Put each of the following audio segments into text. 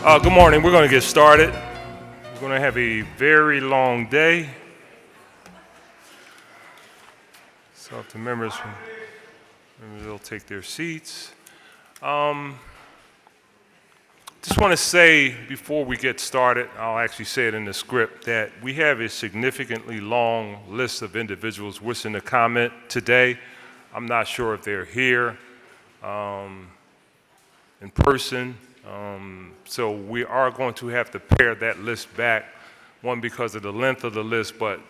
Good morning. We're going to get started. We're going to have a very long day. So if the members will take their seats. Just want to say before we get started, I'll actually say it in the script, that we have a significantly long list of individuals wishing to comment today. I'm not sure if they're here in person. So we are going to have to pare that list back, one because of the length of the list, but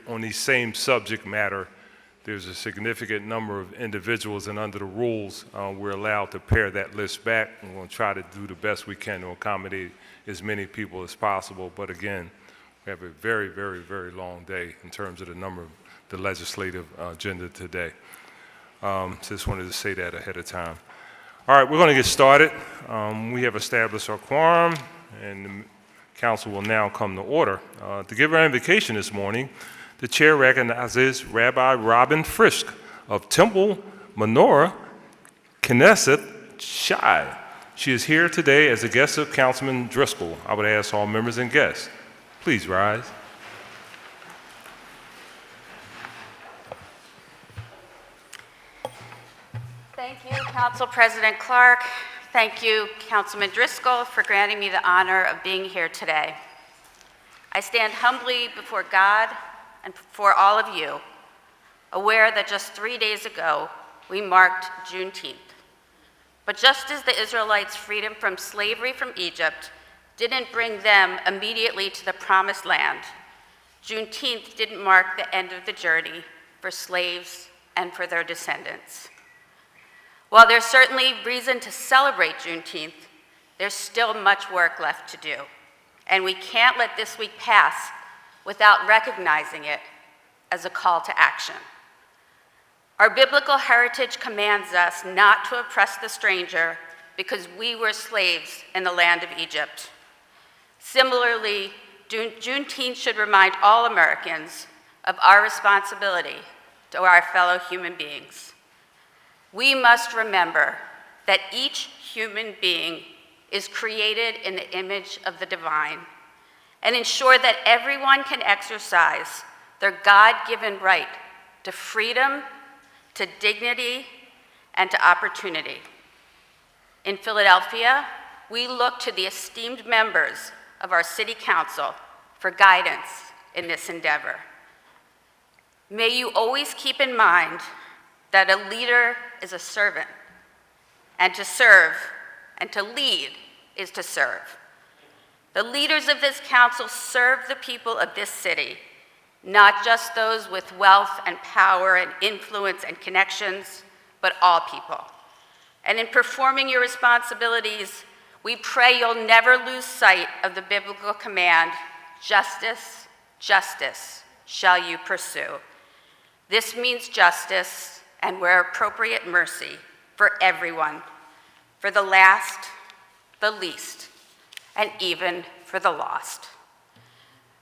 on the same subject matter, there's a significant number of individuals, and under the rules, we're allowed to pare that list back. And we're going to try to do the best we can to accommodate as many people as possible. But again, we have a very, very, very long day in terms of the number of the legislative agenda today. Just wanted to say that ahead of time. All right, we're going to get started. We have established our quorum, and the council will now come to order. To give our invocation this morning, the chair recognizes Rabbi Robin Frisk of Temple Menorah, Knesset Shai. She is here today as a guest of Councilman Driscoll. I would ask all members and guests, please rise. Thank you, Council President Clark. Thank you, Councilman Driscoll, for granting me the honor of being here today. I stand humbly before God and before all of you, aware that just 3 days ago, we marked Juneteenth. But just as the Israelites' freedom from slavery from Egypt didn't bring them immediately to the promised land, Juneteenth didn't mark the end of the journey for slaves and for their descendants. While there's certainly reason to celebrate Juneteenth, there's still much work left to do, and we can't let this week pass without recognizing it as a call to action. Our biblical heritage commands us not to oppress the stranger because we were slaves in the land of Egypt. Similarly, Juneteenth should remind all Americans of our responsibility to our fellow human beings. We must remember that each human being is created in the image of the divine, and ensure that everyone can exercise their God-given right to freedom, to dignity, and to opportunity. In Philadelphia, we look to the esteemed members of our City Council for guidance in this endeavor. May you always keep in mind that a leader is a servant, and to serve and to lead is to serve. The leaders of this council serve the people of this city, not just those with wealth and power and influence and connections, but all people. And in performing your responsibilities, we pray you'll never lose sight of the biblical command, justice, justice shall you pursue. This means justice and, where appropriate, mercy for everyone, for the last, the least, and even for the lost.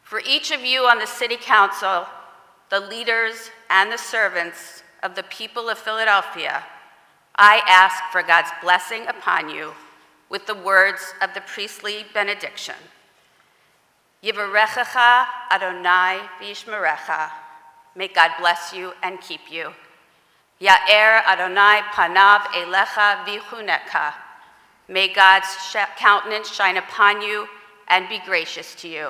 For each of you on the City Council, the leaders and the servants of the people of Philadelphia, I ask for God's blessing upon you with the words of the priestly benediction. Yivarechecha Adonai v'yishmerecha. May God bless you and keep you. Ya'er Adonai panav elecha v'chuneka. May God's countenance shine upon you and be gracious to you.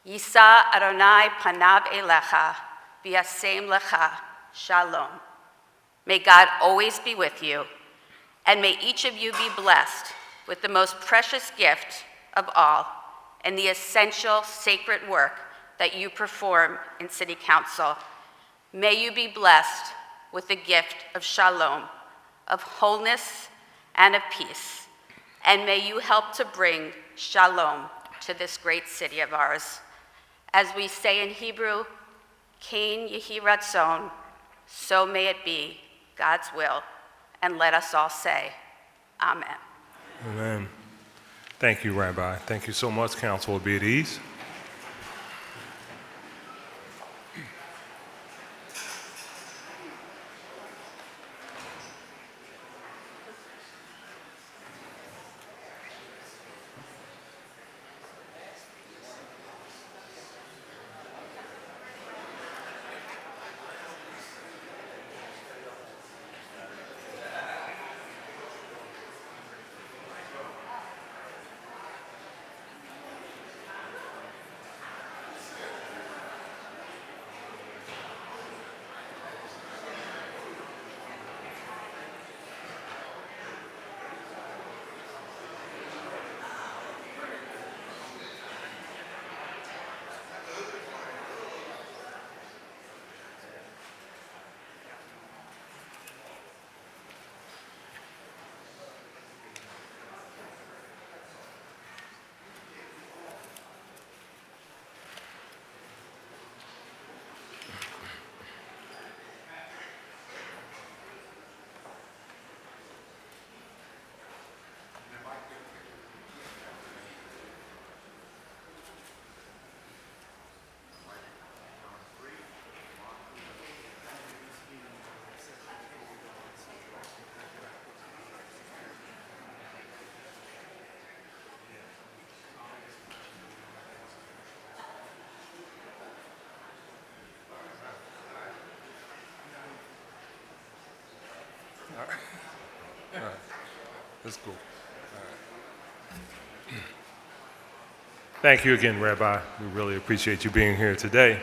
Yisa Adonai panav elecha v'yasem lecha shalom. May God always be with you, and may each of you be blessed with the most precious gift of all and the essential sacred work that you perform in City Council. May you be blessed with the gift of shalom, of wholeness and of peace, and may you help to bring shalom to this great city of ours. As we say in Hebrew, Kain yehi ratzon, so may it be, God's will, and let us all say, Amen. Amen. Thank you, Rabbi. Thank you so much, Council. Be at ease. That's cool. Thank you again, Rabbi. We really appreciate you being here today.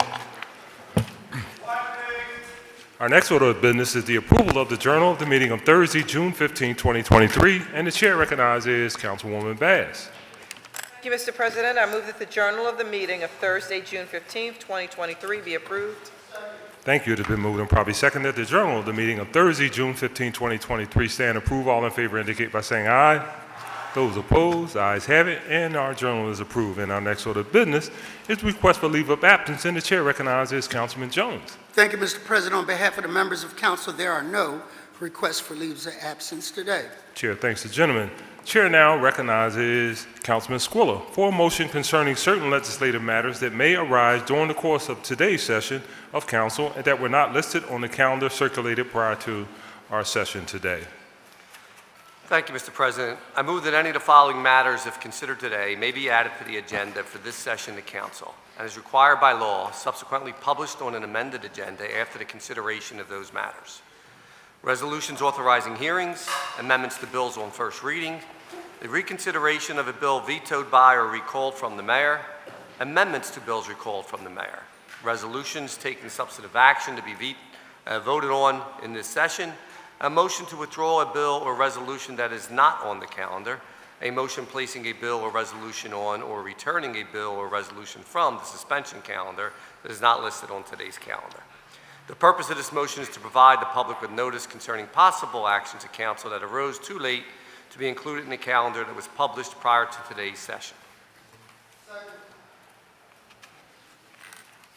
Our next order of business is the approval of the journal of the meeting of Thursday, June 15, 2023, and the chair recognizes Councilwoman Bass. Thank you, Mr. President. I move that the journal of the meeting of Thursday, June 15, 2023 be approved. Thank you. It has been moved and probably seconded that the journal of the meeting of Thursday, June 15, 2023 stand approved. All in favor indicate by saying aye. Those opposed, ayes have it, and our journal is approved. And our next order of business is the request for leave of absence, and the chair recognizes Councilman Jones. Thank you, Mr. President. On behalf of the members of council, there are no requests for leaves of absence today. Chair thanks the gentleman. Chair now recognizes Councilman Squilla for a motion concerning certain legislative matters that may arise during the course of today's session of council and that were not listed on the calendar circulated prior to our session today. Thank you, Mr. President. I move that any of the following matters, if considered today, may be added to the agenda for this session of the council, and as required by law, subsequently published on an amended agenda after the consideration of those matters. Resolutions authorizing hearings, amendments to bills on first reading, the reconsideration of a bill vetoed by or recalled from the mayor, amendments to bills recalled from the mayor, resolutions taking substantive action to be voted on in this session, a motion to withdraw a bill or resolution that is not on the calendar, a motion placing a bill or resolution on or returning a bill or resolution from the suspension calendar that is not listed on today's calendar. The purpose of this motion is to provide the public with notice concerning possible actions of council that arose too late to be included in the calendar that was published prior to today's session.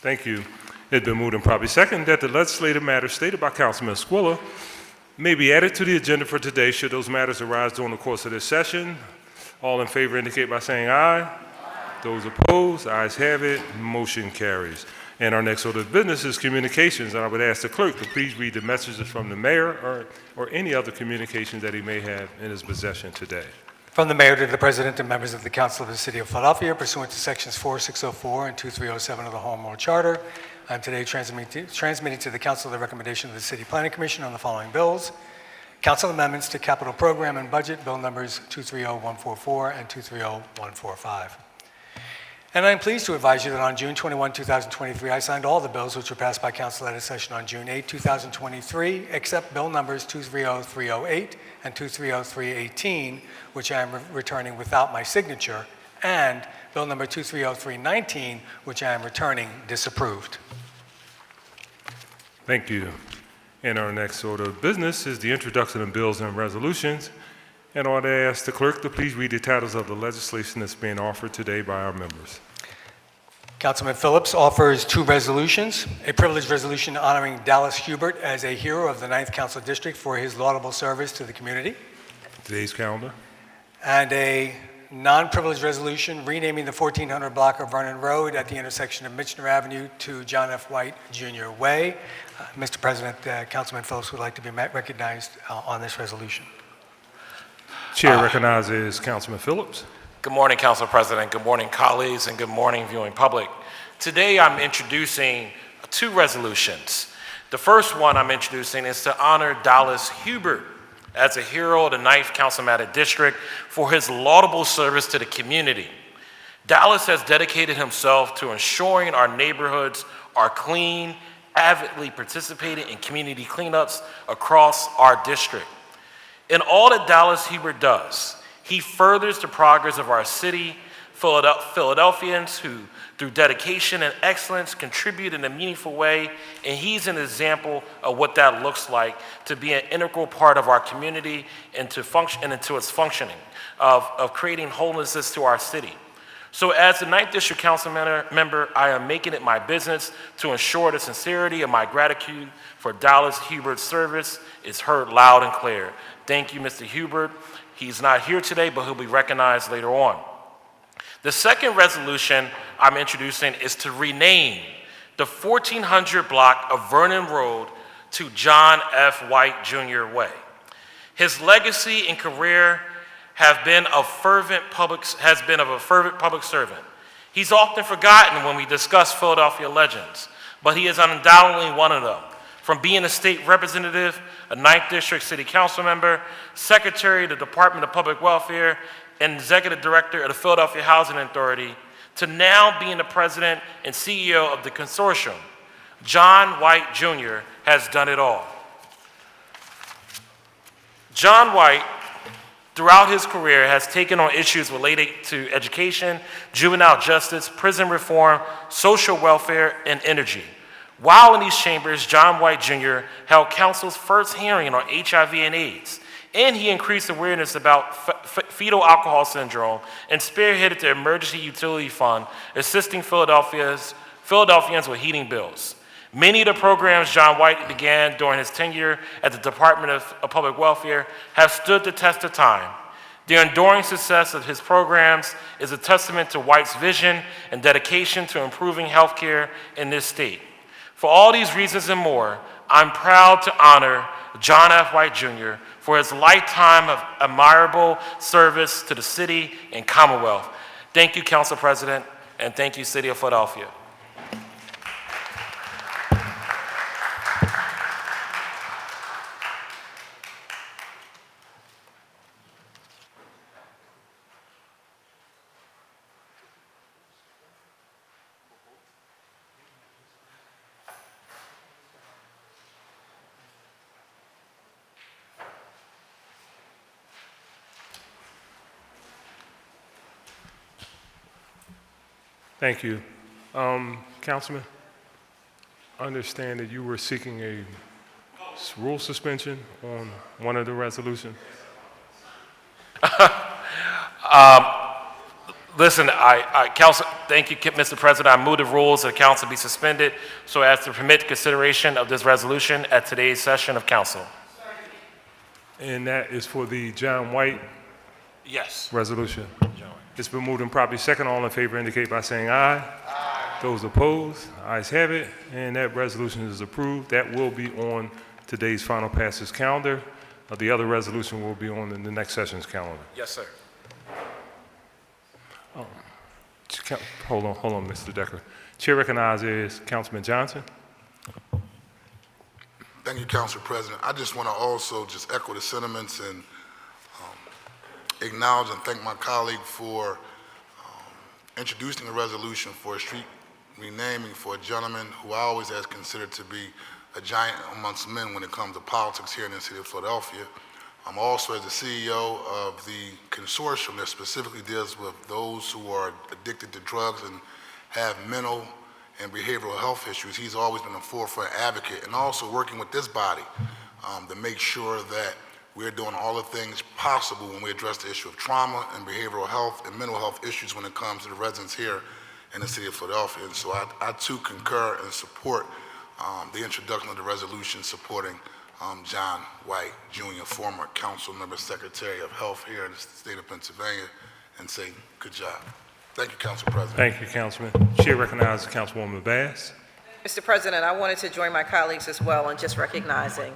Thank you. It's been moved and probably seconded that the legislative matters stated by Councilman Squilla may be added to the agenda for today should those matters arise during the course of this session. All in favor indicate by saying aye. Aye. Those opposed, ayes have it, motion carries. And our next order of business is communications, and I would ask the clerk to please read the messages from the mayor or any other communications that he may have in his possession today. From the mayor to the president and members of the council of the city of Philadelphia, pursuant to sections 4604 and 2307 of the Home Rule Charter, I'm today transmitting to the council the recommendation of the City Planning Commission on the following bills. Council amendments to capital program and budget, bill numbers 230144 and 230145. And I'm pleased to advise you that on June 21, 2023, I signed all the bills which were passed by council at a session on June 8, 2023, except bill numbers 230308 and 230318, which I am returning without my signature, and bill number 230319, which I am returning disapproved. Thank you. And our next order of business is the introduction of bills and resolutions. And I would ask the clerk to please read the titles of the legislation that's being offered today by our members. Councilman Phillips offers two resolutions: a privileged resolution honoring Dallas Hubert as a hero of the 9th Council District for his laudable service to the community, Today's calendar. and a non-privileged resolution renaming the 1400 block of Vernon Road at the intersection of Michener Avenue to John F. White Jr. Way. Mr. President, Councilman Phillips would like to be recognized on this resolution. Chair recognizes Councilman Phillips. Good morning, Council President. Good morning, colleagues, and good morning, viewing public. Today, I'm introducing two resolutions. The first one I'm introducing is to honor Dallas Hubert as a hero of the 9th Councilmatic District for his laudable service to the community. Dallas has dedicated himself to ensuring our neighborhoods are clean, avidly participating in community cleanups across our district. In all that Dallas Hubert does, he furthers the progress of our city, Philadelphians who, through dedication and excellence, contribute in a meaningful way, and he's an example of what that looks like to be an integral part of our community and to function and into its functioning of creating wholenesses to our city. So as the 9th District Council member, I am making it my business to ensure the sincerity of my gratitude for Dallas Hubert's service is heard loud and clear. Thank you, Mr. Hubert. He's not here today, but he'll be recognized later on. The second resolution I'm introducing is to rename the 1400 block of Vernon Road to John F. White Jr. Way. His legacy and career has been of a fervent public servant. He's often forgotten when we discuss Philadelphia legends, but he is undoubtedly one of them. from being a state representative, a 9th District City Council member, Secretary of the Department of Public Welfare, and Executive Director of the Philadelphia Housing Authority, to now being the President and CEO of the consortium. John White Jr. has done it all. John White, throughout his career, has taken on issues related to education, juvenile justice, prison reform, social welfare, and energy. While in these chambers, John White Jr. held council's first hearing on HIV and AIDS, and he increased awareness about fetal alcohol syndrome and spearheaded the Emergency Utility Fund, assisting Philadelphians with heating bills. Many of the programs John White began during his tenure at the Department of Public Welfare have stood the test of time. The enduring success of his programs is a testament to White's vision and dedication to improving health care in this state. For all these reasons and more, I'm proud to honor John F. White Jr. for his lifetime of admirable service to the city and Commonwealth. Thank you, Council President, and thank you, City of Philadelphia. Thank you. Councilman, I understand that you were seeking a rule suspension on one of the resolutions. Listen, Council, thank you, Mr. President. I move the rules of the council be suspended so as to permit consideration of this resolution at today's session of council. And that is for the John White Yes. resolution. It's been moved and properly second. All in favor indicate by saying aye. Aye. Those opposed, ayes have it, and that resolution is approved. That will be on today's final passes calendar. The other resolution will be on the next session's calendar. Yes, sir. Hold on, Mr. Decker. Chair recognizes Councilman Johnson. Thank you, Council President. I just want to also just echo the sentiments and acknowledge and thank my colleague for introducing a resolution for a street renaming for a gentleman who I always has considered to be a giant amongst men when it comes to politics here in the city of Philadelphia. I'm also as the CEO of the consortium that specifically deals with those who are addicted to drugs and have mental and behavioral health issues. He's always been a forefront advocate, and also working with this body to make sure that we're doing all the things possible when we address the issue of trauma and behavioral health and mental health issues when it comes to the residents here in the city of Philadelphia. And so I too concur and support the introduction of the resolution supporting John White Jr., former council member, Secretary of Health here in the state of Pennsylvania, and say good job. Thank you, Council President. Thank you, Councilman. Chair recognizes Councilwoman Bass. Mr. President, I wanted to join my colleagues as well in just recognizing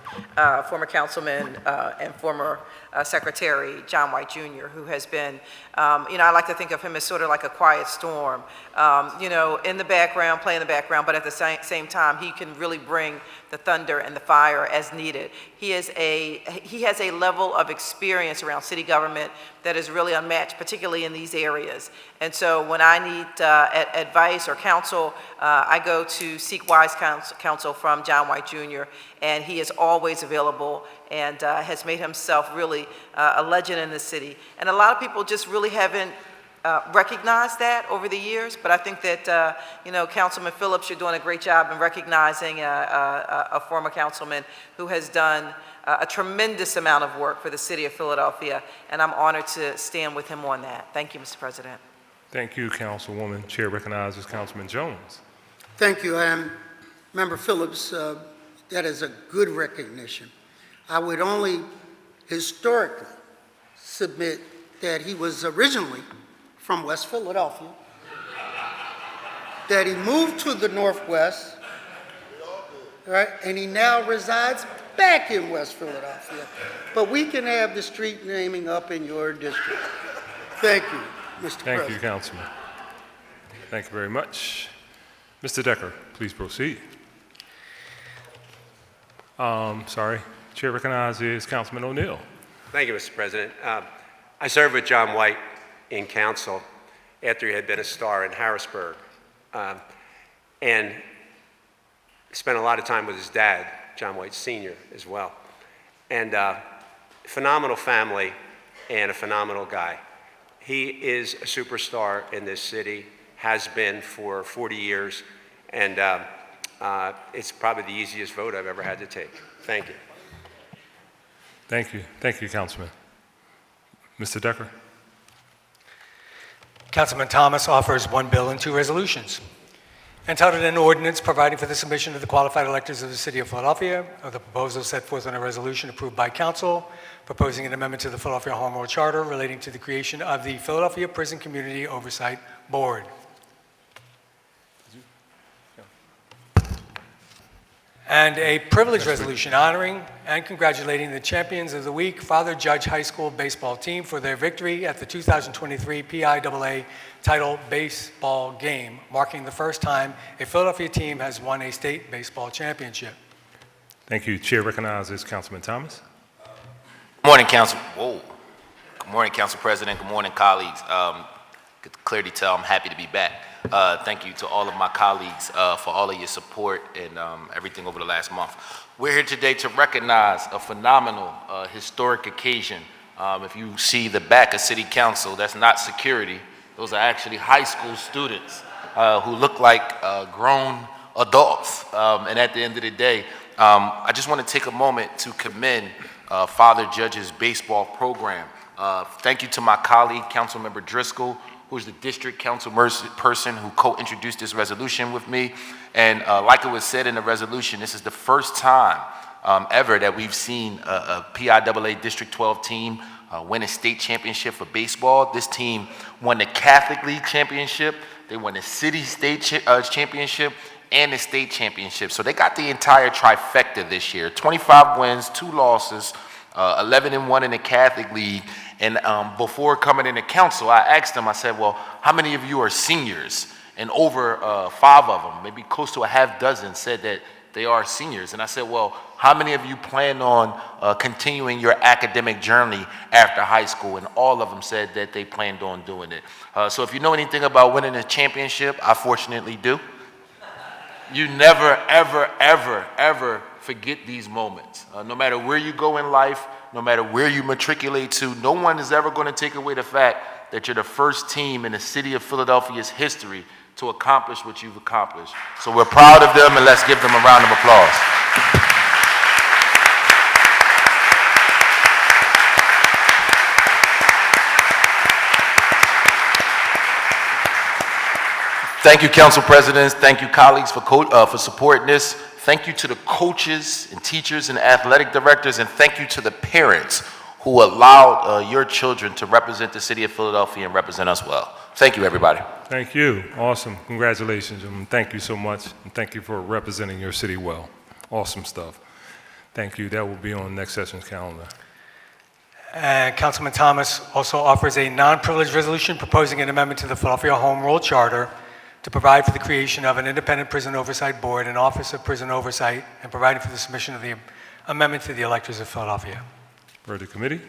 former councilman and former Secretary John White Jr., who has been, I like to think of him as sort of like a quiet storm, in the background, play in the background, but at the same time, he can really bring the thunder and the fire as needed. He has a level of experience around city government that is really unmatched, particularly in these areas. And so when I need advice or counsel, I go to seek wise counsel from John White Jr., and he is always available and has made himself really a legend in the city. And a lot of people just really haven't recognized that over the years, but I think that, Councilman Phillips, you're doing a great job in recognizing a former councilman who has done a tremendous amount of work for the city of Philadelphia, and I'm honored to stand with him on that. Thank you, Mr. President. Thank you, Councilwoman. Chair recognizes Councilman Jones. Thank you, Member Phillips. That is a good recognition. I would only historically submit that he was originally from West Philadelphia, that he moved to the Northwest, right, and he now resides back in West Philadelphia. But we can have the street naming up in your district. Thank you, Mr. President. Thank you, Councilman. Thank you very much. Mr. Decker, please proceed. Chair recognizes Councilman O'Neill. Thank you, Mr. President. I served with John White in council after he had been a star in Harrisburg, and spent a lot of time with his dad, John White Sr., as well. And phenomenal family and a phenomenal guy. He is a superstar in this city, has been for 40 years, and it's probably the easiest vote I've ever had to take. Thank you. Thank you. Thank you, Councilman. Mr. Decker. Councilman Thomas offers one bill and two resolutions. Entitled an ordinance providing for the submission of the qualified electors of the City of Philadelphia of the proposal set forth in a resolution approved by council, proposing an amendment to the Philadelphia Home Rule Charter relating to the creation of the Philadelphia Prison Community Oversight Board. And a privilege resolution honoring and congratulating the champions of the week, Father Judge High School baseball team, for their victory at the 2023 PIAA title baseball game, marking the first time a Philadelphia team has won a state baseball championship. Thank you. Chair recognizes Councilman Thomas. Good morning, Council. Whoa. Good morning, Council President. Good morning, colleagues. Could clearly tell I'm happy to be back. Thank you to all of my colleagues for all of your support and everything over the last month. We're here today to recognize a phenomenal historic occasion. If you see the back of City Council, that's not security. Those are actually high school students who look like grown adults. And at the end of the day, I just want to take a moment to commend Father Judge's baseball program. Thank you to my colleague, Councilmember Driscoll, who's the district council person who co-introduced this resolution with me. And like it was said in the resolution, this is the first time ever that we've seen a PIAA District 12 team win a state championship for baseball. This team won the Catholic League championship, they won the city state championship, and the state championship. So they got the entire trifecta this year. 25 wins, 2 losses, 11-1 in the Catholic League. And before coming into council, I asked them, I said, well, how many of you are seniors? And over 5 of them, maybe close to a half dozen, said that they are seniors. And I said, well, how many of you plan on continuing your academic journey after high school? And all of them said that they planned on doing it. So if you know anything about winning a championship, I fortunately do. You never, ever, ever, ever forget these moments. No matter where you go in life, no matter where you matriculate to, no one is ever going to take away the fact that you're the first team in the city of Philadelphia's history to accomplish what you've accomplished. So we're proud of them, and let's give them a round of applause. Thank you, Council Presidents. Thank you, colleagues, for supporting this. Thank you to the coaches and teachers and athletic directors, and thank you to the parents who allowed your children to represent the city of Philadelphia and represent us well. Thank you, everybody. Thank you. Awesome. Congratulations, and thank you so much, and thank you for representing your city well. Awesome stuff. Thank you. That will be on next session's calendar. And Councilman Thomas also offers a non-privileged resolution proposing an amendment to the Philadelphia Home Rule Charter to provide for the creation of an independent prison oversight board and office of prison oversight, and providing for the submission of the amendment to the electors of Philadelphia. For the committee.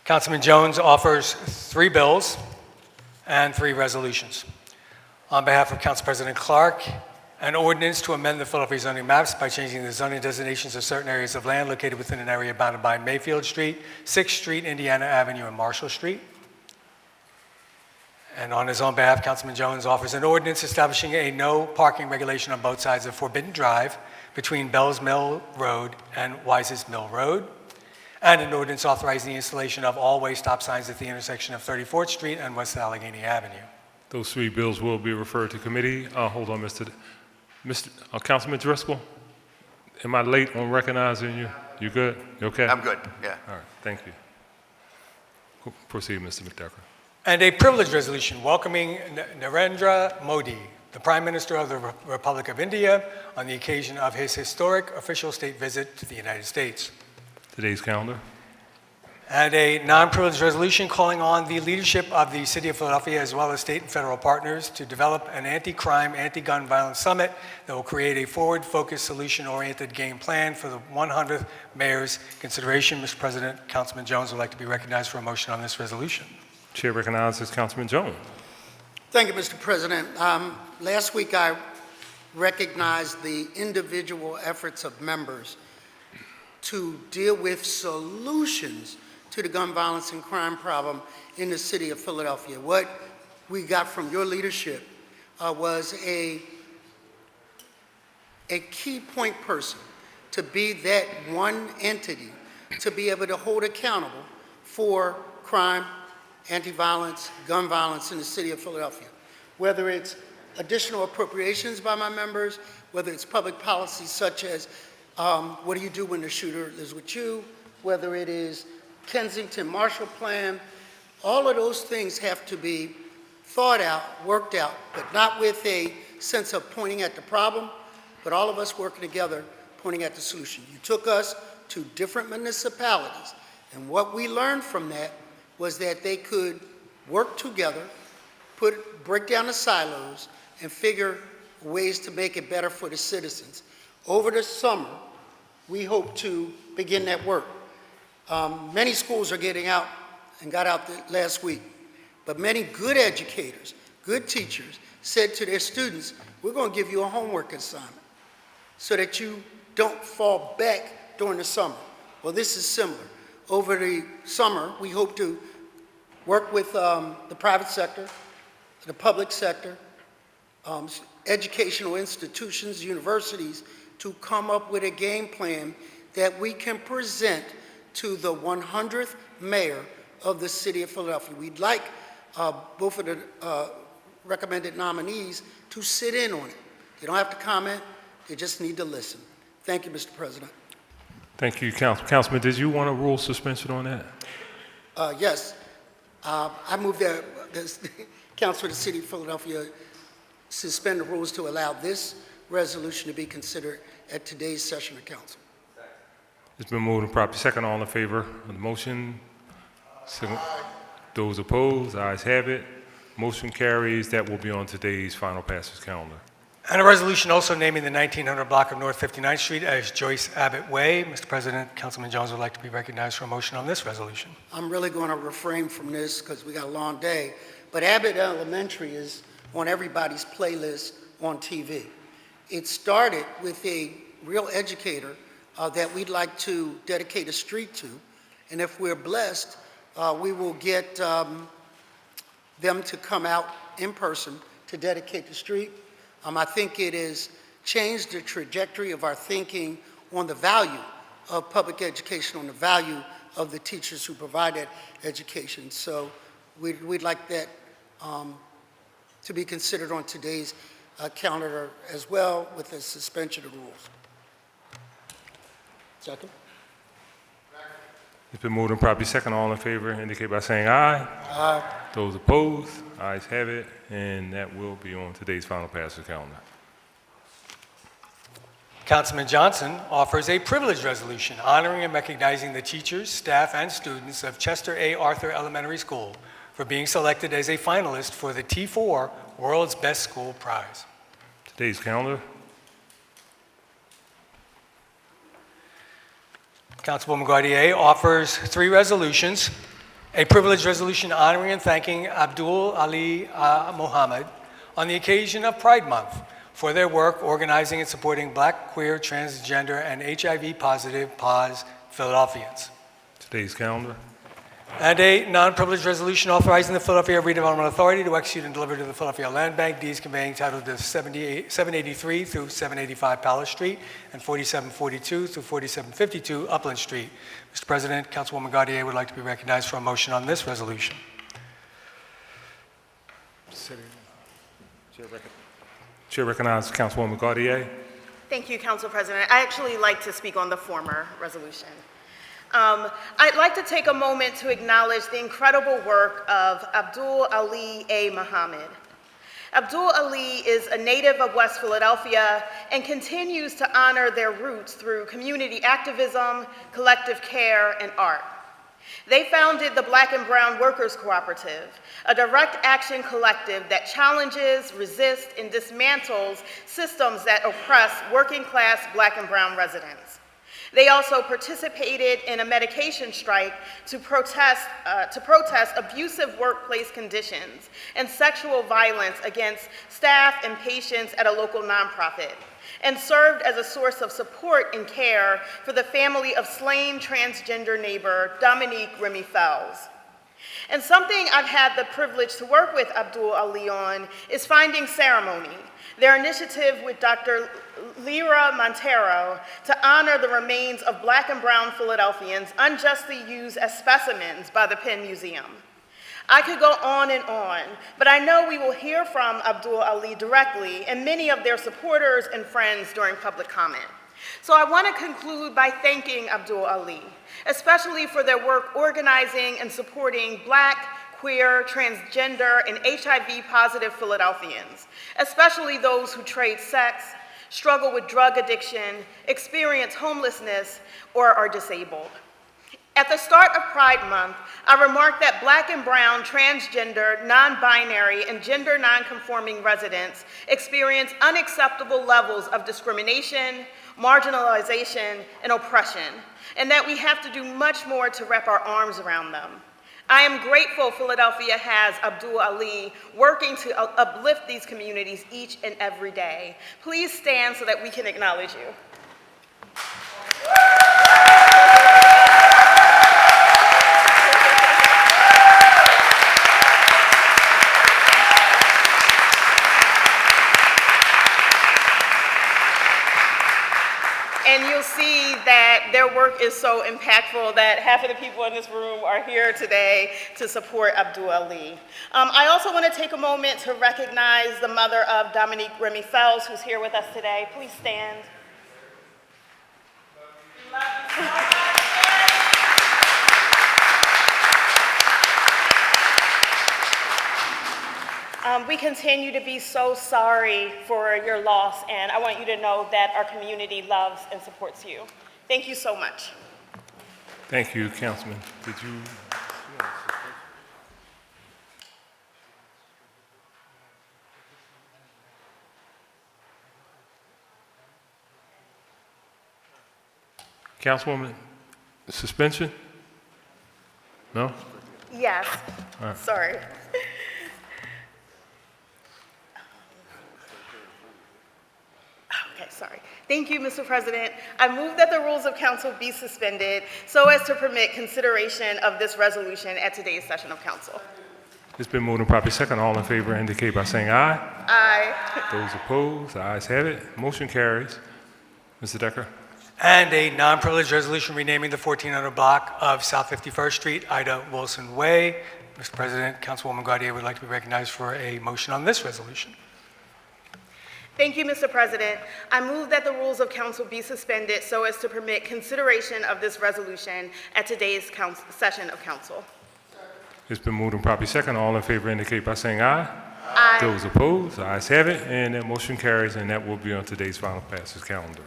Councilman Jones offers 3 bills and 3 resolutions. On behalf of Council President Clark, an ordinance to amend the Philadelphia zoning maps by changing the zoning designations of certain areas of land located within an area bounded by Mayfield Street, 6th Street, Indiana Avenue, and Marshall Street. And on his own behalf, Councilman Jones offers an ordinance establishing a no parking regulation on both sides of Forbidden Drive between Bell's Mill Road and Wise's Mill Road, and an ordinance authorizing the installation of all-way stop signs at the intersection of 34th Street and West Allegheny Avenue. Those 3 bills will be referred to committee. Hold on, Councilman Driscoll, am I late on recognizing you? You good? You okay? I'm good, yeah. All right, thank you. Proceed, Mr. McDecker. And a privileged resolution welcoming Narendra Modi, the Prime Minister of the Republic of India, on the occasion of his historic official state visit to the United States. Today's calendar. And a non-privileged resolution calling on the leadership of the City of Philadelphia as well as state and federal partners to develop an anti-crime, anti-gun violence summit that will create a forward-focused, solution-oriented game plan for the 100th mayor's consideration. Mr. President, Councilman Jones would like to be recognized for a motion on this resolution. Chair recognizes Councilman Jones. Thank you, Mr. President. Last week, I recognized the individual efforts of members to deal with solutions to the gun violence and crime problem in the city of Philadelphia. What we got from your leadership was a key point person to be that one entity to be able to hold accountable for crime, anti-violence, gun violence in the city of Philadelphia. Whether it's additional appropriations by my members, whether it's public policy such as what do you do when the shooter is with you, whether it is Kensington Marshall Plan, all of those things have to be thought out, worked out, but not with a sense of pointing at the problem, but all of us working together, pointing at the solution. You took us to different municipalities, and what we learned from that was that they could work together, break down the silos, and figure ways to make it better for the citizens. Over the summer, we hope to begin that work. Many schools are getting out and got out last week, but many good educators, good teachers said to their students, we're going to give you a homework assignment so that you don't fall back during the summer. Well, this is similar. Over the summer, we hope to work with the private sector, the public sector, educational institutions, universities, to come up with a game plan that we can present to the 100th mayor of the city of Philadelphia. We'd like both of the recommended nominees to sit in on it. They don't have to comment, they just need to listen. Thank you, Mr. President. Thank you, Councilman. Did you want a rule suspension on that? Yes, I move that the Council of the City of Philadelphia suspend the rules to allow this resolution to be considered at today's session of council. It's been moved and properly second. All in favor of the motion? Those opposed? Ayes have it. Motion carries. That will be on today's final passage calendar. And a resolution also naming the 1900 block of North 59th Street as Joyce Abbott Way. Mr. President, Councilman Jones would like to be recognized for a motion on this resolution. I'm really going to refrain from this because we got a long day, but Abbott Elementary is on everybody's playlist on TV. It started with a real educator that we'd like to dedicate a street to, and if we're blessed, we will get them to come out in person to dedicate the street. I think it has changed the trajectory of our thinking on the value of public education, on the value of the teachers who provide that education. So we'd like that to be considered on today's calendar as well, with the suspension of rules. Second. It's been moved and properly second. All in favor indicate by saying aye. Aye. Those opposed? Ayes have it, and that will be on today's final passage calendar. Councilman Johnson offers a privilege resolution honoring and recognizing the teachers, staff, and students of Chester A. Arthur Elementary School for being selected as a finalist for the T4 World's Best School Prize. Today's calendar. Councilwoman Gaudier offers three resolutions. A privilege resolution honoring and thanking Abdul Ali Muhammad on the occasion of Pride Month for their work organizing and supporting Black, queer, transgender, and HIV-positive PAWS Philadelphians. Today's calendar. And a non-privileged resolution authorizing the Philadelphia Redevelopment Authority to execute and deliver to the Philadelphia Land Bank deeds conveying title to 783 through 785 Palace Street and 4742 through 4752 Upland Street. Mr. President, Councilwoman Gaudier would like to be recognized for a motion on this resolution. Chair recognizes Councilwoman Gaudier. Thank you, Council President. I actually like to speak on the former resolution. I'd like to take a moment to acknowledge the incredible work of Abdul Ali A. Muhammad. Abdul Ali is a native of West Philadelphia and continues to honor their roots through community activism, collective care, and art. They founded the Black and Brown Workers Cooperative, a direct action collective that challenges, resists, and dismantles systems that oppress working-class Black and Brown residents. They also participated in a medication strike to protest abusive workplace conditions and sexual violence against staff and patients at a local nonprofit, and served as a source of support and care for the family of slain transgender neighbor Dominique Remy Fells. And something I've had the privilege to work with Abdul Ali on is Finding Ceremony, their initiative with Dr. Lyra Montero to honor the remains of Black and Brown Philadelphians unjustly used as specimens by the Penn Museum. I could go on, but I know we will hear from Abdul Ali directly and many of their supporters and friends during public comment. So I want to conclude by thanking Abdul Ali, especially for their work organizing and supporting Black, queer, transgender, and HIV-positive Philadelphians, especially those who trade sex, struggle with drug addiction, experience homelessness, or are disabled. At the start of Pride Month, I remarked that Black and Brown, transgender, non-binary, and gender non-conforming residents experience unacceptable levels of discrimination, marginalization, and oppression, and that we have to do much more to wrap our arms around them. I am grateful Philadelphia has Abdul Ali working to uplift these communities each and every day. Please stand so that we can acknowledge you. And you'll see that their work is so impactful that half of the people in this room are here today to support Abdul Ali. I also want to take a moment to recognize the mother of Dominique Remy Fells, who's here with us today. Please stand. Love you so much. We continue to be so sorry for your loss, and I want you to know that our community loves and supports you. Thank you so much. Thank you, Councilman. Did you? Councilwoman, suspension? No? Yes. All right. Sorry. Okay, sorry. Thank you, Mr. President. I move that the rules of council be suspended so as to permit consideration of this resolution at today's session of council. It's been moved and properly second. All in favor indicate by saying aye. Aye. Those opposed, the ayes have it. Motion carries. Mr. Decker. And a non-privileged resolution renaming the 1400 block of South 51st Street, Ida Wilson Way. Mr. President, Councilwoman Gaudier would like to be recognized for a motion on this resolution. Thank you, Mr. President. I move that the rules of council be suspended so as to permit consideration of this resolution at today's session of council. It's been moved and properly second. All in favor indicate by saying aye. Aye. Those opposed, the ayes have it, and that motion carries, and that will be on today's final passage calendar.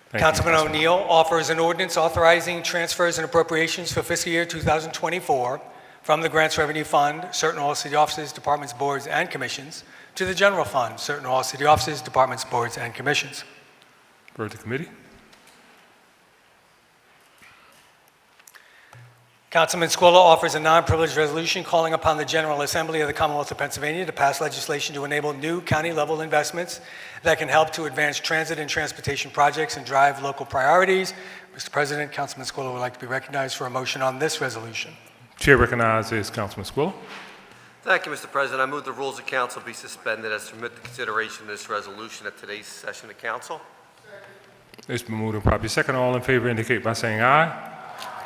Thank you, Councilman O'Neill offers an ordinance authorizing transfers and appropriations for fiscal year 2024 from the Grants Revenue Fund, certain all city offices, departments, boards, and commissions, to the general fund, certain all city offices, departments, boards, and commissions. Refer to committee. Councilman Squilla offers a non-privileged resolution calling upon the General Assembly of the Commonwealth of Pennsylvania to pass legislation to enable new county-level investments that can help to advance transit and transportation projects and drive local priorities. Mr. President, Councilman Squilla would like to be recognized for a motion on this resolution. Chair recognizes Councilman Squilla. Thank you, Mr. President. I move the rules of council be suspended as to permit the consideration of this resolution at today's session of council. It's been moved and properly second. All in favor indicate by saying aye.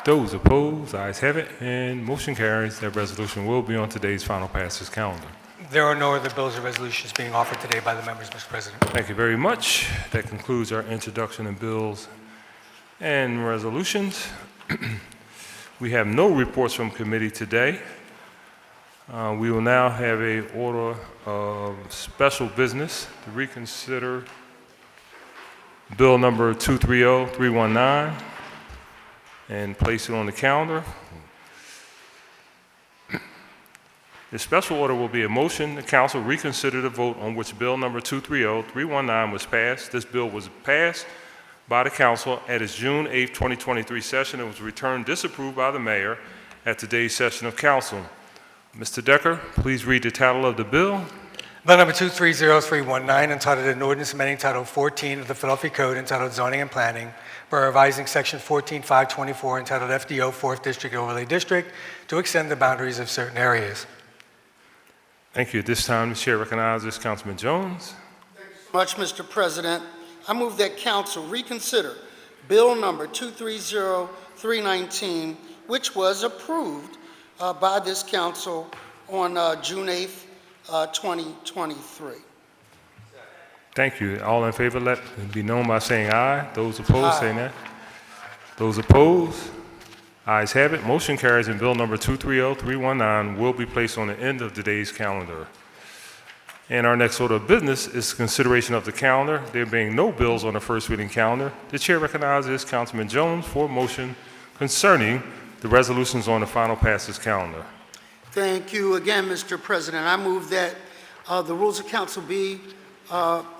Those opposed, the ayes have it, and motion carries. That resolution will be on today's final passage calendar. There are no other bills or resolutions being offered today by the members, Mr. President. Thank you very much. That concludes our introduction of bills and resolutions. We have no reports from committee today. We will now have an order of special business to reconsider bill number 230319 and place it on the calendar. The special order will be a motion the council reconsider the vote on which bill number 230-319 was passed. This bill was passed by the council at its June 8, 2023 session and was returned disapproved by the mayor at today's session of council. Mr. Decker, please read the title of the bill. Bill number 230319, entitled an ordinance amending Title 14 of the Philadelphia Code entitled Zoning and Planning by revising Section 14524 entitled FDO 4th District Overlay District to extend the boundaries of certain areas. Thank you. At this time, the chair recognizes Councilman Jones. Much, Mr. President. I move that council reconsider Bill number 230319, which was approved by this council on June 8th, 2023. Thank you. All in favor, let it be known by saying aye. Those opposed, say nay. Those opposed, ayes have it. Motion carries, and bill number 230319 will be placed on the end of today's calendar. And our next order of business is consideration of the calendar. There being no bills on the first reading calendar, the chair recognizes Councilman Jones for a motion concerning the resolutions on the final passage calendar. Thank you again, Mr. President. I move that the rules of council be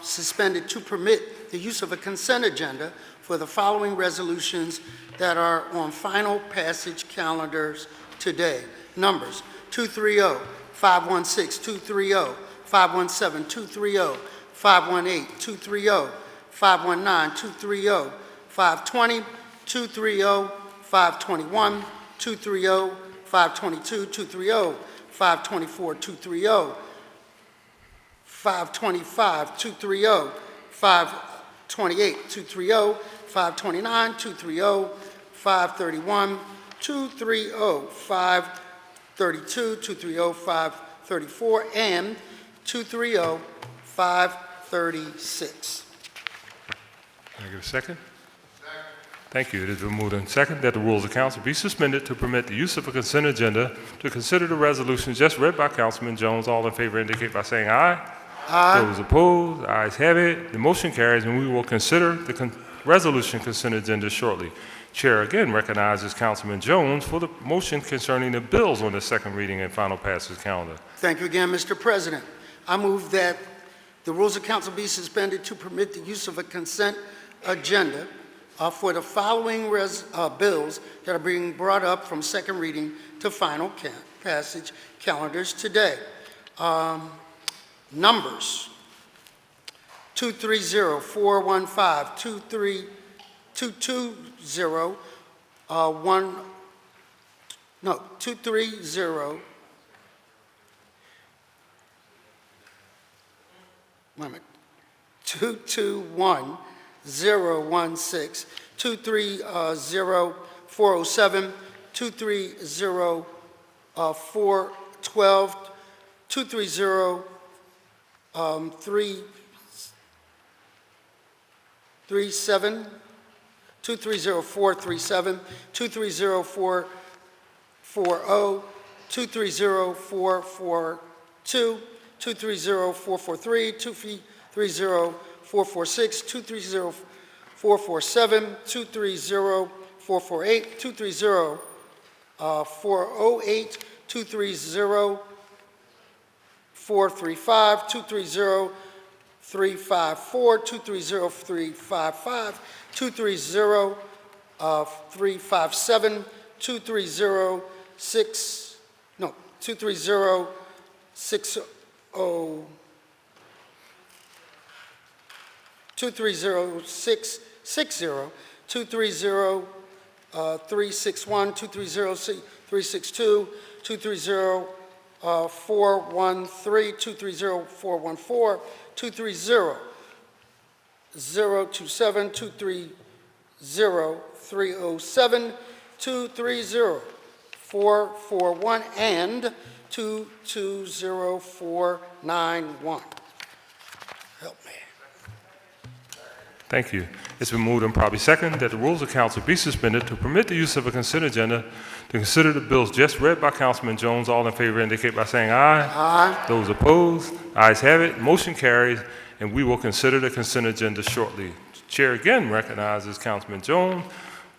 suspended to permit the use of a consent agenda for the following resolutions that are on final passage calendars today. Numbers 230, 516, 230, 517, 230, 518, 230, 519, 230, 520, 230, 521, 230, 522, 230, 524, 230, 525, 230, 528, 230, 529, 230, 531, 230, 532, 230, 534, and 230, 536. Can I get a second? Thank you. It has been moved and second that the rules of council be suspended to permit the use of a consent agenda to consider the resolutions just read by Councilman Jones. All in favor indicate by saying aye. Aye. Those opposed, ayes have it. The motion carries, and we will consider the resolution consent agenda shortly. Chair again recognizes Councilman Jones for the motion concerning the bills on the second reading and final passage calendar. Thank you again, Mr. President. I move that the rules of council be suspended to permit the use of a consent agenda for the following bills that are being brought up from second reading to final passage calendars today. Numbers 230, 415, 220, 230, wait a minute, 221, 016, 230, 407, 230, 412, 230, 337, 230, 437, 230, 440, 230, 442, 230, 443, 230, 446, 230, 447, 230, 448, 230, 408, 230, 435, 230, 354, 230, 355, 230, 357, 230, 230, 60, 230, 660, 230, 361, 230, 362, 230, 413, 230, 414, 230, 027, 230, 307, 230, 441, and 220491. Help me. Thank you. It's been moved and probably second that the rules of council be suspended to permit the use of a consent agenda to consider the bills just read by Councilman Jones. All in favor indicate by saying aye. Aye. Those opposed, ayes have it. Motion carries, and we will consider the consent agenda shortly. Chair again recognizes Councilman Jones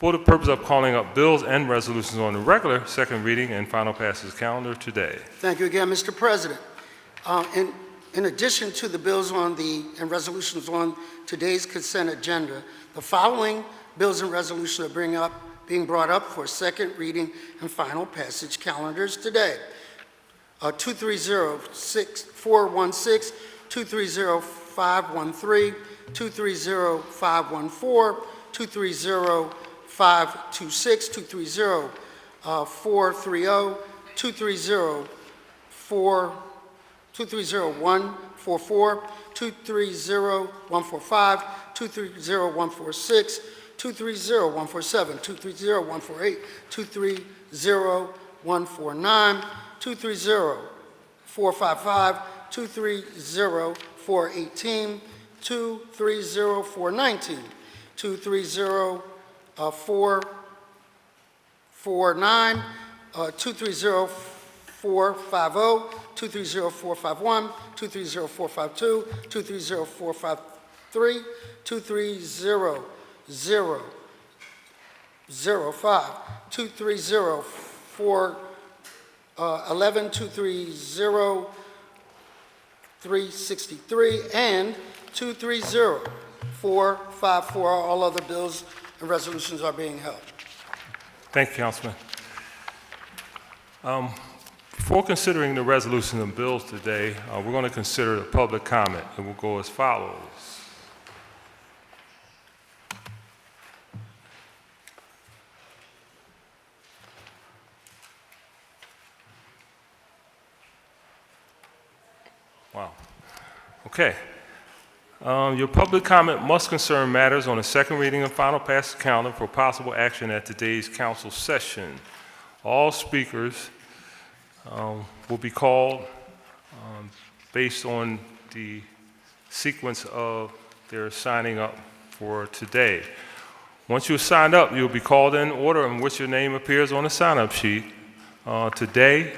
for the purpose of calling up bills and resolutions on the regular second reading and final passage calendar today. Thank you again, Mr. President. In addition to the bills and resolutions on today's consent agenda, the following bills and resolutions are being brought up for second reading and final passage calendars today. 230416, 230513, 230514, 230526, 230430, 230144, 230145, 230146, 230147, 230148, 230149, 230455, 230418, 230419, 230449, 230450, 230451, 230452, 230453, 230005, 230411, 230363, and 230454. All other bills and resolutions are being held. Thank you, Councilman. Before considering the resolution and bills today, we're going to consider the public comment. It will go as follows. Wow. Okay. Your public comment must concern matters on the second reading and final passage calendar for possible action at today's council session. All speakers will be called based on the sequence of their signing up for today. Once you're signed up, you'll be called in order in which your name appears on the sign-up sheet. Today,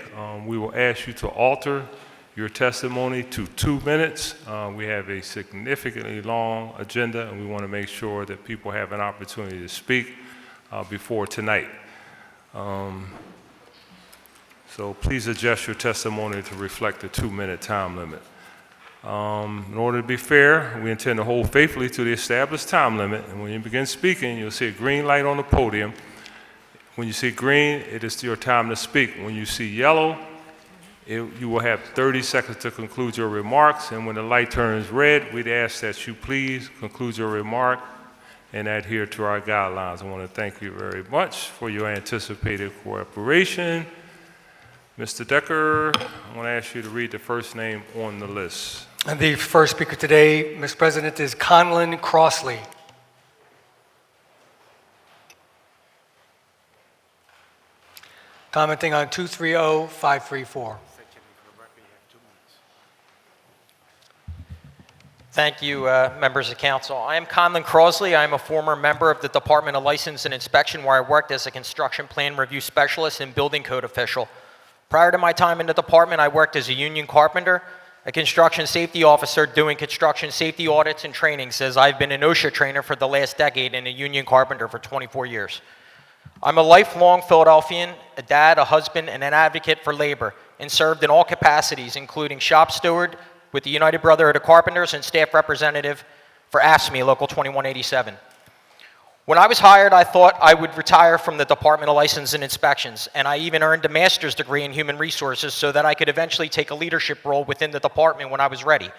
we will ask you to alter your testimony to 2 minutes. We have a significantly long agenda, and we want to make sure that people have an opportunity to speak before tonight. So please adjust your testimony to reflect the 2-minute time limit. In order to be fair, we intend to hold faithfully to the established time limit, and when you begin speaking, you'll see a green light on the podium. When you see green, it is your time to speak. When you see yellow, you will have 30 seconds to conclude your remarks, and when the light turns red, we'd ask that you please conclude your remark and adhere to our guidelines. I want to thank you very much for your anticipated cooperation. Mr. Decker, I want to ask you to read the first name on the list. And the first speaker today, Mr. President, is Conlon Crossley. Commenting on 230534. Thank you, members of council. I am Conlon Crossley. I am a former member of the Department of License and Inspection, where I worked as a construction plan review specialist and building code official. Prior to my time in the department, I worked as a union carpenter, a construction safety officer doing construction safety audits and trainings, as I've been an OSHA trainer for the last decade and a union carpenter for 24 years. I'm a lifelong Philadelphian, a dad, a husband, and an advocate for labor, and served in all capacities, including shop steward with the United Brotherhood of Carpenters and staff representative for AFSCME, Local 2187. When I was hired, I thought I would retire from the Department of License and Inspections, and I even earned a master's degree in human resources so that I could eventually take a leadership role within the department when I was ready.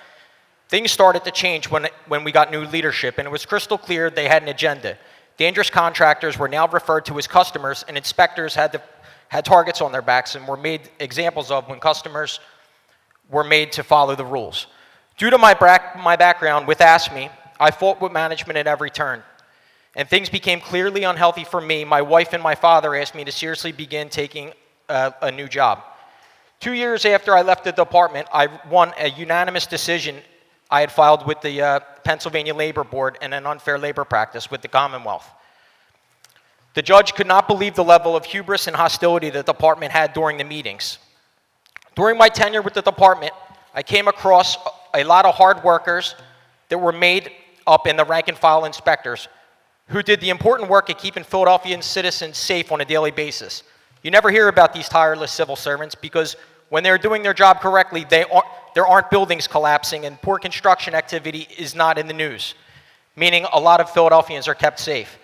Things started to change when we got new leadership, and it was crystal clear they had an agenda. Dangerous contractors were now referred to as customers, and inspectors had targets on their backs and were made examples of when customers were made to follow the rules. Due to my background with AFSCME, I fought with management at every turn, and things became clearly unhealthy for me. My wife and my father asked me to seriously begin taking a new job. 2 years after I left the department, I won a unanimous decision I had filed with the Pennsylvania Labor Board and an unfair labor practice with the Commonwealth. The judge could not believe the level of hubris and hostility the department had during the meetings. During my tenure with the department, I came across a lot of hard workers that were made up in the rank and file inspectors who did the important work of keeping Philadelphian citizens safe on a daily basis. You never hear about these tireless civil servants because when they're doing their job correctly, there aren't buildings collapsing and poor construction activity is not in the news, meaning a lot of Philadelphians are kept safe.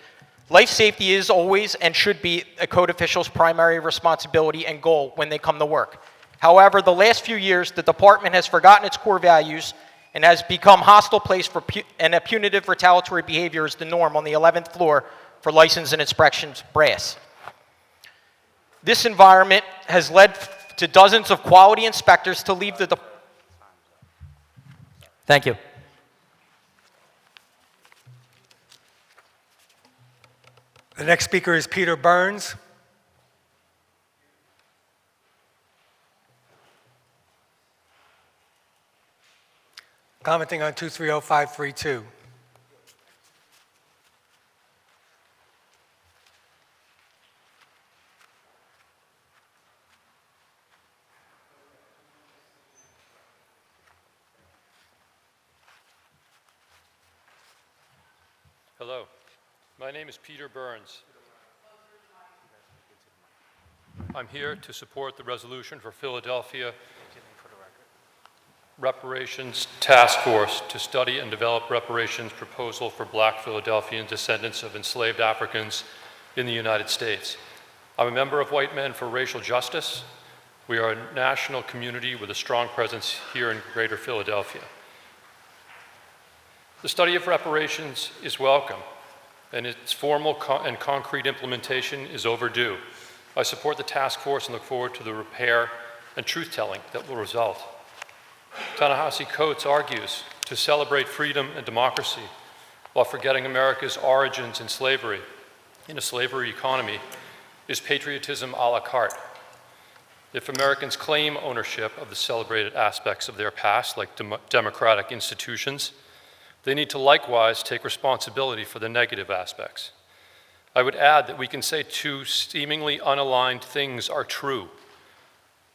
Life safety is always and should be a code official's primary responsibility and goal when they come to work. However, the last few years, the department has forgotten its core values and has become a hostile place for and a punitive retaliatory behavior is the norm on the 11th floor for license and inspections brass. This environment has led to dozens of quality inspectors to leave the Thank you. The next speaker is Peter Burns. Commenting on 230532. Hello, my name is Peter Burns. I'm here to support the resolution for Philadelphia Reparations Task Force to study and develop reparations proposal for Black Philadelphian descendants of enslaved Africans in the United States. I'm a member of White Men for Racial Justice. We are a national community with a strong presence here in Greater Philadelphia. The study of reparations is welcome, and its formal and concrete implementation is overdue. I support the task force and look forward to the repair and truth-telling that will result. Ta-Nehisi Coates argues to celebrate freedom and democracy while forgetting America's origins in slavery, in a slavery economy, is patriotism a la carte. If Americans claim ownership of the celebrated aspects of their past, like democratic institutions, they need to likewise take responsibility for the negative aspects. I would add that we can say two seemingly unaligned things are true.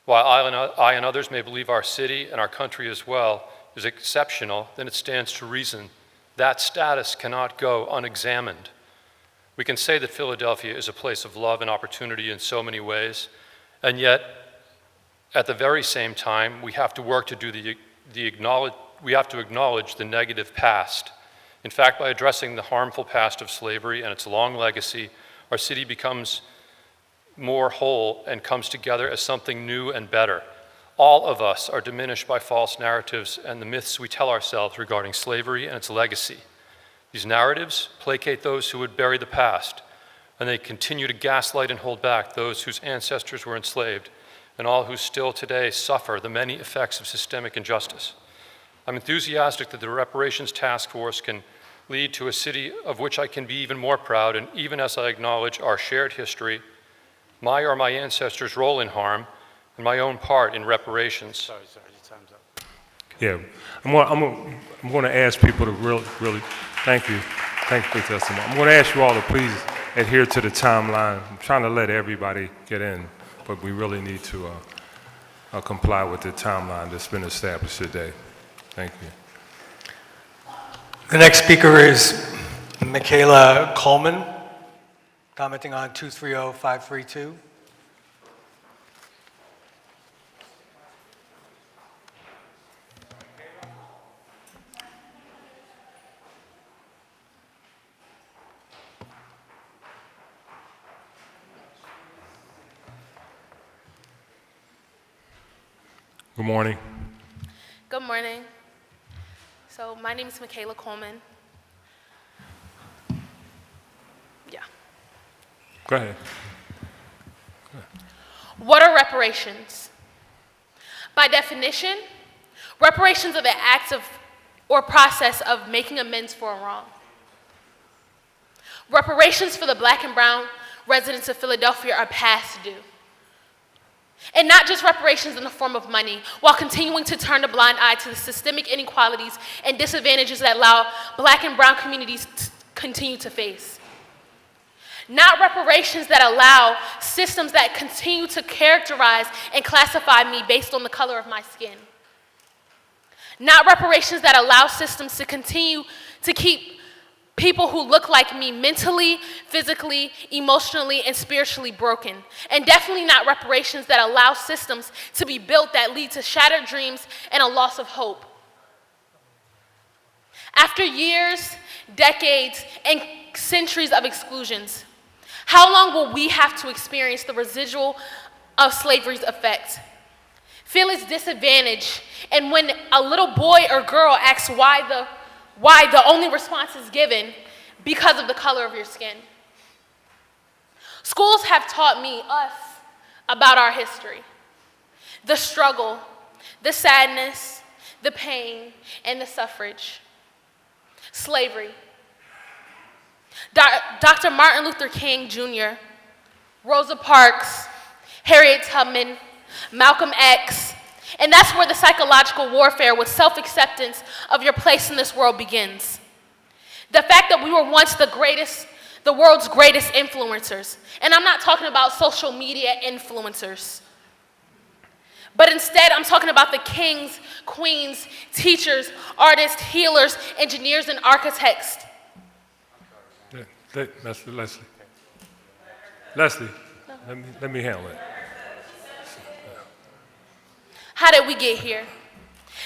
While I and others may believe our city and our country as well is exceptional, then it stands to reason that status cannot go unexamined. We can say that Philadelphia is a place of love and opportunity in so many ways, and yet, at the very same time, we have to work to do we have to acknowledge the negative past. In fact, by addressing the harmful past of slavery and its long legacy, our city becomes more whole and comes together as something new and better. All of us are diminished by false narratives and the myths we tell ourselves regarding slavery and its legacy. These narratives placate those who would bury the past, and they continue to gaslight and hold back those whose ancestors were enslaved and all who still today suffer the many effects of systemic injustice. I'm enthusiastic that the Reparations Task Force can lead to a city of which I can be even more proud, and even as I acknowledge our shared history, my or my ancestors' role in harm, and my own part in reparations. Sorry, your time's up. Yeah, I'm going to ask people to really, thank you for your testimony. I'm going to ask you all to please adhere to the timeline. I'm trying to let everybody get in, but we really need to comply with the timeline that's been established today. Thank you. The next speaker is Michaela Coleman, commenting on 230532. Good morning. Good morning. So my name is Michaela Coleman. Yeah. Go ahead. What are reparations? By definition, reparations are the act of or process of making amends for a wrong. Reparations for the Black and brown residents of Philadelphia are past due. And not just reparations in the form of money, while continuing to turn a blind eye to the systemic inequalities and disadvantages that allow Black and brown communities to continue to face. Not reparations that allow systems that continue to characterize and classify me based on the color of my skin. Not reparations that allow systems to continue to keep People who look like me mentally, physically, emotionally, and spiritually broken. And definitely not reparations that allow systems to be built that lead to shattered dreams and a loss of hope. After years, decades, and centuries of exclusions, how long will we have to experience the residual of slavery's effects? Feel its disadvantage, and when a little boy or girl asks why the only response is given because of the color of your skin. Schools have taught me, us, about our history, the struggle, the sadness, the pain, and the suffrage. Slavery. Dr. Martin Luther King Jr., Rosa Parks, Harriet Tubman, Malcolm X, and that's where the psychological warfare with self-acceptance of your place in this world begins. The fact that we were once the world's greatest influencers, and I'm not talking about social media influencers, but instead I'm talking about the kings, queens, teachers, artists, healers, engineers, and architects. Leslie, let me handle it. How did we get here?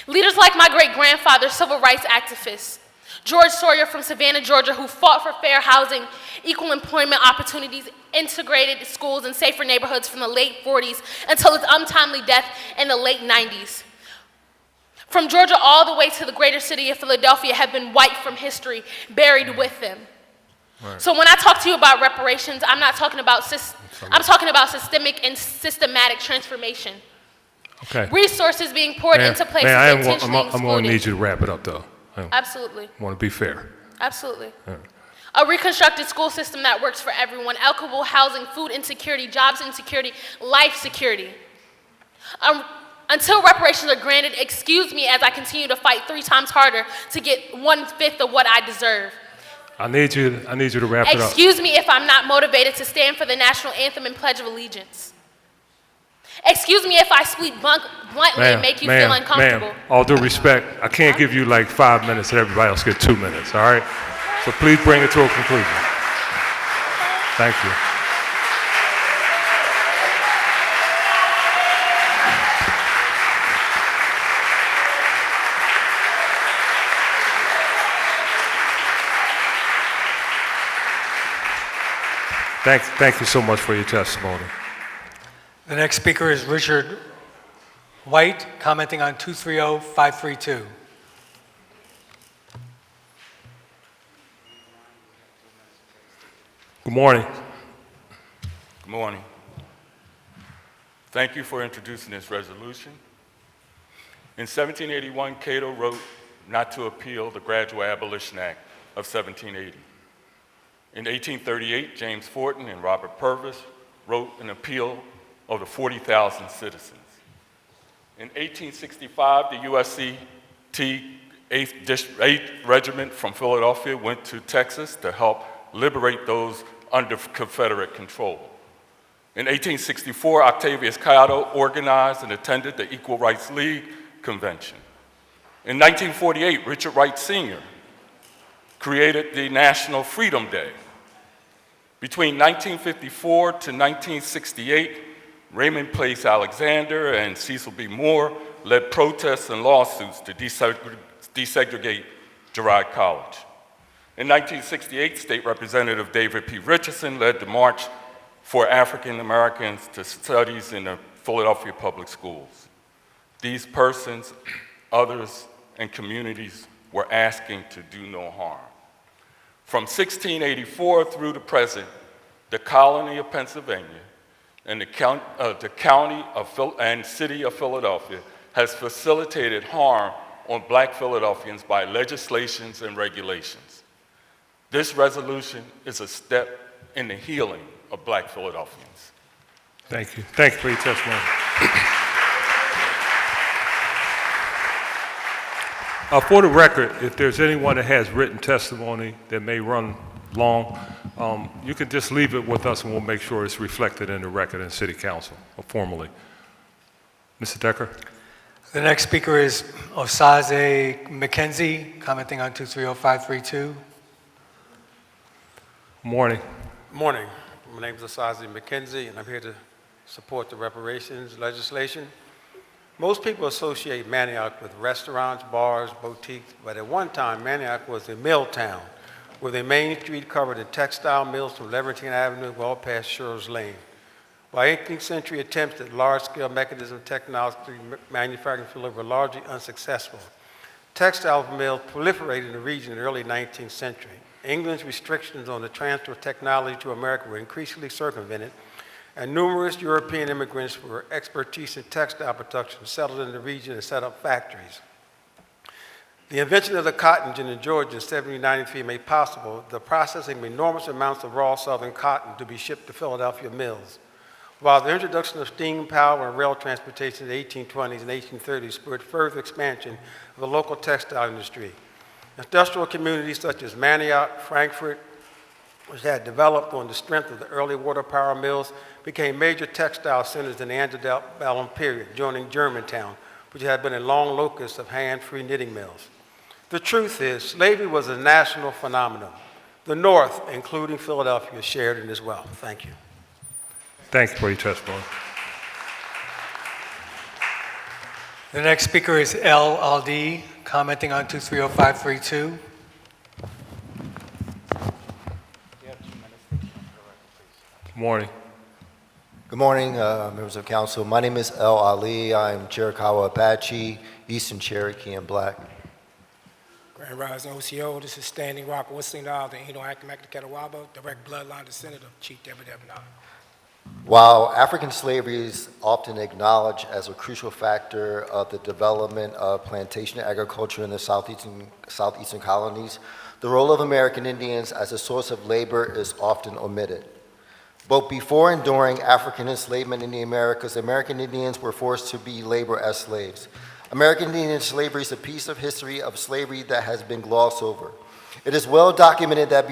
Leaders like my great-grandfather, civil rights activists, George Sawyer from Savannah, Georgia, who fought for fair housing, equal employment opportunities, integrated schools, and safer neighborhoods from the late 40s until his untimely death in the late 90s. From Georgia all the way to the greater city of Philadelphia have been wiped from history, buried with them. Right. So when I talk to you about reparations, I'm talking about systemic and systematic transformation. Okay. Resources being poured into places intentionally excluded. I'm going to need you to wrap it up, though. Absolutely. I want to be fair. Absolutely. Yeah. A reconstructed school system that works for everyone, equitable housing, food insecurity, jobs insecurity, life security. Until reparations are granted, excuse me as I continue to fight 3 times harder to get 1/5 of what I deserve. I need you to wrap it up. Excuse me if I'm not motivated to stand for the national anthem and Pledge of Allegiance. Excuse me if I speak bluntly and make you feel uncomfortable. Ma'am, all due respect, I can't give you like 5 minutes and everybody else get 2 minutes, all right? So please bring it to a conclusion. Thank you. Thank you so much for your testimony. The next speaker is Richard White, commenting on 230532. Good morning. Good morning. Thank you for introducing this resolution. In 1781, Cato wrote not to appeal the Gradual Abolition Act of 1780. In 1838, James Forten and Robert Purvis wrote an appeal of the 40,000 citizens. In 1865, the USCT 8th Regiment from Philadelphia went to Texas to help liberate those under Confederate control. In 1864, Octavius Cotto organized and attended the Equal Rights League Convention. In 1948, Richard Wright Sr. created the National Freedom Day. Between 1954 to 1968, Raymond Place Alexander and Cecil B. Moore led protests and lawsuits to desegregate Girard College. In 1968, State Representative David P. Richardson led the March for African Americans to Studies in the Philadelphia Public Schools. These persons, others, and communities were asking to do no harm. From 1684 through the present, the colony of Pennsylvania and the county and city of Philadelphia has facilitated harm on Black Philadelphians by legislations and regulations. This resolution is a step in the healing of Black Philadelphians. Thank you. Thank you for your testimony. For the record, if there's anyone that has written testimony that may run long, you can just leave it with us and we'll make sure it's reflected in the record in City Council formally. Mr. Decker? The next speaker is Osaze McKenzie, commenting on 230532. Morning. Morning. My name is Asazi McKenzie, and I'm here to support the reparations legislation. Most people associate Manioc with restaurants, bars, boutiques, but at one time, Manioc was a mill town with a main street covered in textile mills from Leverton Avenue well past Sherrills Lane. While 18th century attempts at large-scale mechanism technology manufacturing field were largely unsuccessful, textile mills proliferated in the region in the early 19th century. England's restrictions on the transfer of technology to America were increasingly circumvented, and numerous European immigrants with expertise in textile production settled in the region and set up factories. The invention of the cotton gin in Georgia in 1793 made possible the processing of enormous amounts of raw southern cotton to be shipped to Philadelphia mills. While the introduction of steam power and rail transportation in the 1820s and 1830s spurred further expansion of the local textile industry. Industrial communities such as Manioc, Frankfurt, which had developed on the strength of the early water power mills, became major textile centers in the antebellum period, joining Germantown, which had been a long locus of hand-free knitting mills. The truth is, slavery was a national phenomenon. The North, including Philadelphia, shared it as well. Thank you. Thank you for your testimony. The next speaker is L. Aldi, commenting on 230532. Morning. Good morning, members of council. My name is L. Ali. I'm Chiricahua Apache, Eastern Cherokee, and Black. Grand Rise OCO, this is Standing Rock, Whistling Isle, the Eno Accomack Catawaba, direct bloodline descendant of Chief Deborah Devon. While African slavery is often acknowledged as a crucial factor of the development of plantation agriculture in the southeastern colonies, the role of American Indians as a source of labor is often omitted. Both before and during African enslavement in the Americas, American Indians were forced to be labor as slaves. American Indian slavery is a piece of history of slavery that has been glossed over. It is well documented that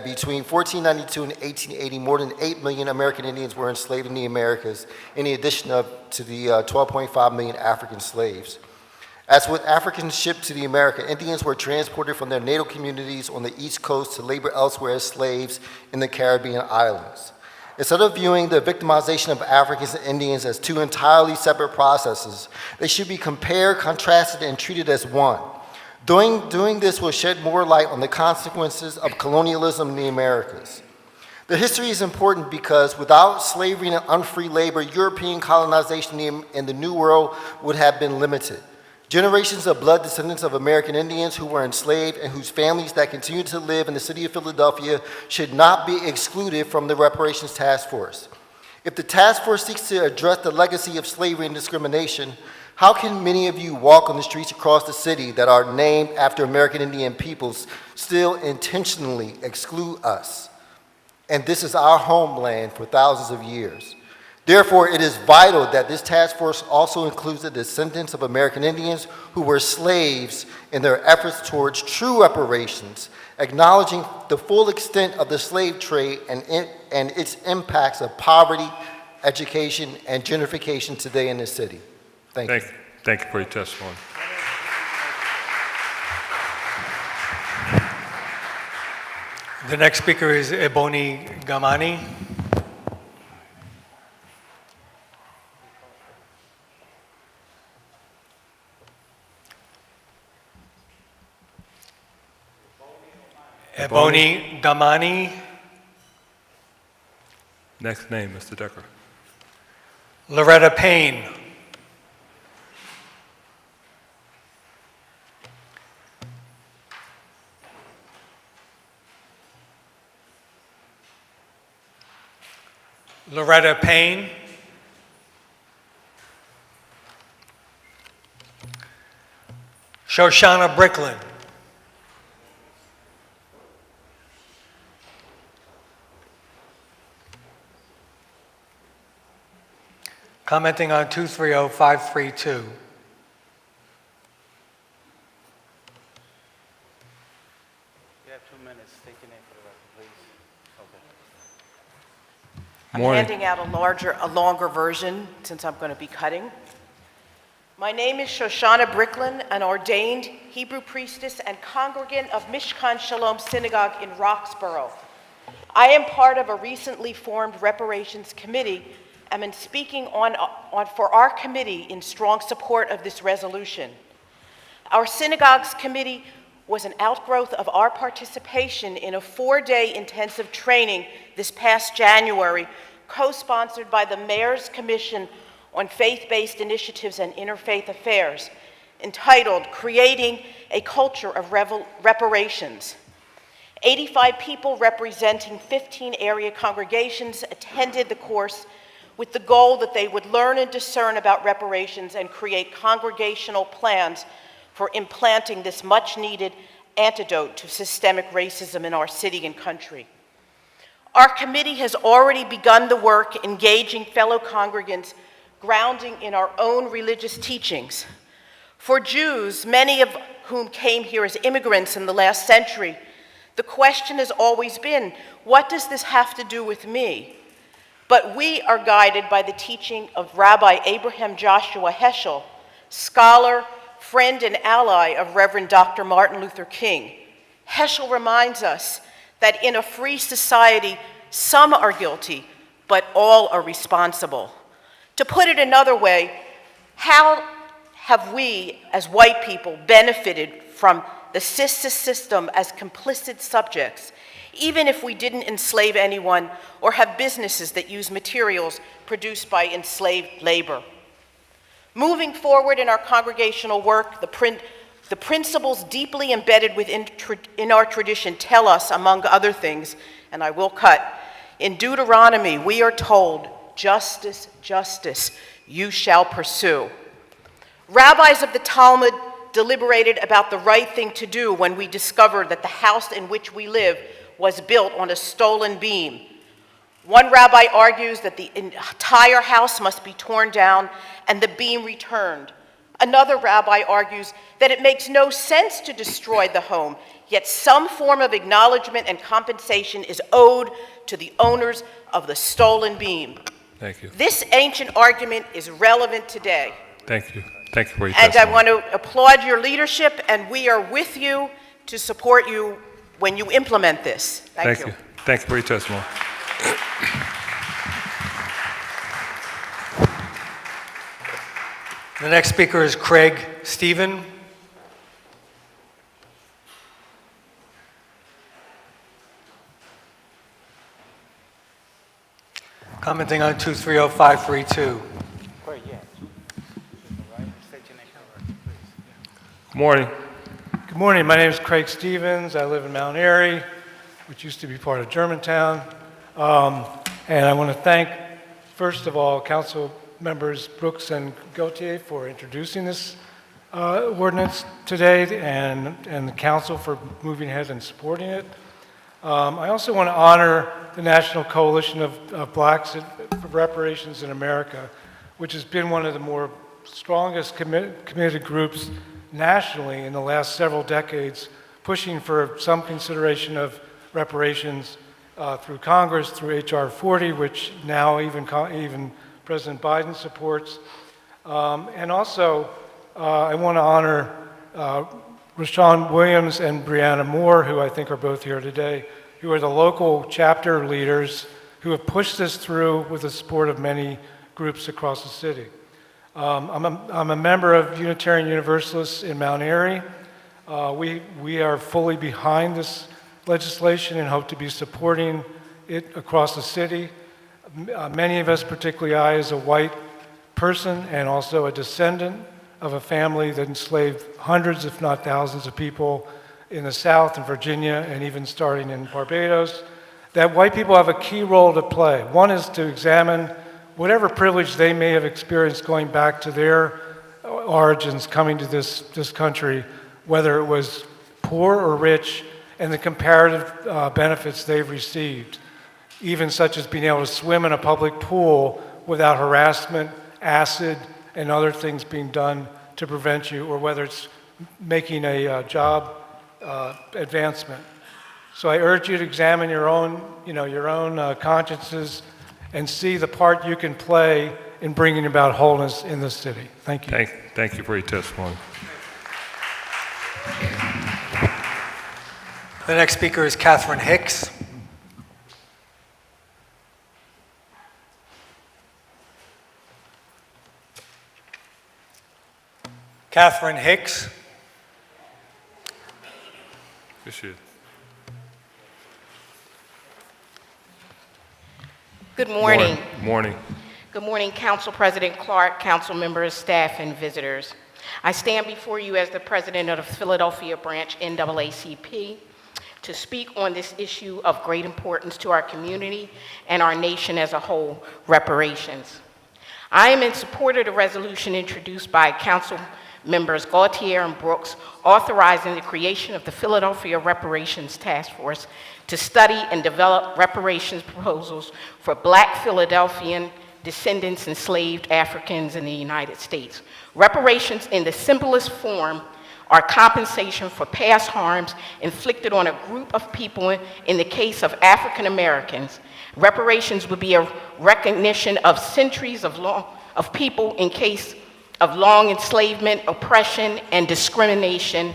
between 1492 and 1880, more than 8 million American Indians were enslaved in the Americas, in addition to the 12.5 million African slaves. As with Africans shipped to the America, Indians were transported from their natal communities on the East Coast to labor elsewhere as slaves in the Caribbean islands. Instead of viewing the victimization of Africans and Indians as two entirely separate processes, they should be compared, contrasted, and treated as one. Doing this will shed more light on the consequences of colonialism in the Americas. The history is important because without slavery and unfree labor, European colonization in the New World would have been limited. Generations of blood descendants of American Indians who were enslaved and whose families that continue to live in the city of Philadelphia should not be excluded from the Reparations Task Force. If the task force seeks to address the legacy of slavery and discrimination, how can many of you walk on the streets across the city that are named after American Indian peoples still intentionally exclude us? And this is our homeland for thousands of years. Therefore, it is vital that this task force also includes the descendants of American Indians who were slaves in their efforts towards true reparations, acknowledging the full extent of the slave trade and its impacts of poverty, education, and gentrification today in the city. Thank you. Thank you for your testimony. The next speaker is Ebony Gamani. Ebony Gamani. Next name, Mr. Decker. Loretta Payne. Loretta Payne. Shoshana Bricklin. Commenting on 230532. You have 2 minutes. Take your name for the record, please. Okay. I'm handing out a longer version since I'm going to be cutting. My name is Shoshana Bricklin, an ordained Hebrew priestess and congregant of Mishkan Shalom Synagogue in Roxborough. I am part of a recently formed reparations committee and am speaking for our committee in strong support of this resolution. Our synagogues committee was an outgrowth of our participation in a 4-day intensive training this past January, co-sponsored by the Mayor's Commission on Faith-Based Initiatives and Interfaith Affairs, entitled Creating a Culture of Reparations. 85 people representing 15 area congregations attended the course with the goal that they would learn and discern about reparations and create congregational plans for implanting this much-needed antidote to systemic racism in our city and country. Our committee has already begun the work engaging fellow congregants, grounding in our own religious teachings. For Jews, many of whom came here as immigrants in the last century, the question has always been, what does this have to do with me? But we are guided by the teaching of Rabbi Abraham Joshua Heschel, scholar, friend, and ally of Reverend Dr. Martin Luther King. Heschel reminds us that in a free society, some are guilty, but all are responsible. To put it another way, how have we, as white people, benefited from the system as complicit subjects, even if we didn't enslave anyone or have businesses that use materials produced by enslaved labor? Moving forward in our congregational work, the principles deeply embedded in our tradition tell us, among other things, and I will cut, in Deuteronomy we are told, justice, justice, you shall pursue. Rabbis of the Talmud deliberated about the right thing to do when we discovered that the house in which we live was built on a stolen beam. One rabbi argues that the entire house must be torn down and the beam returned. Another rabbi argues that it makes no sense to destroy the home, yet some form of acknowledgement and compensation is owed to the owners of the stolen beam. Thank you. This ancient argument is relevant today. Thank you. Thank you for your And I testimony. want to applaud your leadership, and we are with you to support you when you implement this. Thank you. Thank you for your testimony. The next speaker is Craig Stephen. Commenting on 230532. Good morning. Good morning. My name is Craig Stevens. I live in Mount Airy, which used to be part of Germantown. And I want to thank, first of all, Council Members Brooks and Gautier for introducing this ordinance today, and the Council for moving ahead and supporting it. I also want to honor the National Coalition of Blacks for Reparations in America, which has been one of the more strongest committed groups nationally in the last several decades, pushing for some consideration of reparations through Congress, through H.R. 40, which now even President Biden supports. And also, I want to honor Rashawn Williams and Brianna Moore, who I think are both here today, who are the local chapter leaders who have pushed this through with the support of many groups across the city. I'm a member of Unitarian Universalists in Mount Airy. We are fully behind this legislation and hope to be supporting it across the city. Many of us, particularly I as a white person and also a descendant of a family that enslaved hundreds, if not thousands of people in the South and Virginia and even starting in Barbados, that white people have a key role to play. One is to examine whatever privilege they may have experienced going back to their origins coming to this country, whether it was poor or rich, and the comparative benefits they've received, even such as being able to swim in a public pool without harassment, acid, and other things being done to prevent you, or whether it's making a job advancement. So I urge you to examine your own consciences and see the part you can play in bringing about wholeness in the city. Thank you. Thank you for your testimony. The next speaker is Catherine Hicks. Catherine Hicks. This is. Good morning. Morning. Good morning, Council President Clark, council members, staff, and visitors. I stand before you as the president of the Philadelphia branch NAACP to speak on this issue of great importance to our community and our nation as a whole, reparations. I am in support of the resolution introduced by Council members Gautier and Brooks, authorizing the creation of the Philadelphia Reparations Task Force to study and develop reparations proposals for Black Philadelphian descendants enslaved Africans in the United States. Reparations in the simplest form are compensation for past harms inflicted on a group of people. In the case of African Americans, reparations would be a recognition of centuries of people in case of long enslavement, oppression, and discrimination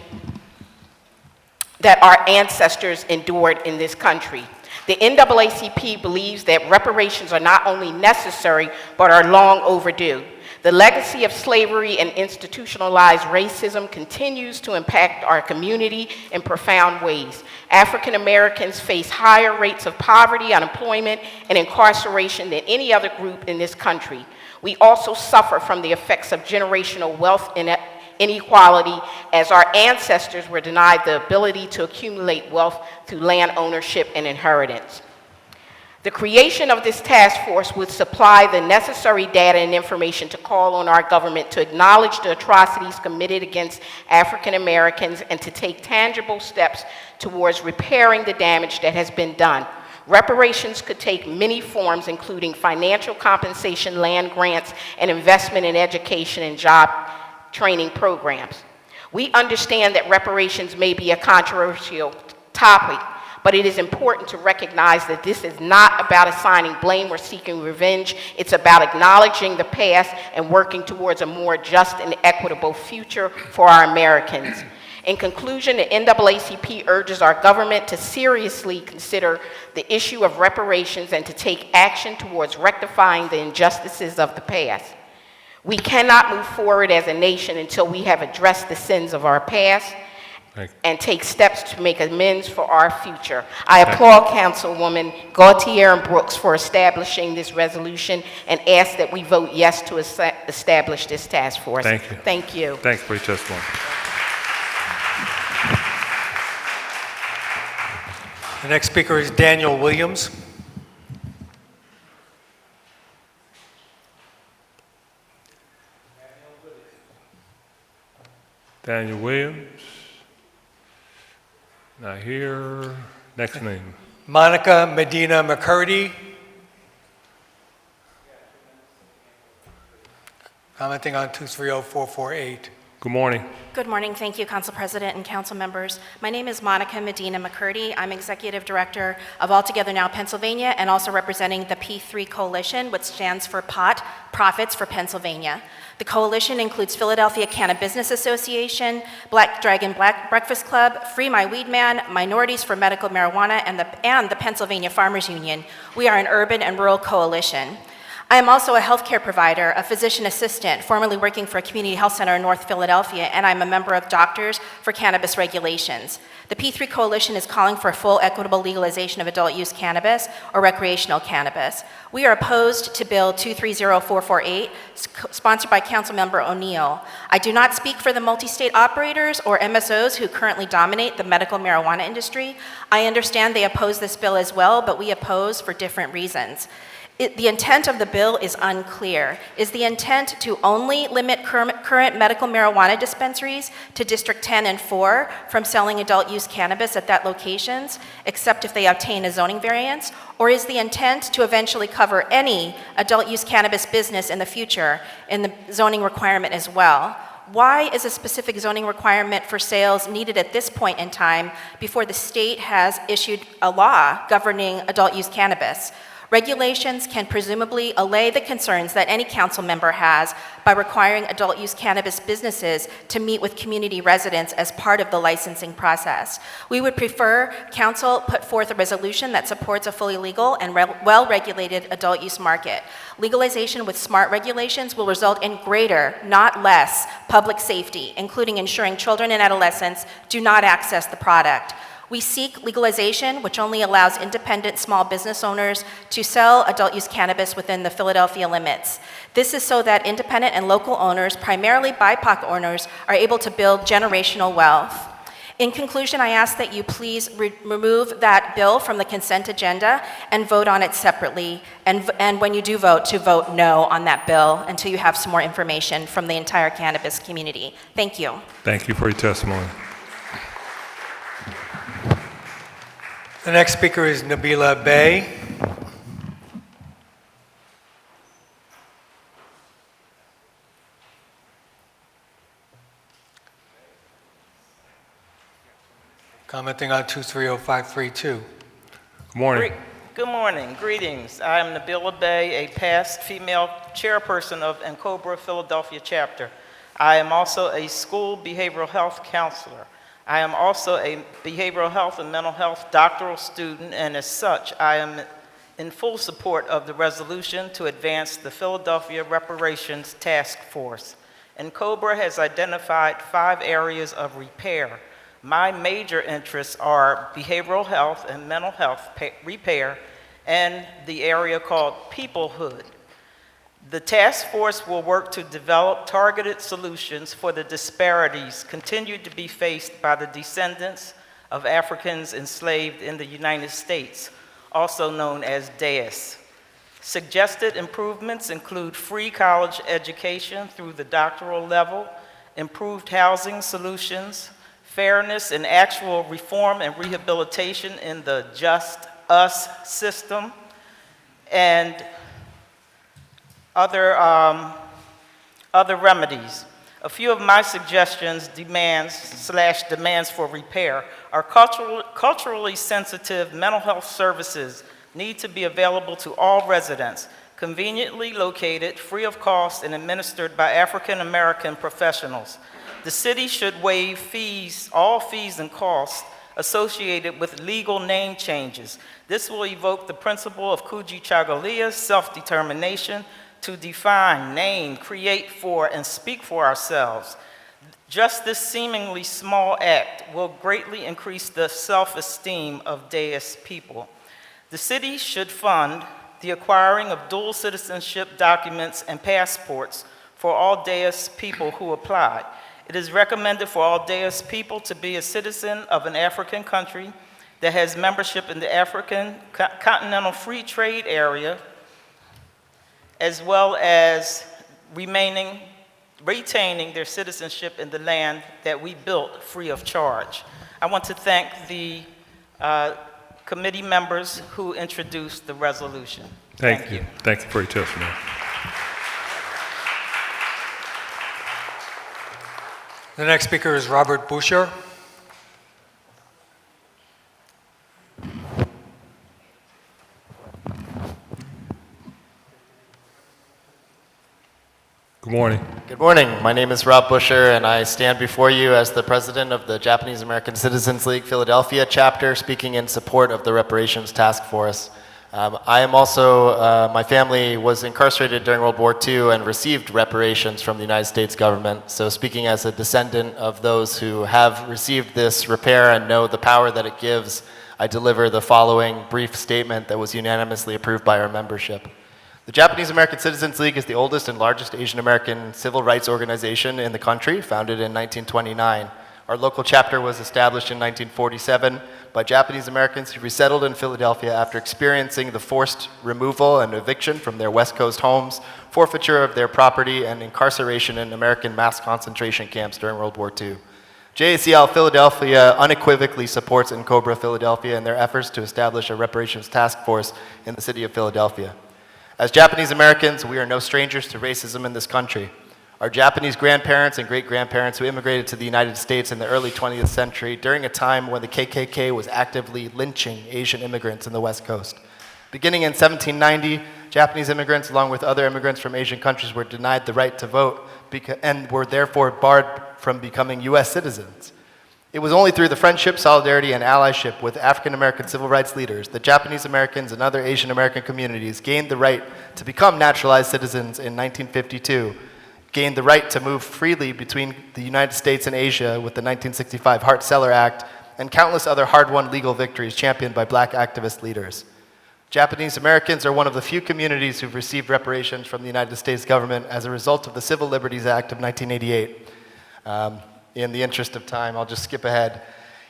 that our ancestors endured in this country. The NAACP believes that reparations are not only necessary, but are long overdue. The legacy of slavery and institutionalized racism continues to impact our community in profound ways. African Americans face higher rates of poverty, unemployment, and incarceration than any other group in this country. We also suffer from the effects of generational wealth inequality, as our ancestors were denied the ability to accumulate wealth through land ownership and inheritance. The creation of this task force would supply the necessary data and information to call on our government to acknowledge the atrocities committed against African Americans and to take tangible steps towards repairing the damage that has been done. Reparations could take many forms, including financial compensation, land grants, and investment in education and job training programs. We understand that reparations may be a controversial topic, but it is important to recognize that this is not about assigning blame or seeking revenge. It's about acknowledging the past and working towards a more just and equitable future for our Americans. In conclusion, the NAACP urges our government to seriously consider the issue of reparations and to take action towards rectifying the injustices of the past. We cannot move forward as a nation until we have addressed the sins of our past and take steps to make amends for our future. I applaud Councilwoman Gautier and Brooks for establishing this resolution and ask that we vote yes to establish this task force. Thank you. Thank you. Thanks for your testimony. The next speaker is Daniel Williams. Daniel Williams. Not here. Next name. Monica Medina McCurdy. Commenting on 230448. Good morning. Good morning. Thank you, Council President and Council members. My name is Monica Medina McCurdy. I'm Executive Director of All Together Now Pennsylvania and also representing the P3 Coalition, which stands for POT, Profits for Pennsylvania. The coalition includes Philadelphia Cannabis Business Association, Black Dragon Black Breakfast Club, Free My Weed Man, Minorities for Medical Marijuana, and the Pennsylvania Farmers Union. We are an urban and rural coalition. I am also a healthcare provider, a physician assistant, formerly working for a community health center in North Philadelphia, and I'm a member of Doctors for Cannabis Regulations. The P3 Coalition is calling for full equitable legalization of adult use cannabis or recreational cannabis. We are opposed to Bill 230448, sponsored by Councilmember O'Neill. I do not speak for the multi-state operators or MSOs who currently dominate the medical marijuana industry. I understand they oppose this bill as well, but we oppose for different reasons. The intent of the bill is unclear. Is the intent to only limit current medical marijuana dispensaries to District 10 and 4 from selling adult use cannabis at that locations, except if they obtain a zoning variance? Or is the intent to eventually cover any adult use cannabis business in the future in the zoning requirement as well? Why is a specific zoning requirement for sales needed at this point in time before the state has issued a law governing adult use cannabis? Regulations can presumably allay the concerns that any council member has by requiring adult use cannabis businesses to meet with community residents as part of the licensing process. We would prefer council put forth a resolution that supports a fully legal and well-regulated adult use market. Legalization with smart regulations will result in greater, not less, public safety, including ensuring children and adolescents do not access the product. We seek legalization, which only allows independent small business owners to sell adult use cannabis within the Philadelphia limits. This is so that independent and local owners, primarily BIPOC owners, are able to build generational wealth. In conclusion, I ask that you please remove that bill from the consent agenda and vote on it separately. And when you do vote, to vote no on that bill until you have some more information from the entire cannabis community. Thank you. Thank you for your testimony. The next speaker is Nabila Bey. Commenting on 230532. Good morning. Good morning. Greetings. I am Nabila Bey, a past female chairperson of Encobra Philadelphia chapter. I am also a school behavioral health counselor. I am also a behavioral health and mental health doctoral student, and as such, I am in full support of the resolution to advance the Philadelphia Reparations Task Force. Encobra has identified 5 areas of repair. My major interests are behavioral health and mental health repair, and the area called peoplehood. The task force will work to develop targeted solutions for the disparities continued to be faced by the descendants of Africans enslaved in the United States, also known as DAES. Suggested improvements include free college education through the doctoral level, improved housing solutions, fairness and actual reform and rehabilitation in the Just Us system, and other remedies. A few of my suggestions, demands for repair are culturally sensitive mental health services need to be available to all residents, conveniently located, free of cost, and administered by African American professionals. The city should waive fees, all fees and costs associated with legal name changes. This will evoke the principle of Kujichagulia, self-determination, to define, name, create for, and speak for ourselves. Just this seemingly small act will greatly increase the self-esteem of DAES people. The city should fund the acquiring of dual citizenship documents and passports for all DAES people who apply. It is recommended for all DAES people to be a citizen of an African country that has membership in the African Continental Free Trade Area, as well as retaining their citizenship in the land that we built free of charge. I want to thank the committee members who introduced the resolution. Thank you. Thank you for your testimony. The next speaker is Robert Boucher. Good morning. Good morning. My name is Rob Busher, and I stand before you as the president of the Japanese American Citizens League Philadelphia chapter, speaking in support of the Reparations Task Force. I am also, my family was incarcerated during World War II and received reparations from the United States government. So speaking as a descendant of those who have received this repair and know the power that it gives, I deliver the following brief statement that was unanimously approved by our membership. The Japanese American Citizens League is the oldest and largest Asian American civil rights organization in the country, founded in 1929. Our local chapter was established in 1947 by Japanese Americans who resettled in Philadelphia after experiencing the forced removal and eviction from their West Coast homes, forfeiture of their property, and incarceration in American mass concentration camps during World War II. JACL Philadelphia unequivocally supports Encobra Philadelphia in their efforts to establish a reparations task force in the city of Philadelphia. As Japanese Americans, we are no strangers to racism in this country. Our Japanese grandparents and great-grandparents who immigrated to the United States in the early 20th century during a time when the KKK was actively lynching Asian immigrants in the West Coast. Beginning in 1790, Japanese immigrants, along with other immigrants from Asian countries, were denied the right to vote and were therefore barred from becoming U.S. citizens. It was only through the friendship, solidarity, and allyship with African American civil rights leaders that Japanese Americans and other Asian American communities gained the right to become naturalized citizens in 1952, gained the right to move freely between the United States and Asia with the 1965 Hart-Celler Act, and countless other hard-won legal victories championed by black activist leaders. Japanese Americans are one of the few communities who've received reparations from the United States government as a result of the Civil Liberties Act of 1988. In the interest of time, I'll just skip ahead.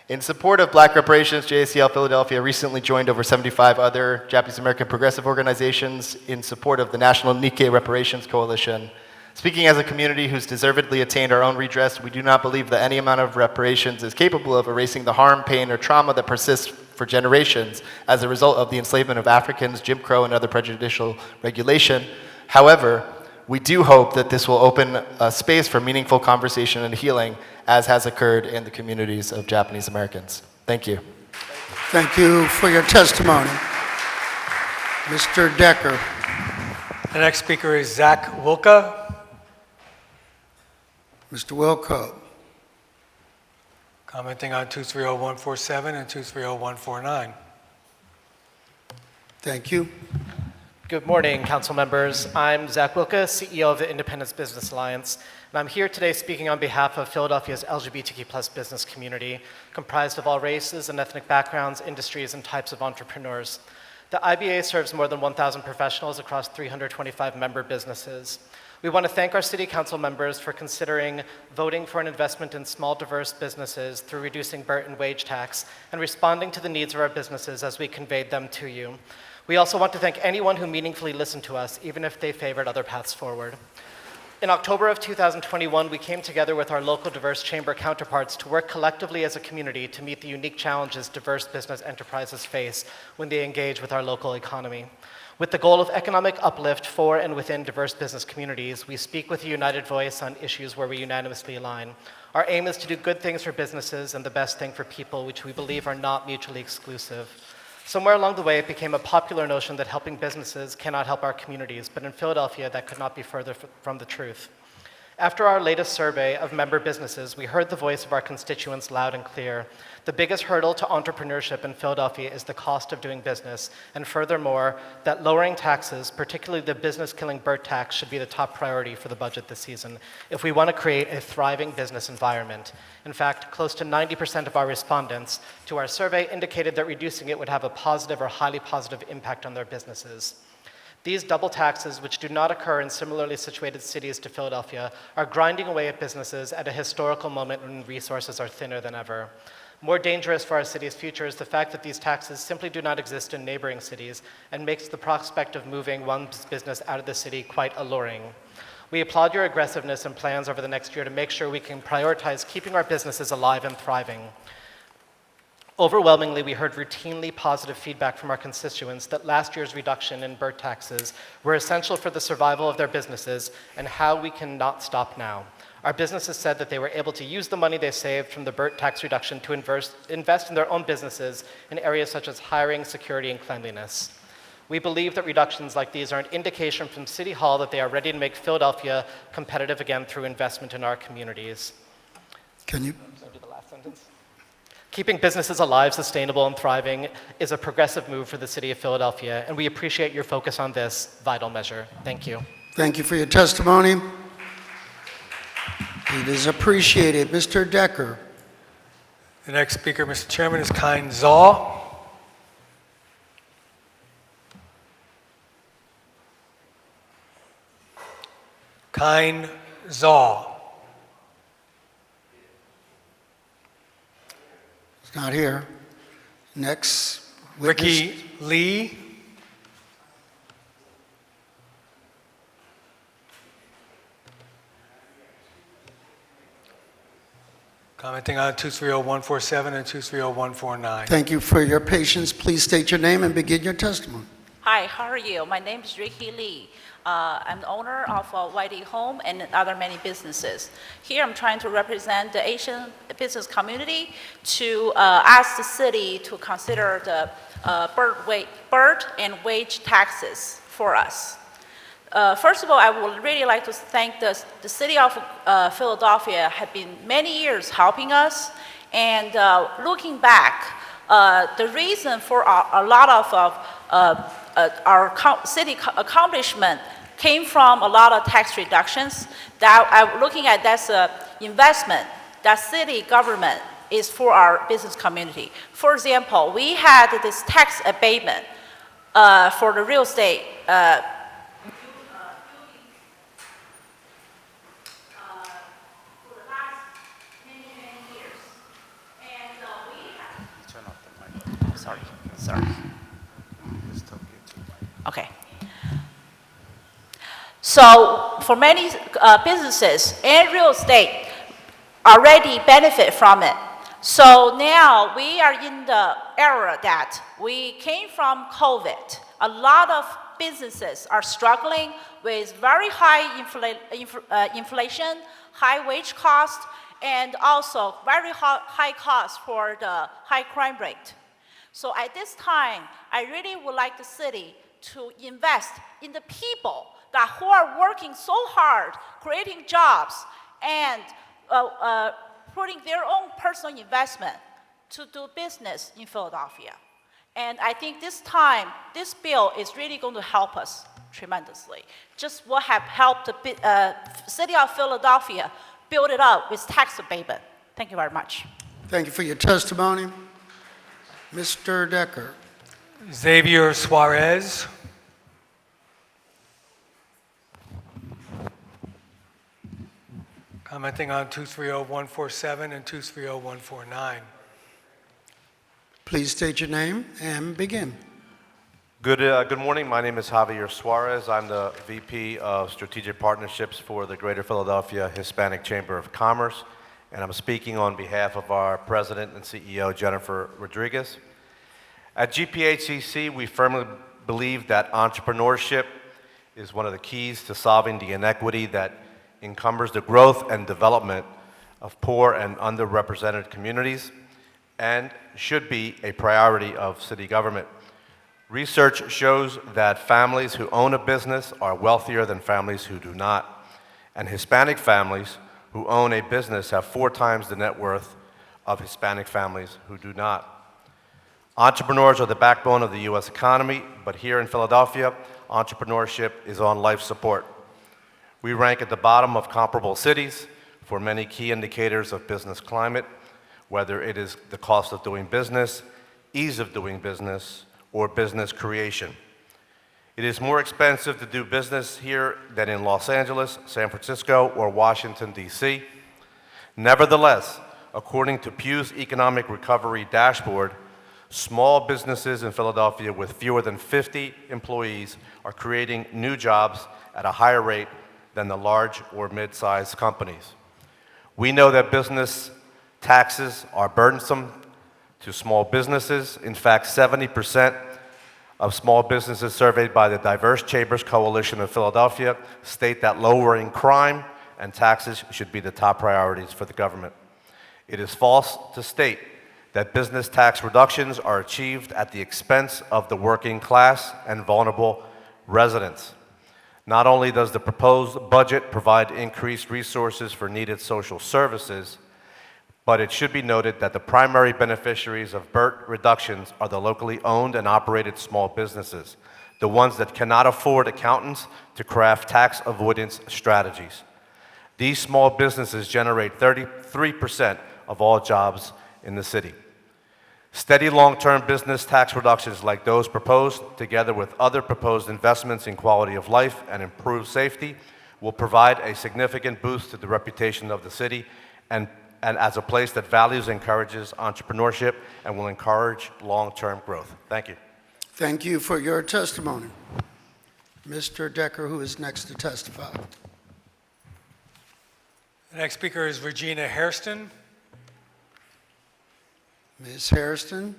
In support of black reparations, JACL Philadelphia recently joined over 75 other Japanese American progressive organizations in support of the National Nikkei Reparations Coalition. Speaking as a community who's deservedly attained our own redress, we do not believe that any amount of reparations is capable of erasing the harm, pain, or trauma that persists for generations as a result of the enslavement of Africans, Jim Crow, and other prejudicial regulation. However, we do hope that this will open a space for meaningful conversation and healing, as has occurred in the communities of Japanese Americans. Thank you. Thank you for your testimony. Mr. Decker. The next speaker is Zach Wilka. Mr. Wilco. Commenting on 230147 and 230149. Thank you. Good morning, council members. I'm Zach Wilka, CEO of the Independence Business Alliance, and I'm here today speaking on behalf of Philadelphia's LGBTQ+ business community, comprised of all races and ethnic backgrounds, industries, and types of entrepreneurs. The IBA serves more than 1,000 professionals across 325 member businesses. We want to thank our city council members for considering voting for an investment in small, diverse businesses through reducing BERT and wage tax and responding to the needs of our businesses as we conveyed them to you. We also want to thank anyone who meaningfully listened to us, even if they favored other paths forward. In October of 2021, we came together with our local diverse chamber counterparts to work collectively as a community to meet the unique challenges diverse business enterprises face when they engage with our local economy. With the goal of economic uplift for and within diverse business communities, we speak with a united voice on issues where we unanimously align. Our aim is to do good things for businesses and the best thing for people, which we believe are not mutually exclusive. Somewhere along the way, it became a popular notion that helping businesses cannot help our communities, but in Philadelphia, that could not be further from the truth. After our latest survey of member businesses, we heard the voice of our constituents loud and clear. The biggest hurdle to entrepreneurship in Philadelphia is the cost of doing business, and furthermore, that lowering taxes, particularly the business-killing BERT tax, should be the top priority for the budget this season if we want to create a thriving business environment. In fact, close to 90% of our respondents to our survey indicated that reducing it would have a positive or highly positive impact on their businesses. These double taxes, which do not occur in similarly situated cities to Philadelphia, are grinding away at businesses at a historical moment when resources are thinner than ever. More dangerous for our city's future is the fact that these taxes simply do not exist in neighboring cities and makes the prospect of moving one's business out of the city quite alluring. We applaud your aggressiveness and plans over the next year to make sure we can prioritize keeping our businesses alive and thriving. Overwhelmingly, we heard routinely positive feedback from our constituents that last year's reduction in BERT taxes were essential for the survival of their businesses and how we can not stop now. Our businesses said that they were able to use the money they saved from the BERT tax reduction to invest in their own businesses in areas such as hiring, security, and cleanliness. We believe that reductions like these are an indication from City Hall that they are ready to make Philadelphia competitive again through investment in our communities. Can you? Do the last sentence? Keeping businesses alive, sustainable, and thriving is a progressive move for the city of Philadelphia, and we appreciate your focus on this vital measure. Thank you. Thank you for your testimony. It is appreciated. Mr. Decker. The next speaker, Mr. Chairman, is Kind Zaw. Kind Zaw. He's not here. Next. Ricky Lee. Commenting on 230147 and 230149. Thank you for your patience. Please state your name and begin your testimony. Hi, how are you? My name is Ricky Lee. I'm the owner of YD Home and other many businesses. Here I'm trying to represent the Asian business community to ask the city to consider the bird and wage taxes for us. First of all, I would really like to thank the city of Philadelphia have been many years helping us. And looking back, the reason for a lot of our city accomplishment came from a lot of tax reductions that I'm looking at that's an investment that city government is for our business community. For example, we had this tax abatement for the real estate Sorry. Okay. So for many businesses and real estate already benefit from it. So now we are in the era that we came from COVID. A lot of businesses are struggling with very high inflation, high wage cost, and also very high cost for the high crime rate. So at this time, I really would like the city to invest in the people who are working so hard, creating jobs, and putting their own personal investment to do business in Philadelphia. And I think this time, this bill is really going to help us tremendously. Just what have helped the city of Philadelphia build it up with tax abatement. Thank you very much. Thank you for your testimony. Mr. Decker. Xavier Suarez. Commenting on 230147 and 230149. Please state your name and begin. Good morning. My name is Javier Suarez. I'm the VP of Strategic Partnerships for the Greater Philadelphia Hispanic Chamber of Commerce, and I'm speaking on behalf of our President and CEO, Jennifer Rodriguez. At GPHCC, we firmly believe that entrepreneurship is one of the keys to solving the inequity that encumbers the growth and development of poor and underrepresented communities and should be a priority of city government. Research shows that families who own a business are wealthier than families who do not, and Hispanic families who own a business have 4 times the net worth of Hispanic families who do not. Entrepreneurs are the backbone of the U.S. economy, but here in Philadelphia, entrepreneurship is on life support. We rank at the bottom of comparable cities for many key indicators of business climate, whether it is the cost of doing business, ease of doing business, or business creation. It is more expensive to do business here than in Los Angeles, San Francisco, or Washington, D.C. Nevertheless, according to Pew's Economic Recovery Dashboard, small businesses in Philadelphia with fewer than 50 employees are creating new jobs at a higher rate than the large or mid-sized companies. We know that business taxes are burdensome to small businesses. In fact, 70% of small businesses surveyed by the Diverse Chambers Coalition of Philadelphia state that lowering crime and taxes should be the top priorities for the government. It is false to state that business tax reductions are achieved at the expense of the working class and vulnerable residents. Not only does the proposed budget provide increased resources for needed social services, but it should be noted that the primary beneficiaries of BERT reductions are the locally owned and operated small businesses, the ones that cannot afford accountants to craft tax avoidance strategies. These small businesses generate 33% of all jobs in the city. Steady long-term business tax reductions like those proposed, together with other proposed investments in quality of life and improved safety, will provide a significant boost to the reputation of the city and as a place that values and encourages entrepreneurship and will encourage long-term growth. Thank you. Thank you for your testimony. Mr. Decker, who is next to testify. The next speaker is Regina Hairston. Ms. Hairston.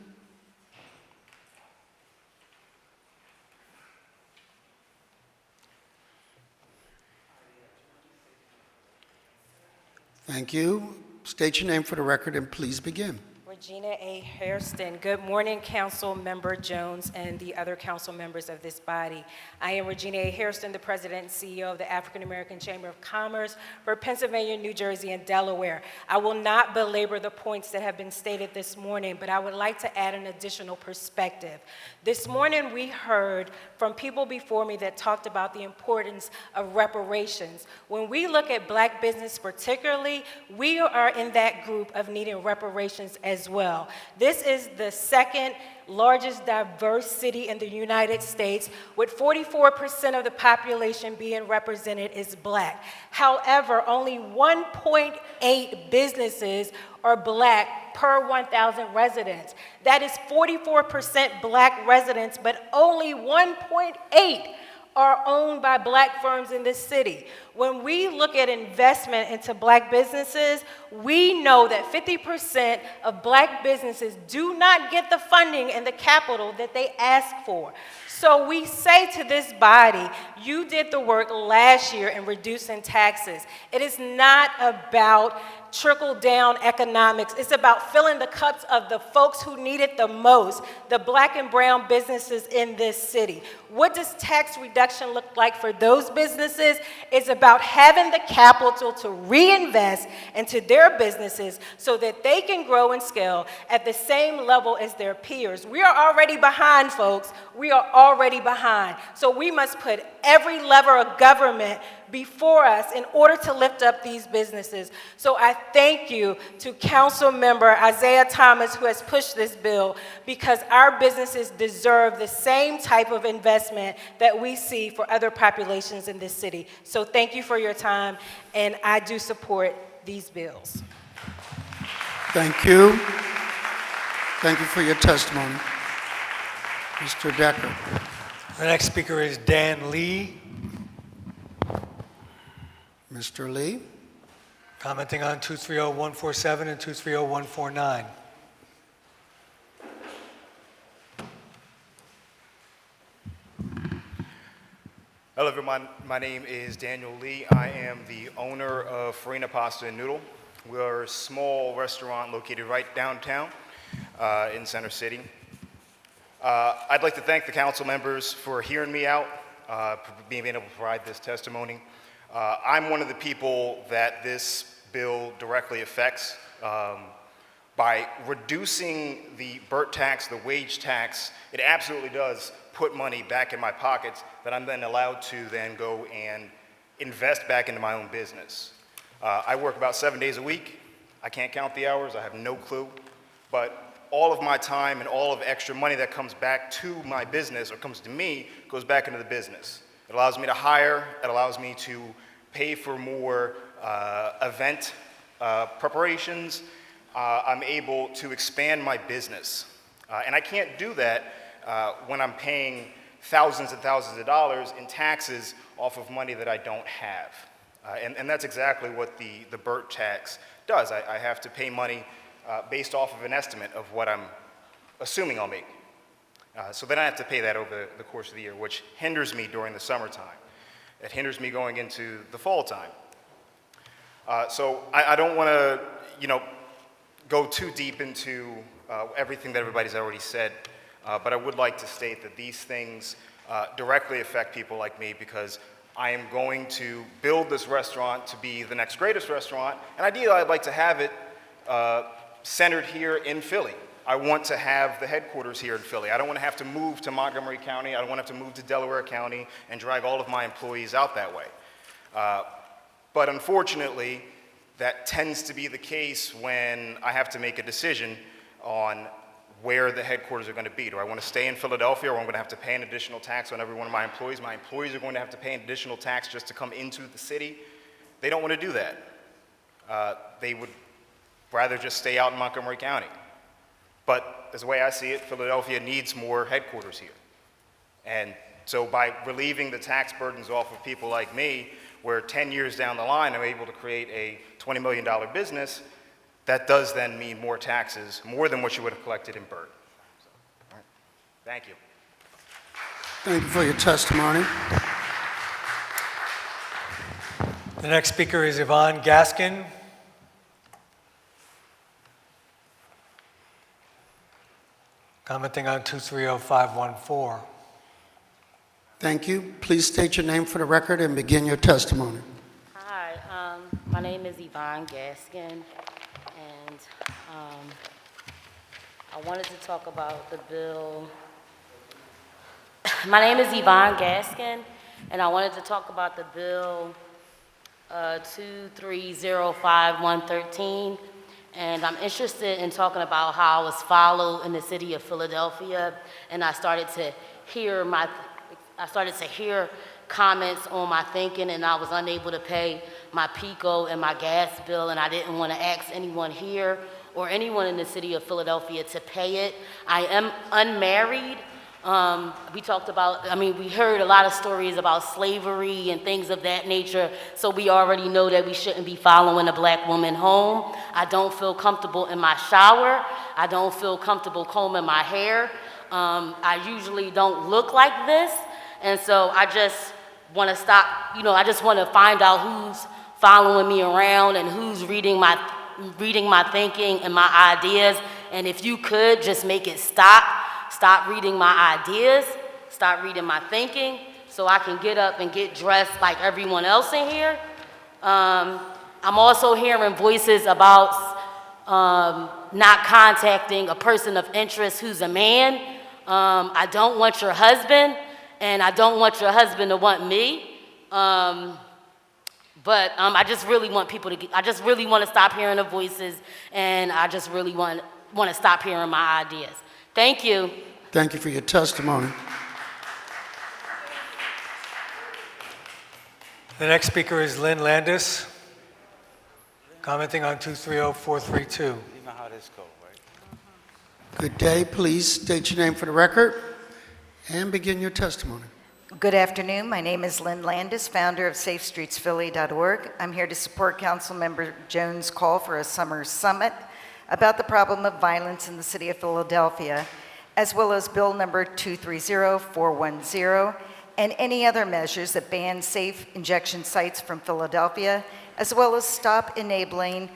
Thank you. State your name for the record and please begin. Regina A. Hairston. Good morning, Council Member Jones and the other council members of this body. I am Regina A. Hairston, the President and CEO of the African American Chamber of Commerce for Pennsylvania, New Jersey, and Delaware. I will not belabor the points that have been stated this morning, but I would like to add an additional perspective. This morning we heard from people before me that talked about the importance of reparations. When we look at black business particularly, we are in that group of needing reparations as well. This is the second largest diverse city in the United States, with 44% of the population being represented is black. However, only 1.8 businesses are black per 1,000 residents. That is 44% black residents, but only 1.8 are owned by black firms in this city. When we look at investment into black businesses, we know that 50% of black businesses do not get the funding and the capital that they ask for. So we say to this body, you did the work last year in reducing taxes. It is not about trickle-down economics. It's about filling the cups of the folks who need it the most, the black and brown businesses in this city. What does tax reduction look like for those businesses? It's about having the capital to reinvest into their businesses so that they can grow and scale at the same level as their peers. We are already behind, folks. We are already behind. So we must put every lever of government before us in order to lift up these businesses. So I thank you to Council Member Isaiah Thomas, who has pushed this bill, because our businesses deserve the same type of investment that we see for other populations in this city. So thank you for your time, and I do support these bills. Thank you. Thank you for your testimony. Mr. Decker. The next speaker is Dan Lee. Mr. Lee. Commenting on 230147 and 230149. Hello everyone, my name is Daniel Lee. I am the owner of Farina Pasta and Noodle. We're a small restaurant located right downtown in Center City. I'd like to thank the council members for hearing me out, for being able to provide this testimony. I'm one of the people that this bill directly affects. By reducing the BERT tax, the wage tax, it absolutely does put money back in my pockets that I'm then allowed to then go and invest back into my own business. I work about 7 days a week. I can't count the hours, I have no clue, but all of my time and all of extra money that comes back to my business or comes to me goes back into the business. It allows me to hire, it allows me to pay for more event preparations. I'm able to expand my business. And I can't do that when I'm paying thousands and thousands of dollars in taxes off of money that I don't have. And that's exactly what the BERT tax does. I have to pay money based off of an estimate of what I'm assuming I'll make. So then I have to pay that over the course of the year, which hinders me during the summertime. It hinders me going into the fall time. So I don't want to, go too deep into everything that everybody's already said, but I would like to state that these things directly affect people like me because I am going to build this restaurant to be the next greatest restaurant, and ideally I'd like to have it centered here in Philly. I want to have the headquarters here in Philly. I don't want to have to move to Montgomery County. I don't want to have to move to Delaware County and drag all of my employees out that way. But unfortunately, that tends to be the case when I have to make a decision on where the headquarters are going to be. Do I want to stay in Philadelphia, or I'm going to have to pay an additional tax on every one of my employees? My employees are going to have to pay an additional tax just to come into the city. They don't want to do that. They would rather just stay out in Montgomery County. But as the way I see it, Philadelphia needs more headquarters here. And so by relieving the tax burdens off of people like me, where 10 years down the line I'm able to create a $20 million business, that does then mean more taxes, more than what you would have collected in BERT. So, all right. Thank you. Thank you for your testimony. The next speaker is Yvonne Gaskin. Commenting on 230514. Thank you. Please state your name for the record and begin your testimony. Hi, my name is Yvonne Gaskin, and I wanted to talk about the bill. My name is Yvonne Gaskin, and I wanted to talk about the bill 2305113, and I'm interested in talking about how it was followed in the city of Philadelphia, and I started to hear comments on my thinking, and I was unable to pay my PICO and my gas bill, and I didn't want to ask anyone here or anyone in the city of Philadelphia to pay it. I am unmarried. We heard a lot of stories about slavery and things of that nature, so we already know that we shouldn't be following a black woman home. I don't feel comfortable in my shower. I don't feel comfortable combing my hair. I usually don't look like this, and so I just want to stop, I just want to find out who's following me around and who's reading my thinking and my ideas, and if you could just make it stop reading my ideas, stop reading my thinking, so I can get up and get dressed like everyone else in here. I'm also hearing voices about not contacting a person of interest who's a man. I don't want your husband, and I don't want your husband to want me. But I just really want I just really want to stop hearing the voices, and I just really want to stop hearing my ideas. Thank you. Thank you for your testimony. The next speaker is Lynn Landis, commenting on 230432. You know how this goes, right? Good day. Please state your name for the record and begin your testimony. Good afternoon. My name is Lynn Landis, founder of SafeStreetsPhilly.org. I'm here to support Councilmember Jones' call for a summer summit about the problem of violence in the city of Philadelphia, as well as Bill number 230410 and any other measures that ban safe injection sites from Philadelphia, as well as stop enabling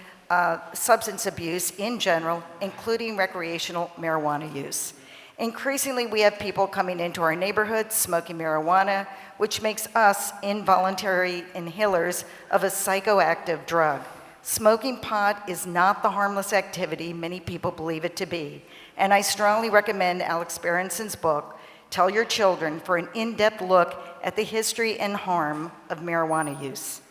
substance abuse in general, including recreational marijuana use. Increasingly, we have people coming into our neighborhoods smoking marijuana, which makes us involuntary inhalers of a psychoactive drug. Smoking pot is not the harmless activity many people believe it to be, and I strongly recommend Alex Berenson's book, Tell Your Children, for an in-depth look at the history and harm of marijuana use.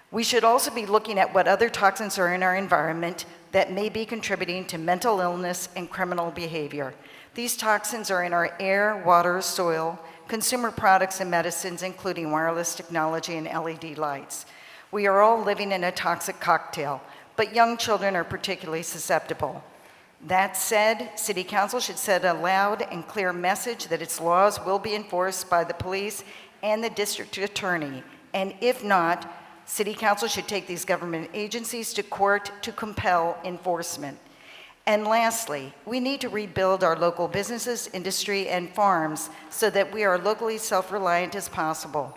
We should also be looking at what other toxins are in our environment that may be contributing to mental illness and criminal behavior. These toxins are in our air, water, soil, consumer products and medicines, including wireless technology and LED lights. We are all living in a toxic cocktail, but young children are particularly susceptible. That said, City Council should send a loud and clear message that its laws will be enforced by the police and the district attorney, and if not, City Council should take these government agencies to court to compel enforcement. And lastly, we need to rebuild our local businesses, industry, and farms so that we are locally self-reliant as possible.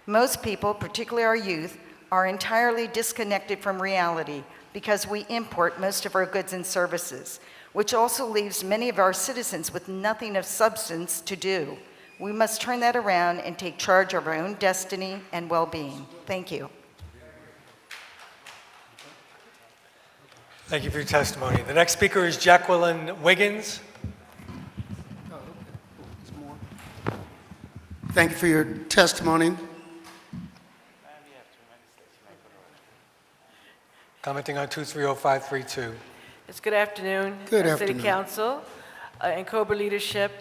Most people, particularly our youth, are entirely disconnected from reality because we import most of our goods and services, which also leaves many of our citizens with nothing of substance to do. We must turn that around and take charge of our own destiny and well-being. Thank you. Thank you for your testimony. The next speaker is Jacqueline Wiggins. Thank you for your testimony. Commenting on 230532. It's good afternoon. Good City afternoon. Council and COBRA leadership,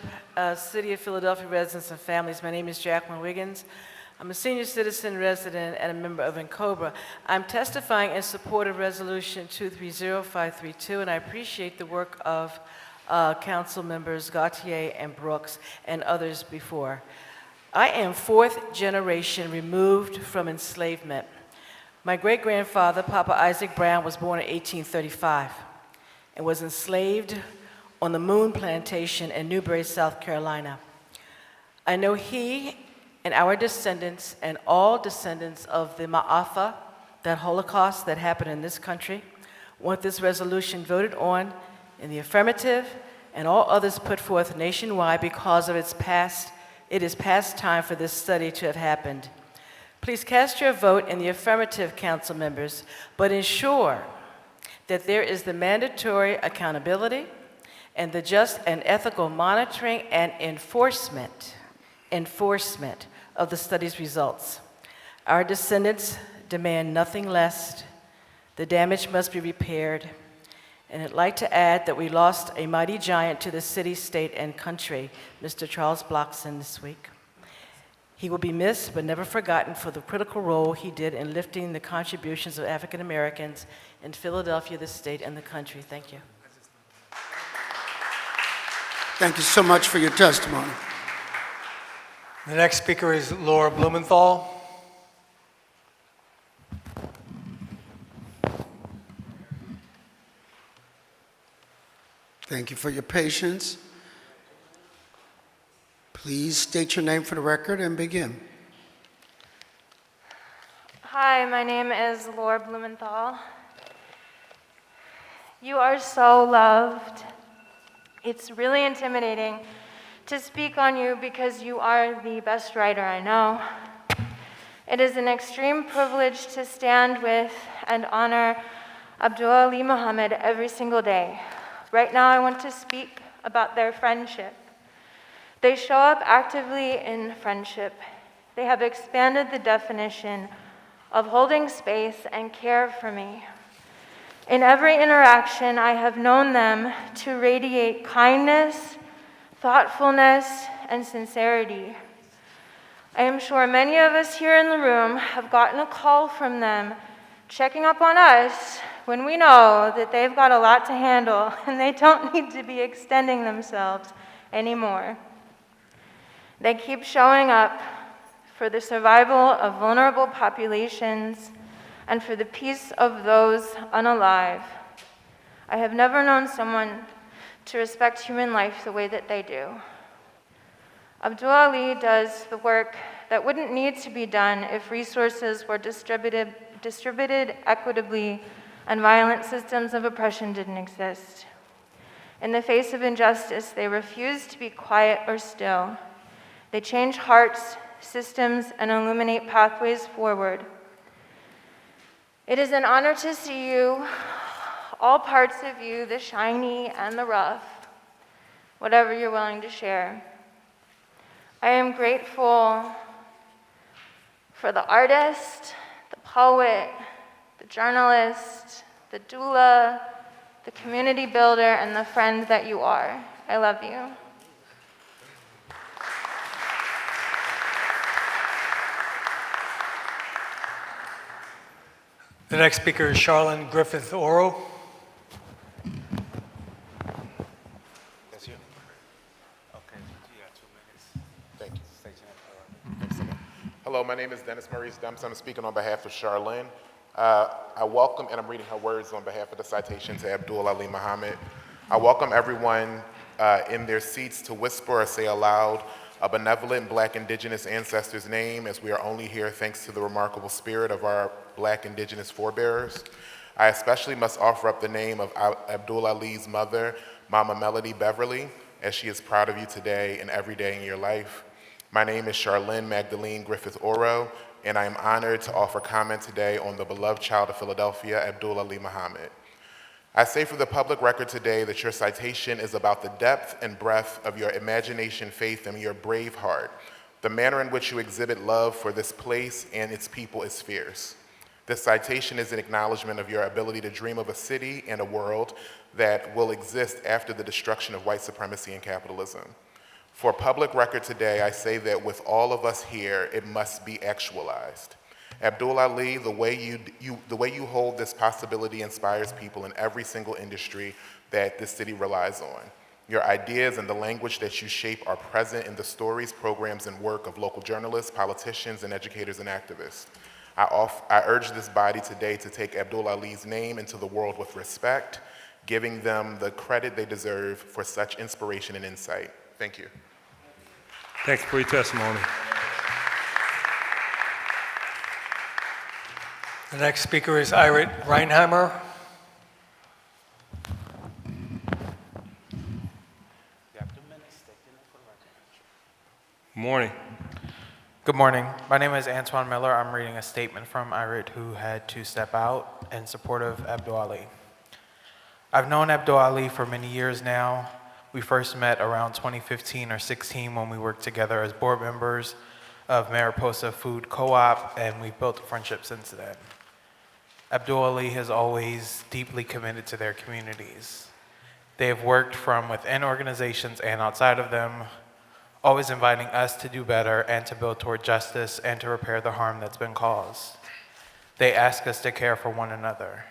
City of Philadelphia residents and families. My name is Jacqueline Wiggins. I'm a senior citizen resident and a member of NCOBRA. I'm testifying in support of Resolution 230532, and I appreciate the work of Council members Gautier and Brooks and others before. I am fourth generation removed from enslavement. My great-grandfather, Papa Isaac Brown, was born in 1835 and was enslaved on the Moon Plantation in Newberry, South Carolina. I know he and our descendants and all descendants of the Ma'afa, that Holocaust that happened in this country, want this resolution voted on in the affirmative and all others put forth nationwide because of it is past time for this study to have happened. Please cast your vote in the affirmative, council members, but ensure that there is the mandatory accountability and the just and ethical monitoring and enforcement of the study's results. Our descendants demand nothing less. The damage must be repaired. And I'd like to add that we lost a mighty giant to the city, state, and country, Mr. Charles Blockson, this week. He will be missed but never forgotten for the critical role he did in lifting the contributions of African Americans in Philadelphia, the state, and the country. Thank you. Thank you so much for your testimony. The next speaker is Laura Blumenthal. Thank you for your patience. Please state your name for the record and begin. Hi, my name is Laura Blumenthal. You are so loved. It's really intimidating to speak on you because you are the best writer I know. It is an extreme privilege to stand with and honor Abdul Ali Muhammad every single day. Right now, I want to speak about their friendship. They show up actively in friendship. They have expanded the definition of holding space and care for me. In every interaction, I have known them to radiate kindness, thoughtfulness, and sincerity. I am sure many of us here in the room have gotten a call from them checking up on us when we know that they've got a lot to handle and they don't need to be extending themselves anymore. They keep showing up for the survival of vulnerable populations and for the peace of those unalive. I have never known someone to respect human life the way that they do. Abdul Ali does the work that wouldn't need to be done if resources were distributed equitably and violent systems of oppression didn't exist. In the face of injustice, they refuse to be quiet or still. They change hearts, systems, and illuminate pathways forward. It is an honor to see you, all parts of you, the shiny and the rough, whatever you're willing to share. I am grateful for the artist, the poet, the journalist, the doula, the community builder, and the friend that you are. I love you. The next speaker is Charlene Griffith Oro. That's you? Okay, you got 2 minutes. Thank you. Excellent. Hello, my name is Dennis Maurice Dumps. I'm speaking on behalf of Charlene. I welcome, and I'm reading her words on behalf of the citation to Abdul Ali Muhammad. I welcome everyone in their seats to whisper or say aloud a benevolent Black Indigenous ancestor's name, as we are only here thanks to the remarkable spirit of our Black Indigenous forebears. I especially must offer up the name of Abdul Ali's mother, Mama Melody Beverly, as she is proud of you today and every day in your life. My name is Charlene Magdalene Griffith Oro, and I am honored to offer comment today on the beloved child of Philadelphia, Abdul Ali Muhammad. I say for the public record today that your citation is about the depth and breadth of your imagination, faith, and your brave heart. The manner in which you exhibit love for this place and its people is fierce. This citation is an acknowledgement of your ability to dream of a city and a world that will exist after the destruction of white supremacy and capitalism. For public record today, I say that with all of us here, it must be actualized. Abdul Ali, the way you hold this possibility inspires people in every single industry that this city relies on. Your ideas and the language that you shape are present in the stories, programs, and work of local journalists, politicians, and educators and activists. I urge this body today to take Abdul Ali's name into the world with respect, giving them the credit they deserve for such inspiration and insight. Thank you. Thank you for your testimony. The next speaker is Irit Reinheimer. Good morning. Good morning. My name is Antoine Miller. I'm reading a statement from Irit, who had to step out in support of Abdul Ali. I've known Abdul Ali for many years now. We first met around 2015 or 16 when we worked together as board members of Mariposa Food Co-op, and we've built a friendship since then. Abdul Ali has always deeply committed to their communities. They have worked from within organizations and outside of them, always inviting us to do better and to build toward justice and to repair the harm that's been caused. They ask us to care for one another.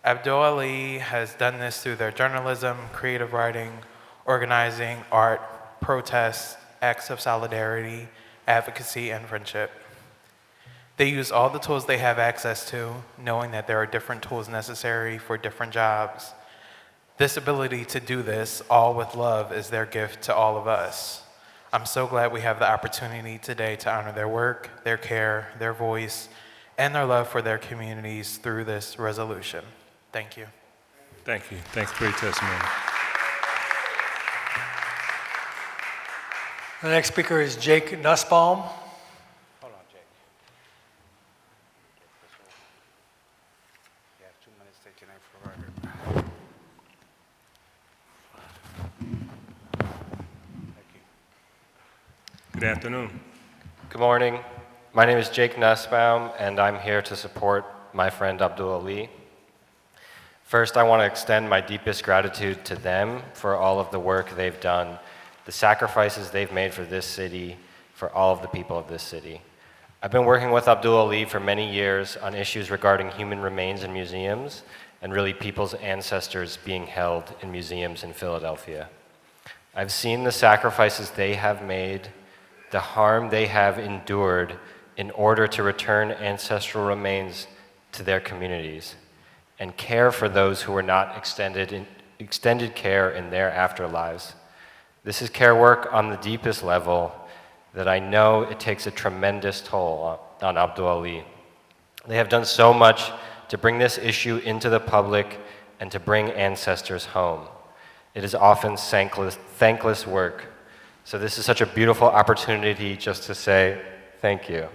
Abdul Ali has done this through their journalism, creative writing, organizing, art, protests, acts of solidarity, advocacy, and friendship. They use all the tools they have access to, knowing that there are different tools necessary for different jobs. This ability to do this, all with love, is their gift to all of us. I'm so glad we have the opportunity today to honor their work, their care, their voice, and their love for their communities through this resolution. Thank you. Thank you. Thanks for your testimony. The next speaker is Jake Nussbaum. Hold on, Jake. You have 2 minutes to take your name for the record. Good afternoon. Good morning. My name is Jake Nussbaum, and I'm here to support my friend Abdul Ali. First, I want to extend my deepest gratitude to them for all of the work they've done, the sacrifices they've made for this city, for all of the people of this city. I've been working with Abdul Ali for many years on issues regarding human remains in museums and really people's ancestors being held in museums in Philadelphia. I've seen the sacrifices they have made, the harm they have endured in order to return ancestral remains to their communities and care for those who were not extended care in their afterlives. This is care work on the deepest level that I know it takes a tremendous toll on Abdul Ali. They have done so much to bring this issue into the public and to bring ancestors home. It is often thankless work. So this is such a beautiful opportunity just to say thank you.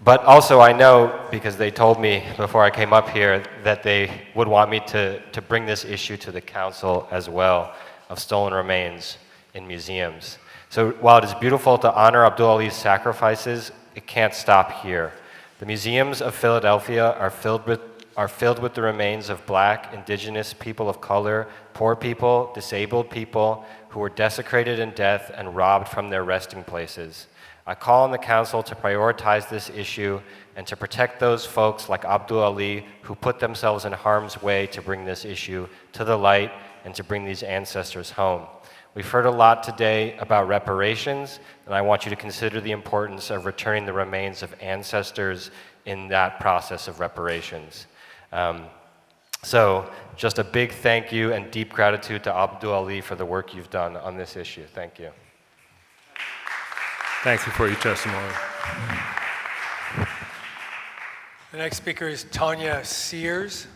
But also I know, because they told me before I came up here, that they would want me to bring this issue to the council as well, of stolen remains in museums. So while it is beautiful to honor Abdul Ali's sacrifices, it can't stop here. The museums of Philadelphia are filled with the remains of Black, Indigenous, people of color, poor people, disabled people who were desecrated in death and robbed from their resting places. I call on the council to prioritize this issue and to protect those folks like Abdul Ali who put themselves in harm's way to bring this issue to the light and to bring these ancestors home. We've heard a lot today about reparations, and I want you to consider the importance of returning the remains of ancestors in that process of reparations. So just a big thank you and deep gratitude to Abdul Ali for the work you've done on this issue. Thank you. Thank you for your testimony. The next speaker is Tanya Sears.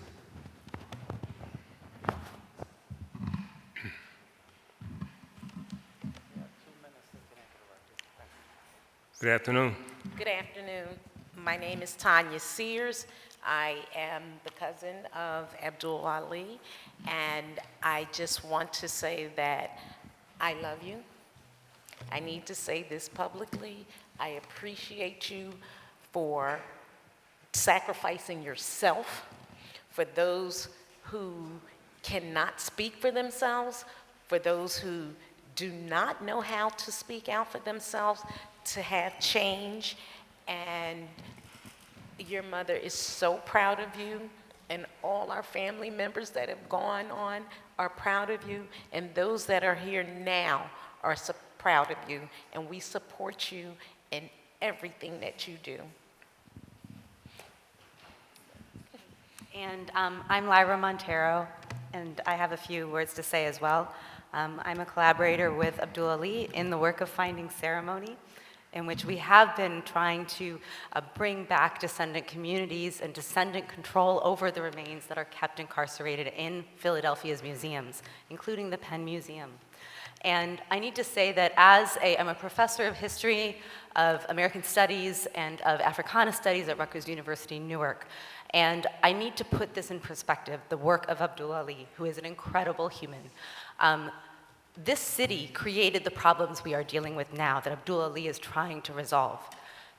Good afternoon. Good afternoon. My name is Tanya Sears. I am the cousin of Abdul Ali, and I just want to say that I love you. I need to say this publicly. I appreciate you for sacrificing yourself for those who cannot speak for themselves, for those who do not know how to speak out for themselves, to have change. And your mother is so proud of you, and all our family members that have gone on are proud of you, and those that are here now are so proud of you, and we support you in everything that you do. And I'm Lyra Montero, and I have a few words to say as well. I'm a collaborator with Abdul Ali in the work of Finding Ceremony, in which we have been trying to bring back descendant communities and descendant control over the remains that are kept incarcerated in Philadelphia's museums, including the Penn Museum. And I need to say that I'm a professor of history, of American Studies, and of Africana Studies at Rutgers University, Newark. And I need to put this in perspective, the work of Abdul Ali, who is an incredible human. This city created the problems we are dealing with now that Abdul Ali is trying to resolve.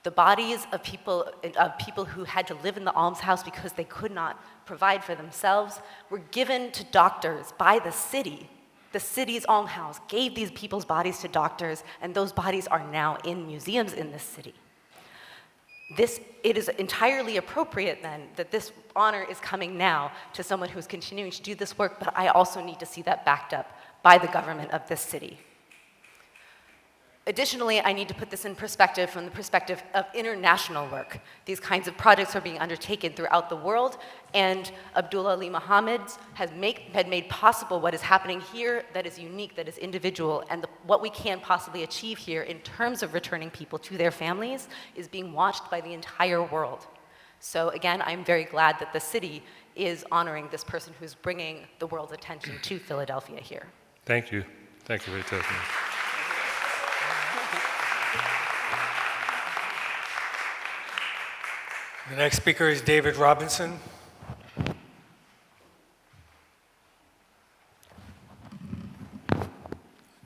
The bodies of people who had to live in the almshouse because they could not provide for themselves were given to doctors by the city. The city's almshouse gave these people's bodies to doctors, and those bodies are now in museums in this city. It is entirely appropriate then that this honor is coming now to someone who is continuing to do this work, but I also need to see that backed up by the government of this city. Additionally, I need to put this in perspective from the perspective of international work. These kinds of projects are being undertaken throughout the world, and Abdul Ali Muhammad had made possible what is happening here that is unique, that is individual, and what we can possibly achieve here in terms of returning people to their families is being watched by the entire world. So again, I'm very glad that the city is honoring this person who's bringing the world's attention to Philadelphia here. Thank you. Thank you for your testimony. The next speaker is David Robinson.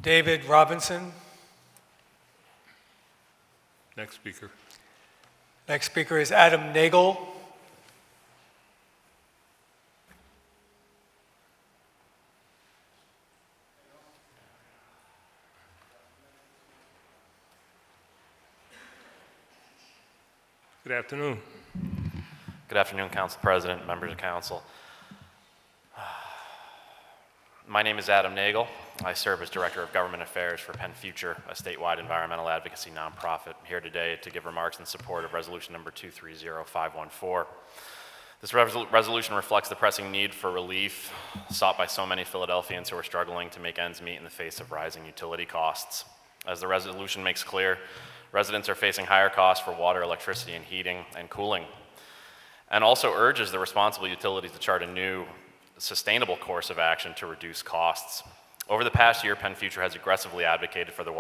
David Robinson. Next speaker. Next speaker is Adam Nagel. Good afternoon. Good afternoon, Council President, members of Council. My name is Adam Nagel. I serve as Director of Government Affairs for Penn Future, a statewide environmental advocacy nonprofit. I'm here today to give remarks in support of Resolution Number 230514. This resolution reflects the pressing need for relief sought by so many Philadelphians who are struggling to make ends meet in the face of rising utility costs. As the resolution makes clear, residents are facing higher costs for water, electricity, and heating and cooling, and also urges the responsible utilities to chart a new, sustainable course of action to reduce costs. Over the past year, Penn Future has aggressively advocated for the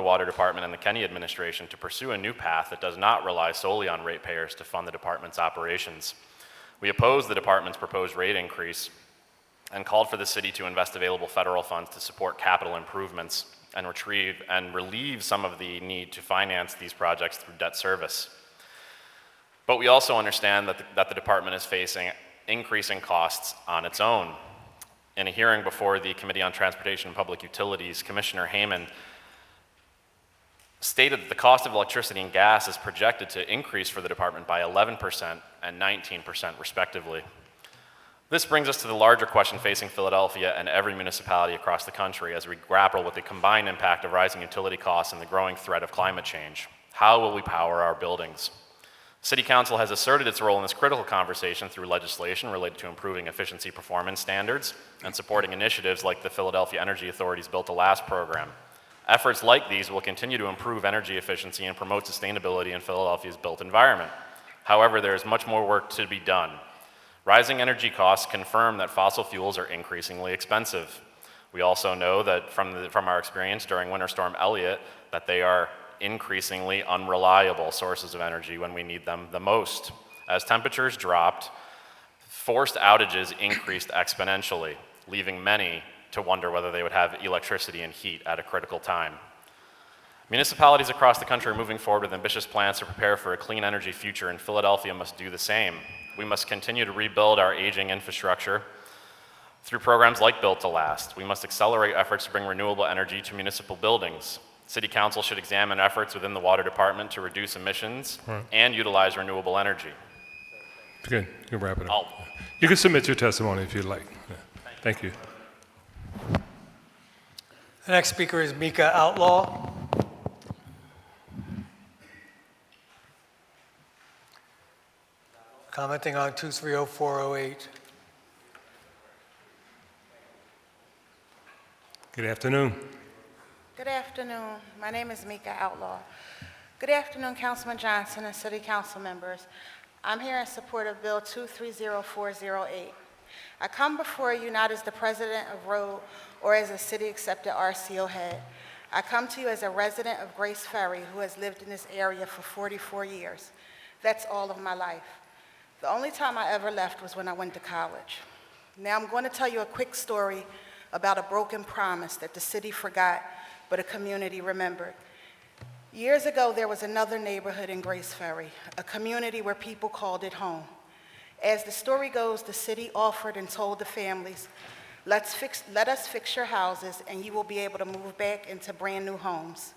Water Department and the Kenney administration to pursue a new path that does not rely solely on ratepayers to fund the department's operations. We oppose the department's proposed rate increase and called for the city to invest available federal funds to support capital improvements and retrieve and relieve some of the need to finance these projects through debt service. But we also understand that the department is facing increasing costs on its own. In a hearing before the Committee on Transportation and Public Utilities, Commissioner Heyman stated that the cost of electricity and gas is projected to increase for the department by 11% and 19% respectively. This brings us to the larger question facing Philadelphia and every municipality across the country as we grapple with the combined impact of rising utility costs and the growing threat of climate change. How will we power our buildings? City Council has asserted its role in this critical conversation through legislation related to improving efficiency performance standards and supporting initiatives like the Philadelphia Energy Authority's Built to Last program. Efforts like these will continue to improve energy efficiency and promote sustainability in Philadelphia's built environment. However, there is much more work to be done. Rising energy costs confirm that fossil fuels are increasingly expensive. We also know that from our experience during Winter Storm Elliott that they are increasingly unreliable sources of energy when we need them the most. As temperatures dropped, forced outages increased exponentially, leaving many to wonder whether they would have electricity and heat at a critical time. Municipalities across the country are moving forward with ambitious plans to prepare for a clean energy future, and Philadelphia must do the same. We must continue to rebuild our aging infrastructure through programs like Built to Last. We must accelerate efforts to bring renewable energy to municipal buildings. City Council should examine efforts within the Water Department to reduce emissions and utilize renewable energy. Good, you can wrap it up. You can submit your testimony if you'd like. Yeah. Thank you. The next speaker is Mika Outlaw. Commenting on 230408. Good afternoon. Good afternoon. My name is Mika Outlaw. Good afternoon, Councilman Johnson and City Council members. I'm here in support of Bill 230408. I come before you not as the president of Road or as a city-accepted RCO head. I come to you as a resident of Grace Ferry who has lived in this area for 44 years. That's all of my life. The only time I ever left was when I went to college. Now I'm going to tell you a quick story about a broken promise that the city forgot, but a community remembered. Years ago, there was another neighborhood in Grace Ferry, a community where people called it home. As the story goes, the city offered and told the families, let us fix your houses and you will be able to move back into brand new homes.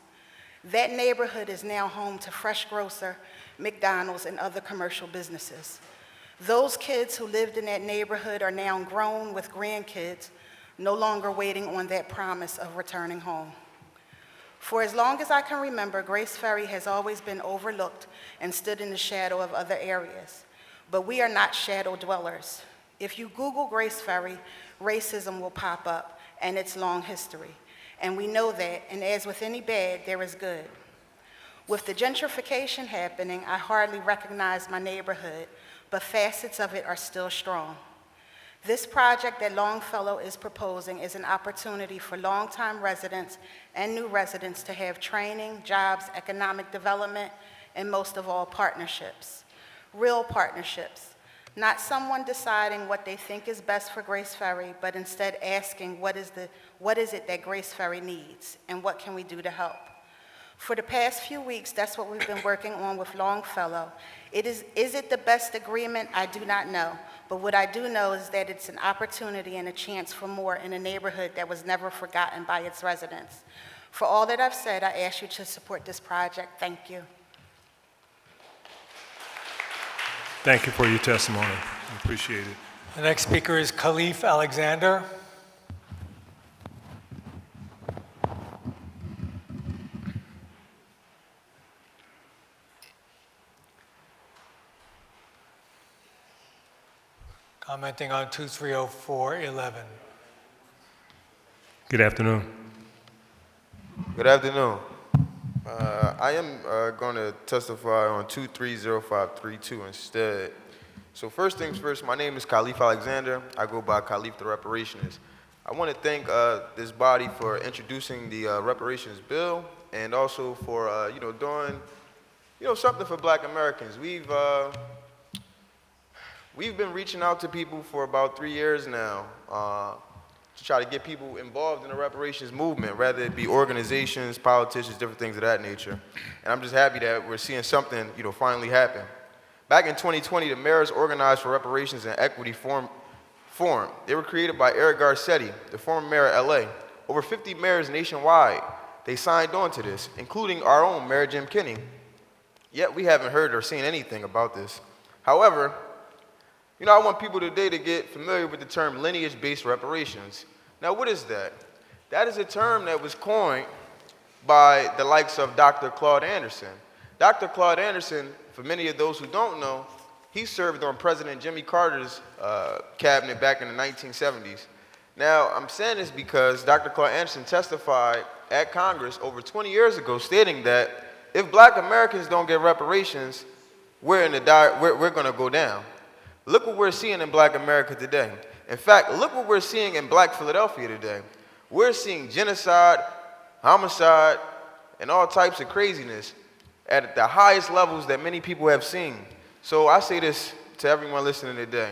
That neighborhood is now home to Fresh Grocer, McDonald's, and other commercial businesses. Those kids who lived in that neighborhood are now grown with grandkids, no longer waiting on that promise of returning home. For as long as I can remember, Grace Ferry has always been overlooked and stood in the shadow of other areas. But we are not shadow dwellers. If you Google Grace Ferry, racism will pop up and its long history. And we know that, and as with any bad, there is good. With the gentrification happening, I hardly recognize my neighborhood, but facets of it are still strong. This project that Longfellow is proposing is an opportunity for longtime residents and new residents to have training, jobs, economic development, and most of all, partnerships. Real partnerships. Not someone deciding what they think is best for Grace Ferry, but instead asking what is it that Grace Ferry needs, and what can we do to help? For the past few weeks, that's what we've been working on with Longfellow. Is it the best agreement? I do not know. But what I do know is that it's an opportunity and a chance for more in a neighborhood that was never forgotten by its residents. For all that I've said, I ask you to support this project. Thank you. Thank you for your testimony. I appreciate it. The next speaker is Khalif Alexander. Commenting on 230411. Good afternoon. Good afternoon. I am going to testify on 230532 instead. So first things first, my name is Khalif Alexander. I go by Khalif the Reparationist. I want to thank this body for introducing the reparations bill and also for doing something for Black Americans. We've been reaching out to people for about 3 years now to try to get people involved in the reparations movement, whether it be organizations, politicians, different things of that nature. And I'm just happy that we're seeing something, finally happen. Back in 2020, the mayors organized for reparations and equity forum. They were created by Eric Garcetti, the former mayor of LA. Over 50 mayors nationwide, they signed on to this, including our own Mayor Jim Kinney. Yet we haven't heard or seen anything about this. However, I want people today to get familiar with the term lineage-based reparations. Now, what is that? That is a term that was coined by the likes of Dr. Claude Anderson. Dr. Claude Anderson, for many of those who don't know, he served on President Jimmy Carter's cabinet back in the 1970s. Now, I'm saying this because Dr. Claude Anderson testified at Congress over 20 years ago stating that if Black Americans don't get reparations, we're going to go down. Look what we're seeing in Black America today. In fact, look what we're seeing in Black Philadelphia today. We're seeing genocide, homicide, and all types of craziness at the highest levels that many people have seen. So I say this to everyone listening today.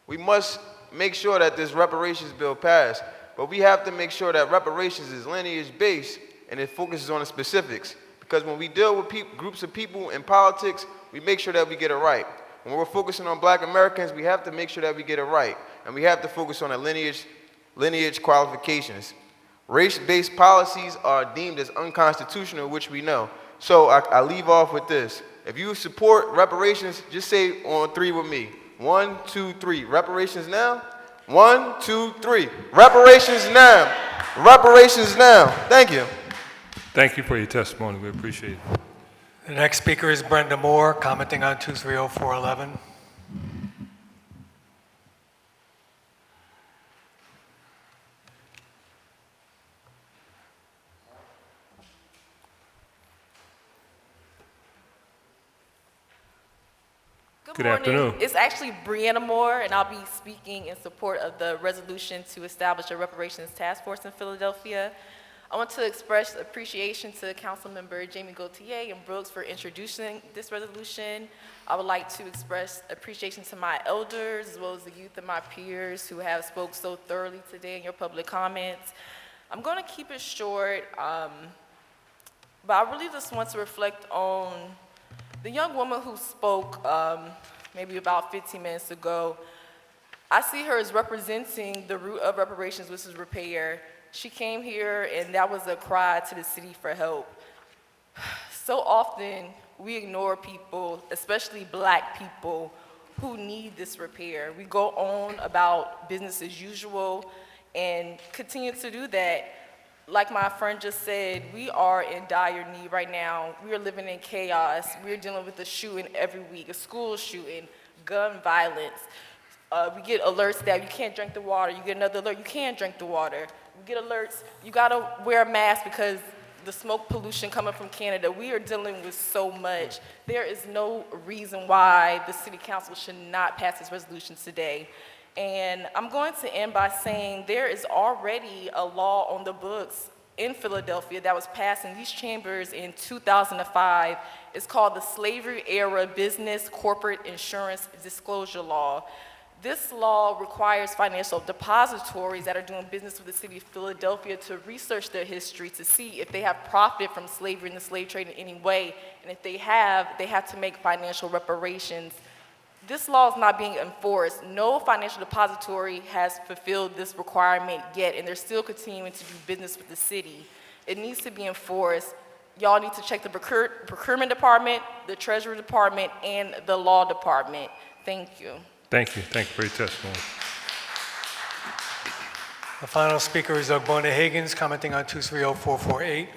We must make sure that this reparations bill passed, but we have to make sure that reparations is lineage-based and it focuses on the specifics. Because when we deal with groups of people in politics, we make sure that we get it right. When we're focusing on Black Americans, we have to make sure that we get it right. And we have to focus on the lineage qualifications. Race-based policies are deemed as unconstitutional, which we know. So I leave off with this. If you support reparations, just say on 3 with me. 1, 2, 3. Reparations now. 1, 2, 3. Reparations now. Reparations now. Thank you. Thank you for your testimony. We appreciate it. The next speaker is Brenda Moore, commenting on 230411. Good Good morning. afternoon. It's actually Brianna Moore, and I'll be speaking in support of the resolution to establish a reparations task force in Philadelphia. I want to express appreciation to Councilmember Jamie Gaultier and Brooks for introducing this resolution. I would like to express appreciation to my elders, as well as the youth and my peers who have spoke so thoroughly today in your public comments. I'm going to keep it short, but I really just want to reflect on the young woman who spoke maybe about 15 minutes ago. I see her as representing the root of reparations, which is repair. She came here and that was a cry to the city for help. So often we ignore people, especially Black people, who need this repair. We go on about business as usual and continue to do that. Like my friend just said, we are in dire need right now. We are living in chaos. We're dealing with a shooting every week, a school shooting, gun violence. We get alerts that you can't drink the water. You get another alert, you can't drink the water. We get alerts, you gotta wear a mask because the smoke pollution coming from Canada. We are dealing with so much. There is no reason why the City Council should not pass this resolution today. And I'm going to end by saying there is already a law on the books in Philadelphia that was passed in these chambers in 2005. It's called the Slavery Era Business Corporate Insurance Disclosure Law. This law requires financial depositories that are doing business with the city of Philadelphia to research their history to see if they have profited from slavery and the slave trade in any way. And if they have to make financial reparations. This law is not being enforced. No financial depository has fulfilled this requirement yet, and they're still continuing to do business with the city. It needs to be enforced. Y'all need to check the procurement department, the treasury department, and the law department. Thank you. Thank you. Thank you for your testimony. The final speaker is Ogbonna Higgins, commenting on 230448.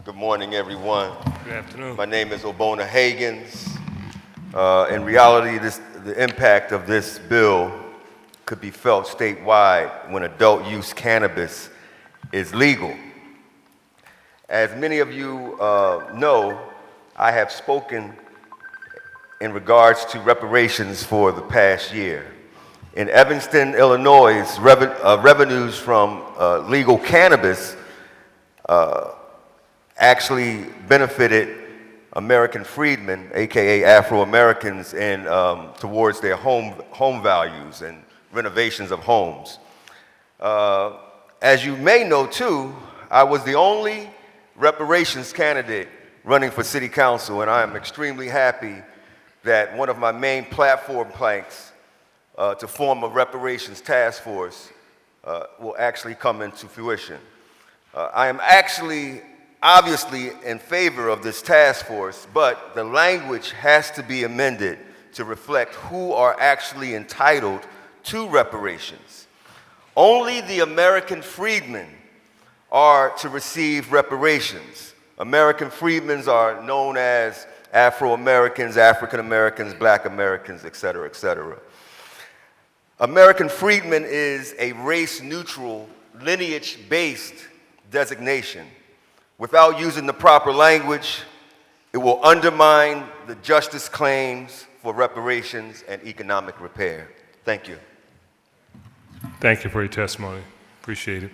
Good morning, everyone. Good afternoon. My name is Ogbonna Higgins. In reality, the impact of this bill could be felt statewide when adult use cannabis is legal. As many of you know, I have spoken in regards to reparations for the past year. In Evanston, Illinois, revenues from legal cannabis actually benefited American freedmen, AKA Afro-Americans, towards their home values and renovations of homes. As you may know too, I was the only reparations candidate running for city council, and I am extremely happy that one of my main platform planks to form a reparations task force will actually come into fruition. I am actually obviously in favor of this task force, but the language has to be amended to reflect who are actually entitled to reparations. Only the American freedmen are to receive reparations. American freedmen are known as Afro-Americans, African-Americans, Black Americans, et cetera, et cetera. American freedmen is a race-neutral, lineage-based designation. Without using the proper language, it will undermine the justice claims for reparations and economic repair. Thank you. Thank you for your testimony. Appreciate it.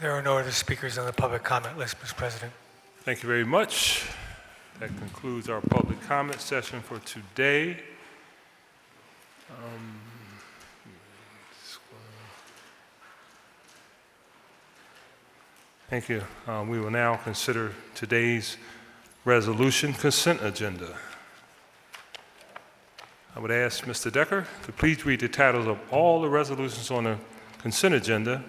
There are no other speakers on the public comment list, Mr. President. Thank you very much. That concludes our public comment session for today. Thank you. We will now consider today's resolution consent agenda. I would ask Mr. Decker to please read the titles of all the resolutions on the consent agenda.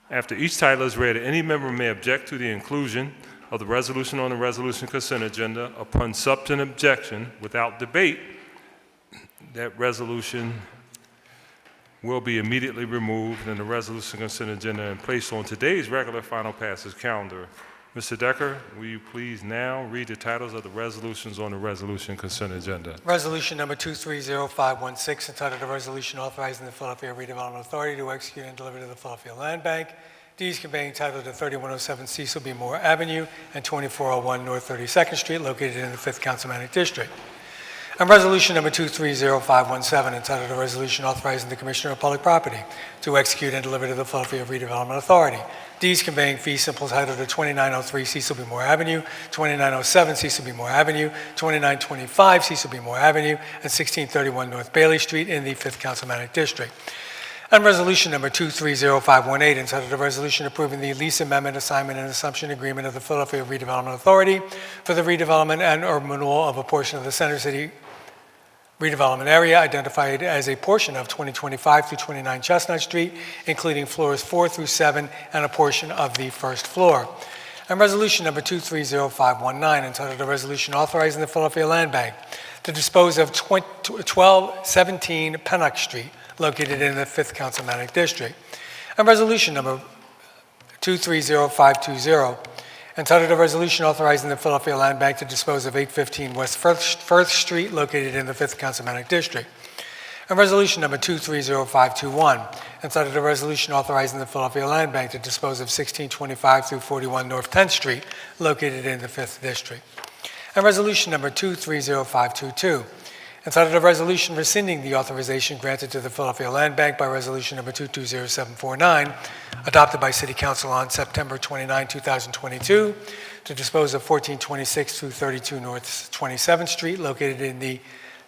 After each title is read, any member may object to the inclusion of the resolution on the resolution consent agenda. Upon substantive objection, without debate, that resolution will be immediately removed and the resolution consent agenda and placed on today's regular final passage calendar Mr. Decker, will you please now read the titles of the resolutions on the resolution consent agenda? Resolution number 230516, entitled a resolution authorizing the Philadelphia Redevelopment Authority to execute and deliver to the Philadelphia Land Bank deeds conveying title to 3107 Cecil B. Moore Avenue and 2401 North 32nd Street, located in the 5th Councilmanic District. And resolution number 230517, entitled a resolution authorizing the Commissioner of Public Property to execute and deliver to the Philadelphia Redevelopment Authority deeds conveying fee simple title to 2903 Cecil B. Moore Avenue, 2907 Cecil B. Moore Avenue, 2925 Cecil B. Moore Avenue, and 1631 North Bailey Street in the 5th Councilmanic District. And resolution number 230518, entitled a resolution approving the lease amendment, assignment, and assumption agreement of the Philadelphia Redevelopment Authority for the redevelopment and urban renewal of a portion of the Center City redevelopment area identified as a portion of 2025 through 29 Chestnut Street, including floors 4 through 7 and a portion of the first floor. And resolution number 230519, entitled a resolution authorizing the Philadelphia Land Bank to dispose of 1217 Pennock Street, located in the 5th Councilmanic District. And resolution number 230520, entitled a resolution authorizing the Philadelphia Land Bank to dispose of 815 West Firth Street, located in the 5th Councilmanic District. And resolution number 230521, entitled a resolution authorizing the Philadelphia Land Bank to dispose of 1625 through 41 North 10th Street, located in the 5th District. And resolution number 230522, entitled a resolution rescinding the authorization granted to the Philadelphia Land Bank by resolution number 220749, adopted by City Council on September 29, 2022, to dispose of 1426 through 32 North 27th Street, located in the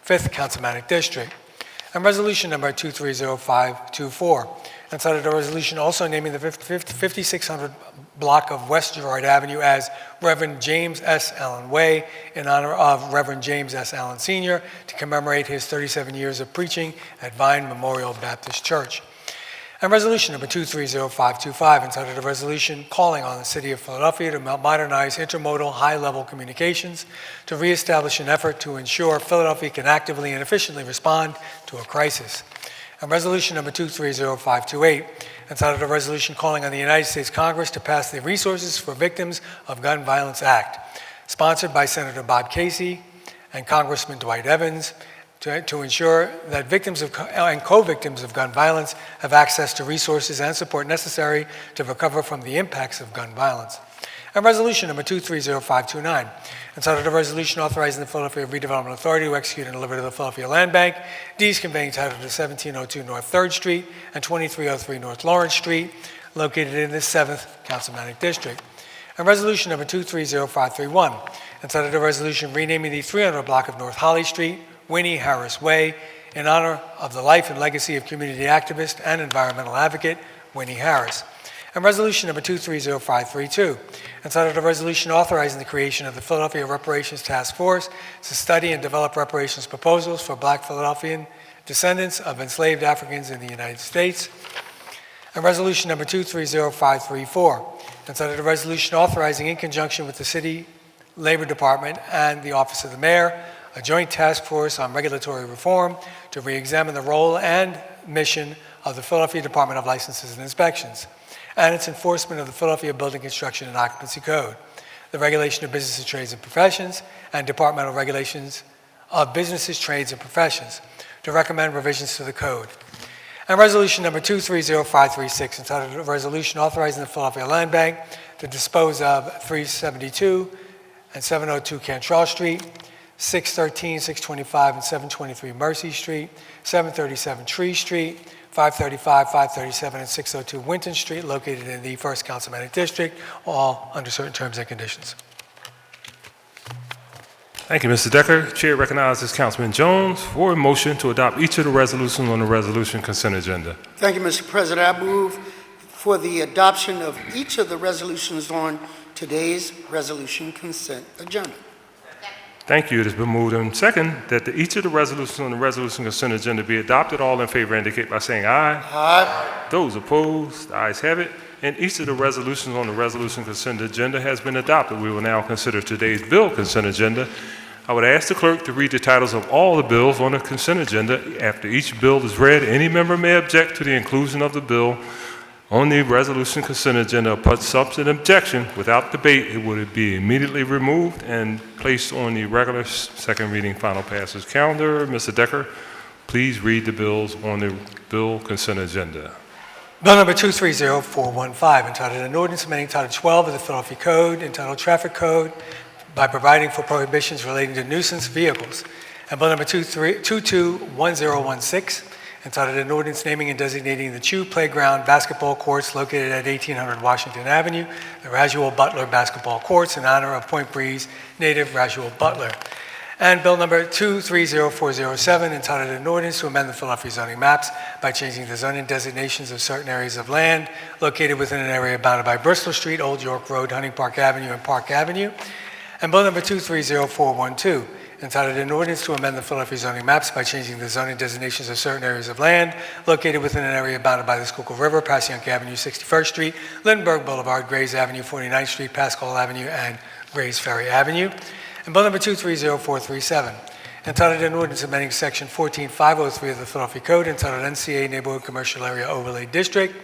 5th Councilmanic District. And resolution number 230524, entitled a resolution also naming the 5600 block of West Girard Avenue as Reverend James S. Allen Way in honor of Reverend James S. Allen Sr. to commemorate his 37 years of preaching at Vine Memorial Baptist Church. And resolution number 230525, entitled a resolution calling on the City of Philadelphia to modernize intermodal high-level communications to reestablish an effort to ensure Philadelphia can actively and efficiently respond to a crisis. And resolution number 230528, entitled a resolution calling on the United States Congress to pass the Resources for Victims of Gun Violence Act, sponsored by Senator Bob Casey and Congressman Dwight Evans, to ensure that victims and co-victims of gun violence have access to resources and support necessary to recover from the impacts of gun violence. And resolution number 230529, entitled a resolution authorizing the Philadelphia Redevelopment Authority to execute and deliver to the Philadelphia Land Bank deeds conveying title to 1702 North 3rd Street and 2303 North Lawrence Street, located in the 7th Councilmanic District. And resolution number 230531, entitled a resolution renaming the 300 block of North Holly Street, Winnie Harris Way, in honor of the life and legacy of community activist and environmental advocate, Winnie Harris. And resolution number 230532, entitled a resolution authorizing the creation of the Philadelphia Reparations Task Force to study and develop reparations proposals for Black Philadelphian descendants of enslaved Africans in the United States. And resolution number 230534, entitled a resolution authorizing, in conjunction with the City Labor Department and the Office of the Mayor, a joint task force on regulatory reform to re-examine the role and mission of the Philadelphia Department of Licenses and Inspections and its enforcement of the Philadelphia Building Construction and Occupancy Code, the regulation of businesses, trades, and professions, and departmental regulations of businesses, trades, and professions, to recommend revisions to the code. And resolution number 230536, entitled a resolution authorizing the Philadelphia Land Bank to dispose of 372 and 702 Cantrell Street, 613, 625, and 723 Mercy Street, 737 Tree Street, 535, 537, and 602 Winton Street, located in the 1st Councilmanic District, all under certain terms and conditions. Thank you, Mr. Decker. Chair recognizes Councilman Jones for a motion to adopt each of the resolutions on the resolution consent agenda. Thank you, Mr. President. I move for the adoption of each of the resolutions on today's resolution consent agenda. Thank you. It has been moved and second that each of the resolutions on the resolution consent agenda be adopted. All in favor indicate by saying aye. Aye. Those opposed, the ayes have it. And each of the resolutions on the resolution consent agenda has been adopted. We will now consider today's bill consent agenda. I would ask the clerk to read the titles of all the bills on the consent agenda. After each bill is read, any member may object to the inclusion of the bill On the resolution consent agenda, upon substantive objection, without debate, it would be immediately removed and placed on the regular second reading final passage calendar. Mr. Decker, please read the bills on the bill consent agenda. Bill number 230415, entitled an ordinance amending Title 12 of the Philadelphia Code, entitled Traffic Code, by providing for prohibitions relating to nuisance vehicles. And bill number 221016, entitled an ordinance naming and designating the Chew Playground basketball courts located at 1800 Washington Avenue, the Rasuel Butler basketball courts, in honor of Point Breeze native Rasuel Butler. And bill number 230407, entitled an ordinance to amend the Philadelphia zoning maps by changing the zoning designations of certain areas of land located within an area bounded by Bristol Street, Old York Road, Hunting Park Avenue, and Park Avenue. And bill number 230412, entitled an ordinance to amend the Philadelphia zoning maps by changing the zoning designations of certain areas of land located within an area bounded by the Schuylkill River, Passyunk Avenue, 61st Street, Lindenberg Boulevard, Grays Avenue, 49th Street, Pascal Avenue, and Grays Ferry Avenue. And bill number 230437, entitled an ordinance amending section 14503 of the Philadelphia Code, entitled NCA Neighborhood Commercial Area Overlay District,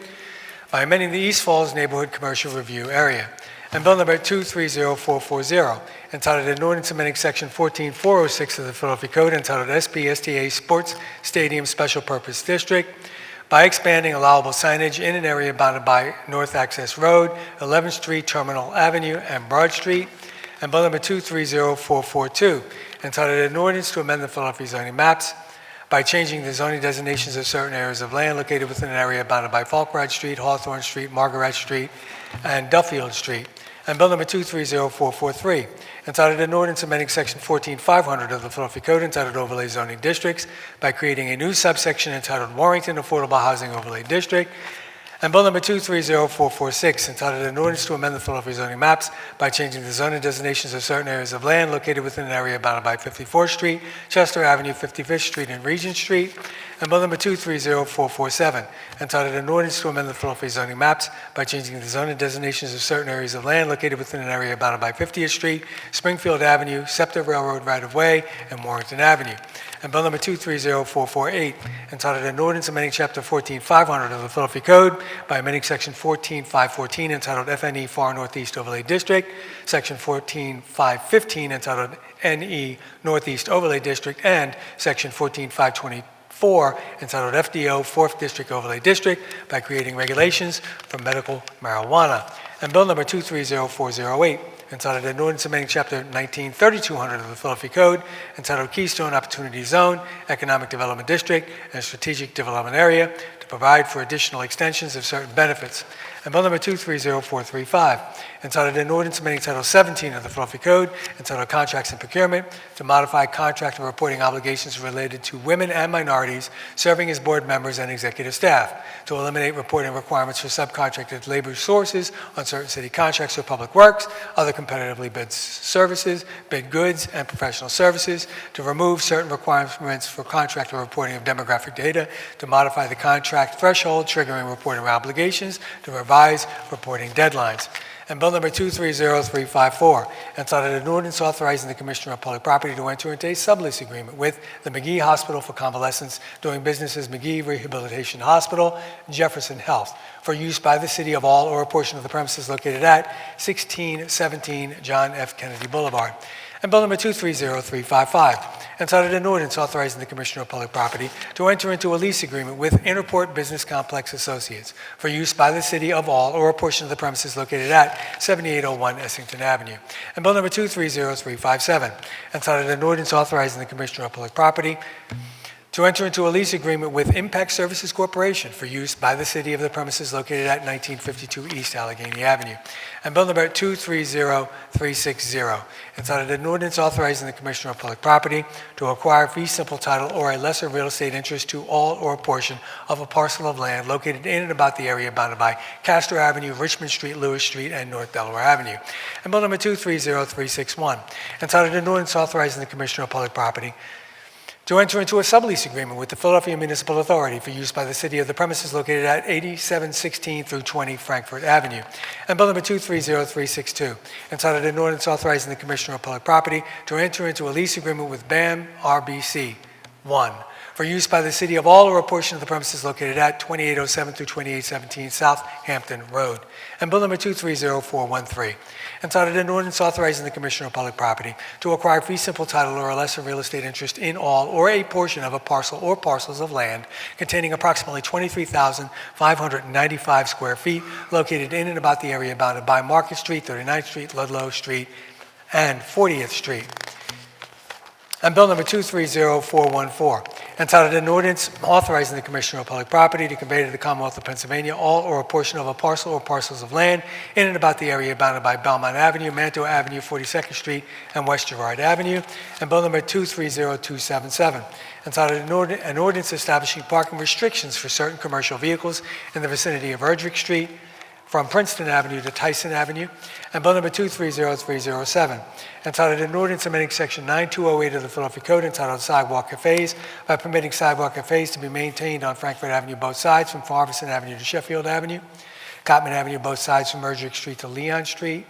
by amending the East Falls Neighborhood Commercial Review Area. And bill number 230440, entitled an ordinance amending section 14406 of the Philadelphia Code, entitled SPSTA Sports Stadium Special Purpose District, by expanding allowable signage in an area bounded by North Access Road, 11th Street, Terminal Avenue, and Broad Street. And bill number 230442, entitled an ordinance to amend the Philadelphia zoning maps by changing the zoning designations of certain areas of land located within an area bounded by Falkreich Street, Hawthorne Street, Margaret Street, and Duffield Street. And bill number 230443, entitled an ordinance amending section 14500 of the Philadelphia Code, entitled Overlay Zoning Districts, by creating a new subsection entitled Warrington Affordable Housing Overlay District. And bill number 230446, entitled an ordinance to amend the Philadelphia zoning maps by changing the zoning designations of certain areas of land located within an area bounded by 54th Street, Chester Avenue, 55th Street, and Regent Street. And bill number 230447, entitled an ordinance to amend the Philadelphia zoning maps by changing the zoning designations of certain areas of land located within an area bounded by 50th Street, Springfield Avenue, SEPTA Railroad right-of-way, and Warrington Avenue. And bill number 230448, entitled an ordinance amending chapter 14500 of the Philadelphia Code by amending section 14514, entitled FNE Far Northeast Overlay District, section 14515, entitled NE Northeast Overlay District, and section 14524, entitled FDO 4th District Overlay District, by creating regulations for medical marijuana. And bill number 230408, entitled an ordinance amending chapter 193200 of the Philadelphia Code, entitled Keystone Opportunity Zone, Economic Development District, and Strategic Development Area, to provide for additional extensions of certain benefits. And bill number 230435, entitled an ordinance amending Title 17 of the Philadelphia Code, entitled Contracts and Procurement, to modify contract and reporting obligations related to women and minorities serving as board members and executive staff, to eliminate reporting requirements for subcontracted labor sources on certain city contracts for public works, other competitively bid services, bid goods, and professional services, to remove certain requirements for contract or reporting of demographic data, to modify the contract threshold triggering reporting obligations, to revise reporting deadlines. And bill number 230354, entitled an ordinance authorizing the Commissioner of Public Property to enter into a sublease agreement with the McGee Hospital for Convalescents, doing business as McGee Rehabilitation Hospital, Jefferson Health, for use by the city of all or a portion of the premises located at 1617 John F. Kennedy Boulevard. And bill number 230355, entitled an ordinance authorizing the Commissioner of Public Property to enter into a lease agreement with Interport Business Complex Associates for use by the city of all or a portion of the premises located at 7801 Essington Avenue. And bill number 230357, entitled an ordinance authorizing the Commissioner of Public Property to enter into a lease agreement with Impact Services Corporation for use by the city of the premises located at 1952 East Allegheny Avenue. And bill number 230360, entitled an ordinance authorizing the Commissioner of Public Property to acquire fee simple title or a lesser real estate interest to all or a portion of a parcel of land located in and about the area bounded by Castor Avenue, Richmond Street, Lewis Street, and North Delaware Avenue. And bill number 230361, entitled an ordinance authorizing the Commissioner of Public Property to enter into a sublease agreement with the Philadelphia Municipal Authority for use by the city of the premises located at 8716 through 20 Frankfurt Avenue. And bill number 230362, entitled an ordinance authorizing the Commissioner of Public Property to enter into a lease agreement with BAM RBC 1 for use by the city of all or a portion of the premises located at 2807 through 2817 South Hampton Road. And Bill number 230413, entitled an ordinance authorizing the Commissioner of Public Property to acquire fee simple title or a lesser real estate interest in all or a portion of a parcel or parcels of land containing approximately 23,595 square feet located in and about the area bounded by Market Street, 39th Street, Ludlow Street, and 40th Street. And Bill number 230414, entitled an ordinance authorizing the Commissioner of Public Property to convey to the Commonwealth of Pennsylvania all or a portion of a parcel or parcels of land in and about the area bounded by Belmont Avenue, Manto Avenue, 42nd Street, and West Girard Avenue. And Bill number 230277, entitled an ordinance establishing parking restrictions for certain commercial vehicles in the vicinity of Erdrich Street, from Princeton Avenue to Tyson Avenue. And Bill number 230307, entitled an ordinance amending section 9208 of the Philadelphia Code entitled Sidewalk Cafes by permitting sidewalk cafes to be maintained on Frankfurt Avenue both sides from Farverson Avenue to Sheffield Avenue, Cotman Avenue both sides from Erdrich Street to Leon Street,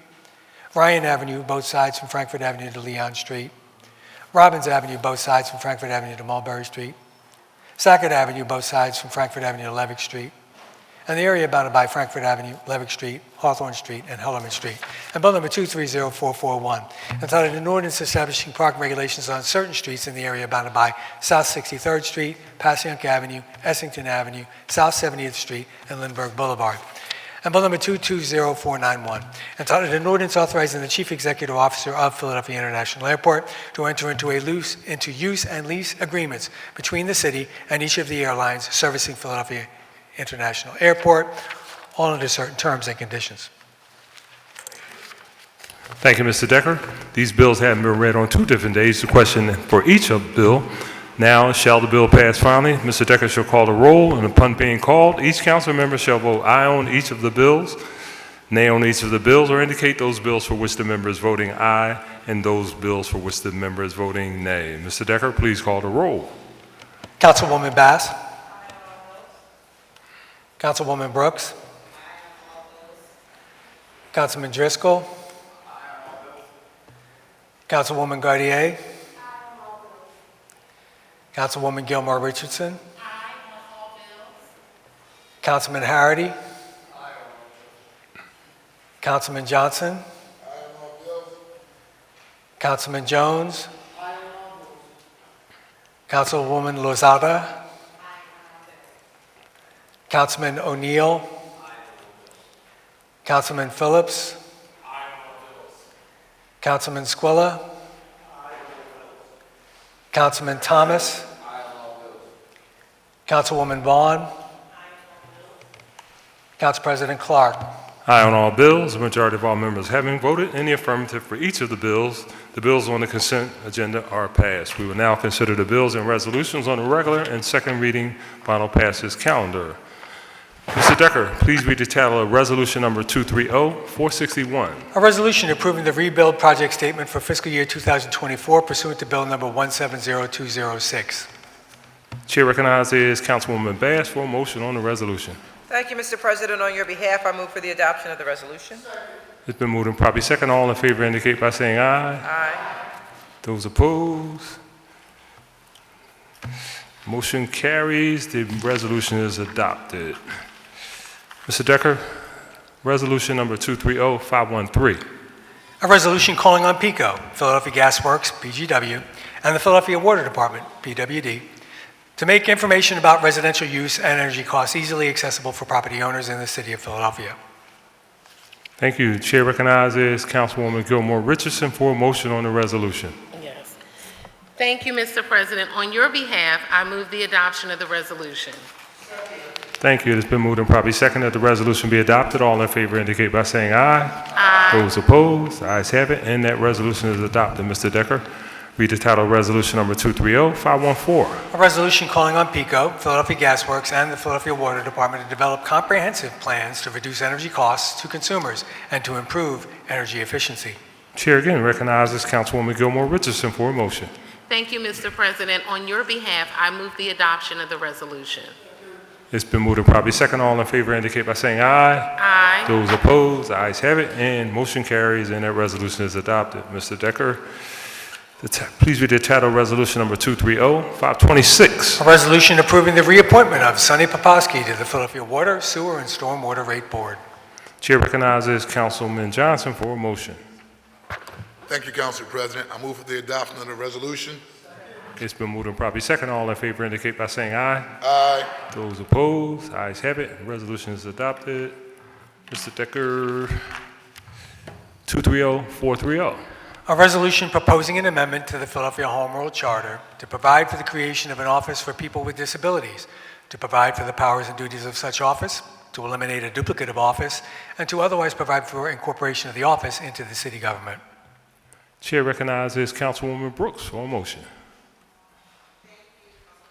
Ryan Avenue both sides from Frankfurt Avenue to Leon Street, Robbins Avenue both sides from Frankfurt Avenue to Mulberry Street, Sackett Avenue both sides from Frankfurt Avenue to Levick Street, and the area bounded by Frankfurt Avenue, Levick Street, Hawthorne Street, and Hellerman Street. And Bill number 230441, entitled an ordinance establishing parking regulations on certain streets in the area bounded by South 63rd Street, Passyunk Avenue, Essington Avenue, South 70th Street, and Lindbergh Boulevard. And Bill number 220491, entitled an ordinance authorizing the Chief Executive Officer of Philadelphia International Airport to enter into use and lease agreements between the city and each of the airlines servicing Philadelphia International Airport, all under certain terms and conditions. Thank you, Mr. Decker. These bills have been read on 2 different days. The question for each of bill: now, shall the bill pass finally? Mr. Decker shall call the roll, and upon being called, each council member shall vote aye on each of the bills, nay on each of the bills, or indicate those bills for which the member is voting aye and those bills for which the member is voting nay. Mr. Decker, please call the roll. Councilwoman Bass. Councilwoman Brooks. Councilman Driscoll. Councilwoman Gardier. Councilwoman Gilmore Richardson. Councilman Harity. Councilman Johnson. Councilman Jones. Councilwoman Lozada. Councilman O'Neill. Councilman Phillips. Councilman Squilla. Councilman Thomas. Councilwoman Vaughn. Council President Clark. Aye on all bills. The majority of all members having voted in the affirmative for each of the bills on the consent agenda are passed. We will now consider the bills and resolutions on the regular and second reading final passes calendar. Mr. Decker, please read the title of Resolution Number 230461. A resolution approving the rebuild project statement for fiscal year 2024 pursuant to Bill Number 170206. Chair recognizes Councilwoman Bass for a motion on the resolution. Thank you, Mr. President. On your behalf, I move for the adoption of the resolution. It's been moved and properly second. All in favor indicate by saying aye. Aye. Those opposed? Motion carries. The resolution is adopted. Mr. Decker, resolution number 230513. A resolution calling on PECO, Philadelphia Gas Works, PGW, and the Philadelphia Water Department, PWD, to make information about residential use and energy costs easily accessible for property owners in the city of Philadelphia. Thank you. The chair recognizes Councilwoman Gilmore Richardson for a motion on the resolution. Yes. Thank you, Mr. President. On your behalf, I move the adoption of the resolution. Thank you. It's been moved and properly second that the resolution be adopted. All in favor indicate by saying aye. Aye. Those opposed? The ayes have it, and that resolution is adopted. Mr. Decker, read the title of resolution number 230514. A resolution calling on PECO, Philadelphia Gas Works, and the Philadelphia Water Department to develop comprehensive plans to reduce energy costs to consumers and to improve energy efficiency. Chair again recognizes Councilwoman Gilmore Richardson for a motion. Thank you, Mr. President. On your behalf, I move the adoption of the resolution. It's been moved and properly second. All in favor indicate by saying aye. Aye. Those opposed? The ayes have it, and motion carries, and that resolution is adopted. Mr. Decker, Please read the title, Resolution Number 230-526. A resolution approving the reappointment of Sonny Poposky to the Philadelphia Water, Sewer, and Stormwater Rate Board. Chair recognizes Councilman Johnson for a motion. Thank you, Council President. I move for the adoption of the resolution. It's been moved and properly second. All in favor indicate by saying aye. Aye. Those opposed, ayes have it. Resolution is adopted. Mr. Decker, 230-430. A resolution proposing an amendment to the Philadelphia Home Rule Charter to provide for the creation of an office for people with disabilities, to provide for the powers and duties of such office, to eliminate a duplicative office, and to otherwise provide for incorporation of the office into the city government. Chair recognizes Councilwoman Brooks for a motion.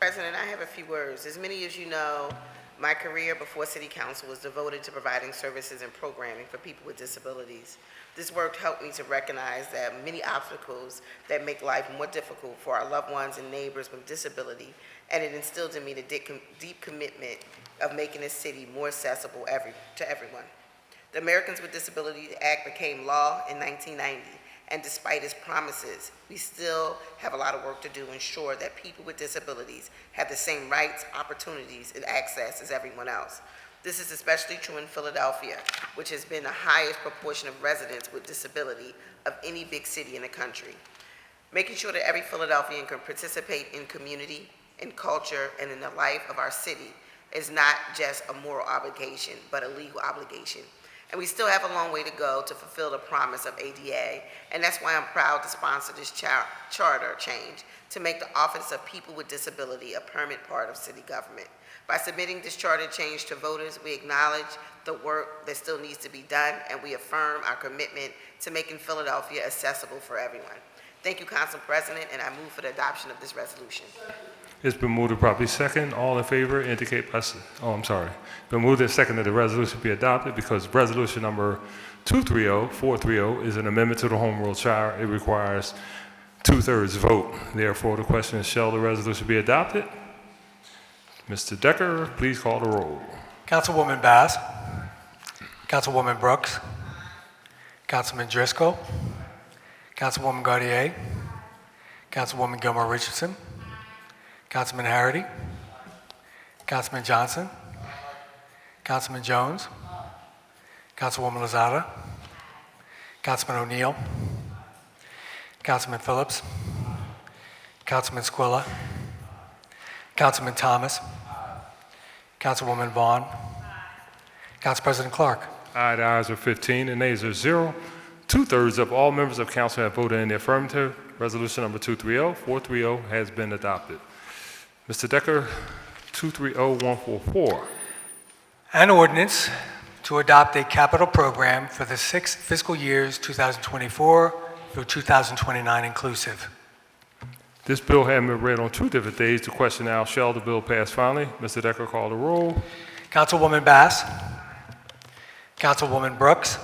President, I have a few words. As many as you know, my career before City Council was devoted to providing services and programming for people with disabilities. This work helped me to recognize that many obstacles that make life more difficult for our loved ones and neighbors with disability, and it instilled in me the deep commitment of making this city more accessible to everyone. The Americans with Disabilities Act became law in 1990, and despite its promises, we still have a lot of work to do to ensure that people with disabilities have the same rights, opportunities, and access as everyone else. This is especially true in Philadelphia, which has been the highest proportion of residents with disability of any big city in the country. Making sure that every Philadelphian can participate in community, in culture, and in the life of our city is not just a moral obligation, but a legal obligation. And we still have a long way to go to fulfill the promise of ADA, and that's why I'm proud to sponsor this charter change to make the Office of People with Disability a permanent part of city government. By submitting this charter change to voters, we acknowledge the work that still needs to be done, and we affirm our commitment to making Philadelphia accessible for everyone. Thank you, Council President, and I move for the adoption of this resolution. It's been moved and properly second. All in favor indicate by, been moved and second that the resolution be adopted because resolution number 230-430 is an amendment to the Home Rule Charter. It requires 2/3 vote. Therefore, the question is, shall the resolution be adopted? Mr. Decker, please call the roll. Councilwoman Bass. Councilwoman Brooks. Councilman Driscoll. Councilwoman Gautier. Councilwoman Gilmore Richardson. Councilman Harity. Councilman Johnson. Councilman Jones. Councilwoman Lozada. Councilman O'Neill. Councilman Phillips. Councilman Squilla. Councilman Thomas. Councilwoman Vaughn. Council President Clark. Aye, the ayes are 15 and nays are 0. 2/3 of all members of council have voted in the affirmative. Resolution number 230-430 has been adopted. Mr. Decker, 230-144. An ordinance to adopt a capital program for the 6 fiscal years 2024 through 2029 inclusive. This bill having been read on 2 different days, the question now, shall the bill pass finally? Mr. Decker, call the roll. Councilwoman Bass. Councilwoman Brooks.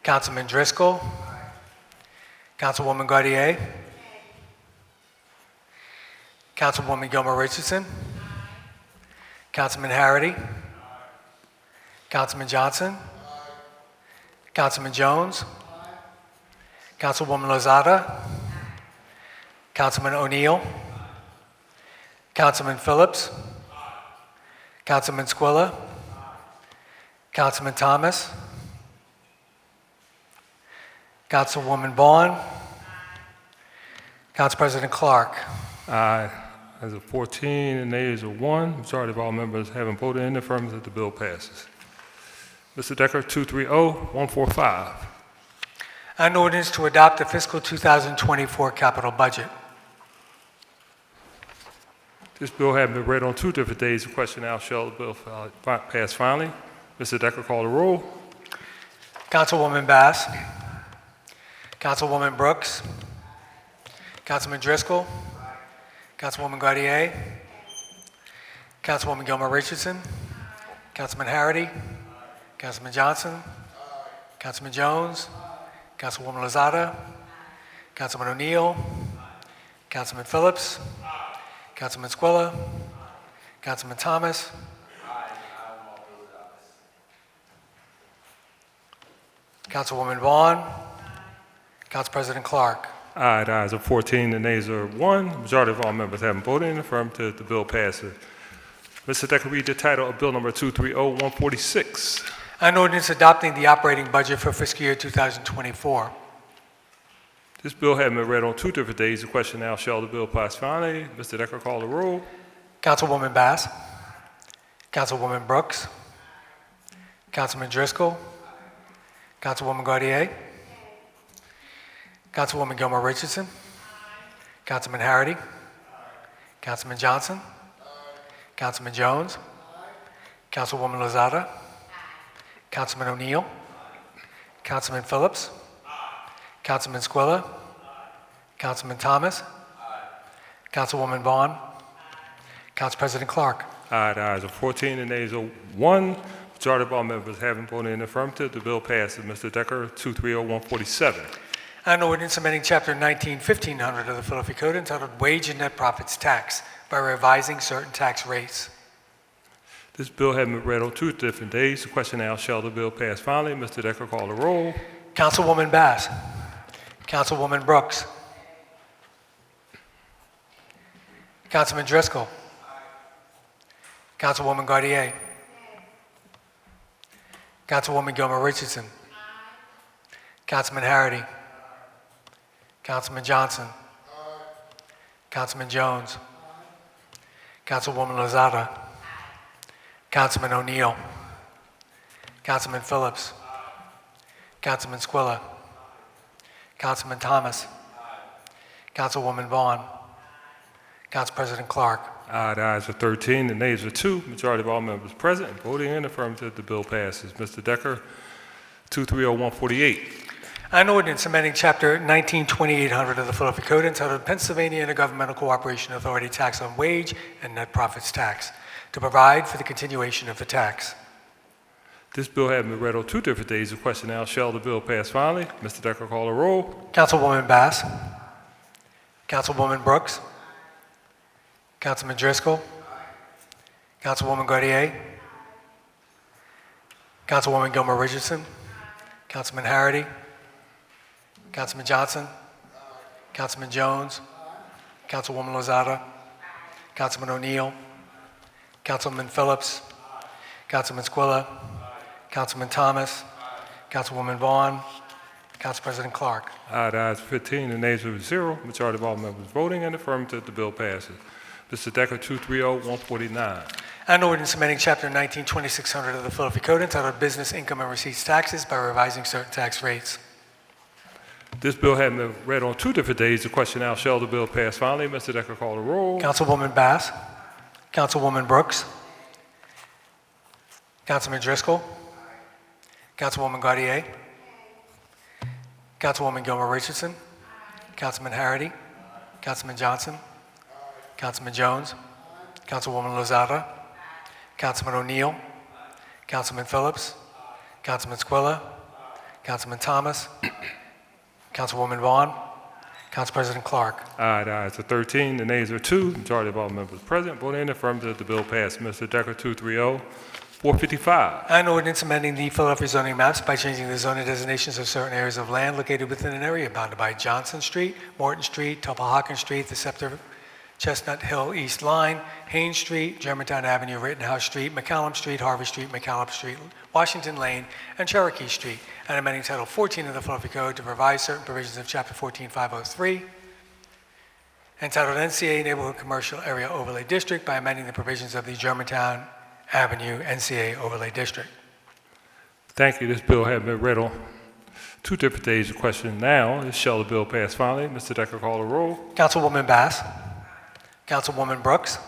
Councilman Driscoll. Councilwoman Gautier. Councilwoman Gilmore Richardson. Councilman Harity. Councilman Johnson. Councilman Jones. Councilwoman Lozada. Councilman O'Neill. Councilman Phillips. Councilman Squilla. Councilman Thomas. Councilwoman Vaughn. Council President Clark. Aye. As of 14 and nays are 1. Majority of all members having voted in the affirmative, the bill passes. Mr. Decker, 230-145. An ordinance to adopt the fiscal 2024 capital budget. This bill having been read on 2 different days, the question now, shall the bill pass finally? Mr. Decker, call the roll. Councilwoman Bass. Councilwoman Brooks. Councilman Driscoll. Councilwoman Gautier. Councilwoman Gilmore Richardson. Councilman Harity. Councilman Johnson. Councilman Jones. Councilwoman Lozada. Councilman O'Neill. Councilman Phillips. Councilman Squilla. Councilman Thomas. Councilwoman Vaughn. Council President Clark. Aye, the ayes are 14, the nays are 1. Majority of all members having voted in the affirmative, the bill passes. Mr. Decker, read the title of Bill Number 230146. An ordinance adopting the operating budget for fiscal year 2024. This bill having been read on 2 different days, the question now, shall the bill pass finally? Mr. Decker, call the roll. Councilwoman Bass. Councilwoman Brooks. Councilman Driscoll. Councilwoman Gautier. Councilwoman Gilmore Richardson. Councilman Harity. Councilman Johnson. Councilman Jones. Councilwoman Lozada. Councilman O'Neill. Councilman Phillips. Councilman Squilla. Councilman Thomas. Councilwoman Vaughn. Council President Clark. Aye, the ayes are 14, the nays are 1. Majority of all members having voted in the affirmative, the bill passes. Mr. Decker, 230147. An ordinance amending Chapter 19-1500 of the Philadelphia Code entitled Wage and Net Profits Tax by revising certain tax rates. This bill having been read on 2 different days, the question now, shall the bill pass finally? Mr. Decker, call the roll. Councilwoman Bass. Councilwoman Brooks. Councilman Driscoll. Councilwoman Gautier. Councilwoman Gilmore Richardson. Councilman Harity. Councilman Johnson. Councilman Jones. Councilwoman Lozada. Councilman O'Neill. Councilman Phillips. Councilman Squilla. Councilman Thomas. Councilwoman Vaughn. Council President Clark. Aye, the ayes are 13, the nays are 2. Majority of all members present and voting in the affirmative, the bill passes. Mr. Decker, 230148. An ordinance amending Chapter 19-2800 of the Philadelphia Code entitled Pennsylvania Intergovernmental Cooperation Authority Tax on Wage and Net Profits Tax to provide for the continuation of the tax. This bill having been read on 2 different days, the question now, shall the bill pass finally? Mr. Decker, call the roll. Councilwoman Bass. Councilwoman Brooks. Councilman Driscoll. Councilwoman Gautier. Councilwoman Gilmore Richardson. Councilman Harity. Councilman Johnson. Councilman Jones. Councilwoman Lozada. Councilman O'Neill. Councilman Phillips. Councilman Squilla. Councilman Thomas. Councilwoman Vaughn. Council President Clark. Aye, the ayes are 15, the nays are 0. Majority of all members voting in the affirmative, the bill passes. Mr. Decker, 230149. An ordinance amending Chapter 19-2600 of the Philadelphia Code entitled Business Income and Receipts Taxes by revising certain tax rates. This bill having been read on 2 different days, the question now, shall the bill pass finally? Mr. Decker, call the roll. Councilwoman Bass. Councilwoman Brooks. Councilman Driscoll. Councilwoman Gautier. Councilwoman Gilmore Richardson. Councilman Harity. Councilman Johnson. Councilman Jones. Councilwoman Lozada. Councilman O'Neill. Councilman Phillips. Councilman Squilla. Councilman Thomas. Councilwoman Vaughn. Council President Clark. Aye, the ayes are 13, the nays are 2. Majority of all members present voting in the affirmative, the bill passes. Mr. Decker, 230455. An ordinance amending the Philadelphia zoning maps by changing the zoning designations of certain areas of land located within an area bounded by Johnson Street, Morton Street, Topahawken Street, the Scepter Chestnut Hill East Line, Haynes Street, Germantown Avenue, Rittenhouse Street, McCallum Street, Harvey Street, McCallum Street, Washington Lane, and Cherokee Street, and amending Title 14 of the Philadelphia Code to revise certain provisions of Chapter 14503, entitled NCA Neighborhood Commercial Area Overlay District by amending the provisions of the Germantown Avenue NCA Overlay District. Thank you. This bill has been read on 2 different days. The question now is, shall the bill pass finally? Mr. Decker, call the roll. Councilwoman Bass. Councilwoman Brooks.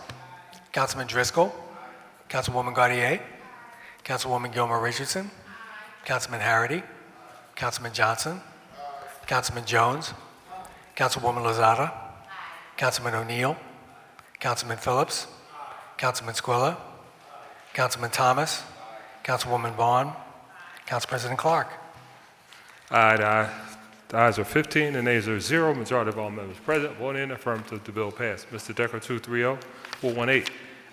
Councilman Driscoll. Councilwoman Gautier. Councilwoman Gilmore Richardson. Councilman Harity. Councilman Johnson. Councilman Jones. Councilwoman Lozada. Councilman O'Neill. Councilman Phillips. Councilman Squilla. Councilman Thomas. Councilwoman Vaughn. Council President Clark. Aye, the ayes are 15, the nays are 0. Majority of all members present voting in the affirmative, the bill passed. Mr. Decker, 230418.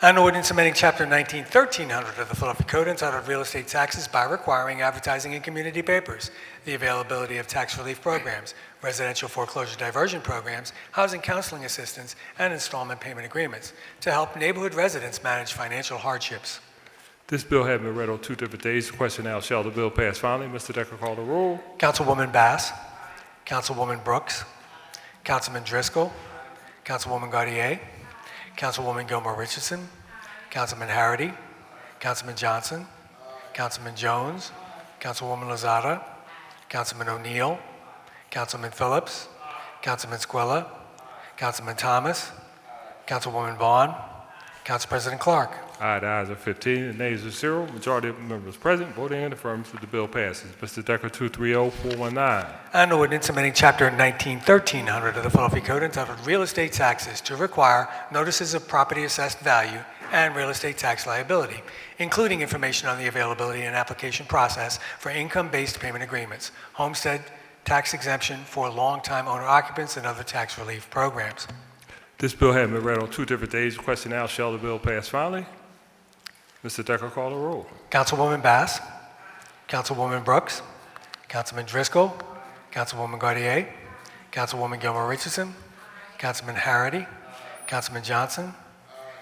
An ordinance amending Chapter 19-1300 of the Philadelphia Code entitled Real Estate Taxes by requiring advertising in community papers, the availability of tax relief programs, residential foreclosure diversion programs, housing counseling assistance, and installment payment agreements to help neighborhood residents manage financial hardships. This bill having been read on 2 different days, the question now, shall the bill pass finally? Mr. Decker, call the roll. Councilwoman Bass, Councilwoman Brooks, Councilman Driscoll, Councilwoman Gaudier, Councilwoman Gilmore Richardson, Councilman Harity, Councilman Johnson, Councilman Jones, Councilwoman Lozada, Councilman O'Neill, Councilman Phillips, Councilman Squilla, Councilman Thomas, Councilwoman Vaughn, Council President Clark. Aye, the ayes are 15, the nays are 0. Majority of members present voting in affirmative, the bill passes. Mr. Decker, 230419. An ordinance amending Chapter 19-1300 of the Philadelphia Code entitled Real Estate Taxes to require notices of property assessed value and real estate tax liability, including information on the availability and application process for income-based payment agreements, homestead tax exemption for long-time owner occupants, and other tax relief programs. This bill having been read on 2 different days, the question now, shall the bill pass finally? Mr. Decker, call the roll. Councilwoman Bass, Councilwoman Brooks, Councilman Driscoll, Councilwoman Gaudier, Councilwoman Gilmore Richardson, Councilman Harity, Councilman Johnson,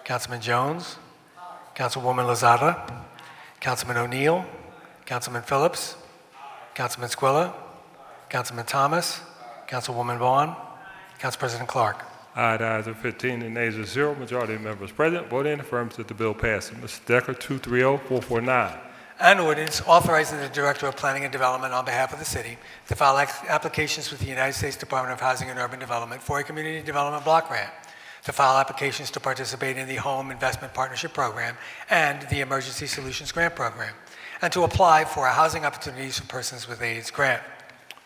Councilman Jones, Councilwoman Lozada, Councilman O'Neill, Councilman Phillips, Councilman Squilla, Councilman Thomas, Councilwoman Vaughn, Council President Clark. Aye, the ayes are 15, the nays are 0. Majority of members present voting in affirmative, the bill passes. Mr. Decker, 230449. An ordinance authorizing the Director of Planning and Development on behalf of the city to file applications with the United States Department of Housing and Urban Development for a community development block grant, to file applications to participate in the Home Investment Partnership Program and the Emergency Solutions Grant Program, and to apply for a Housing Opportunities for Persons with AIDS grant.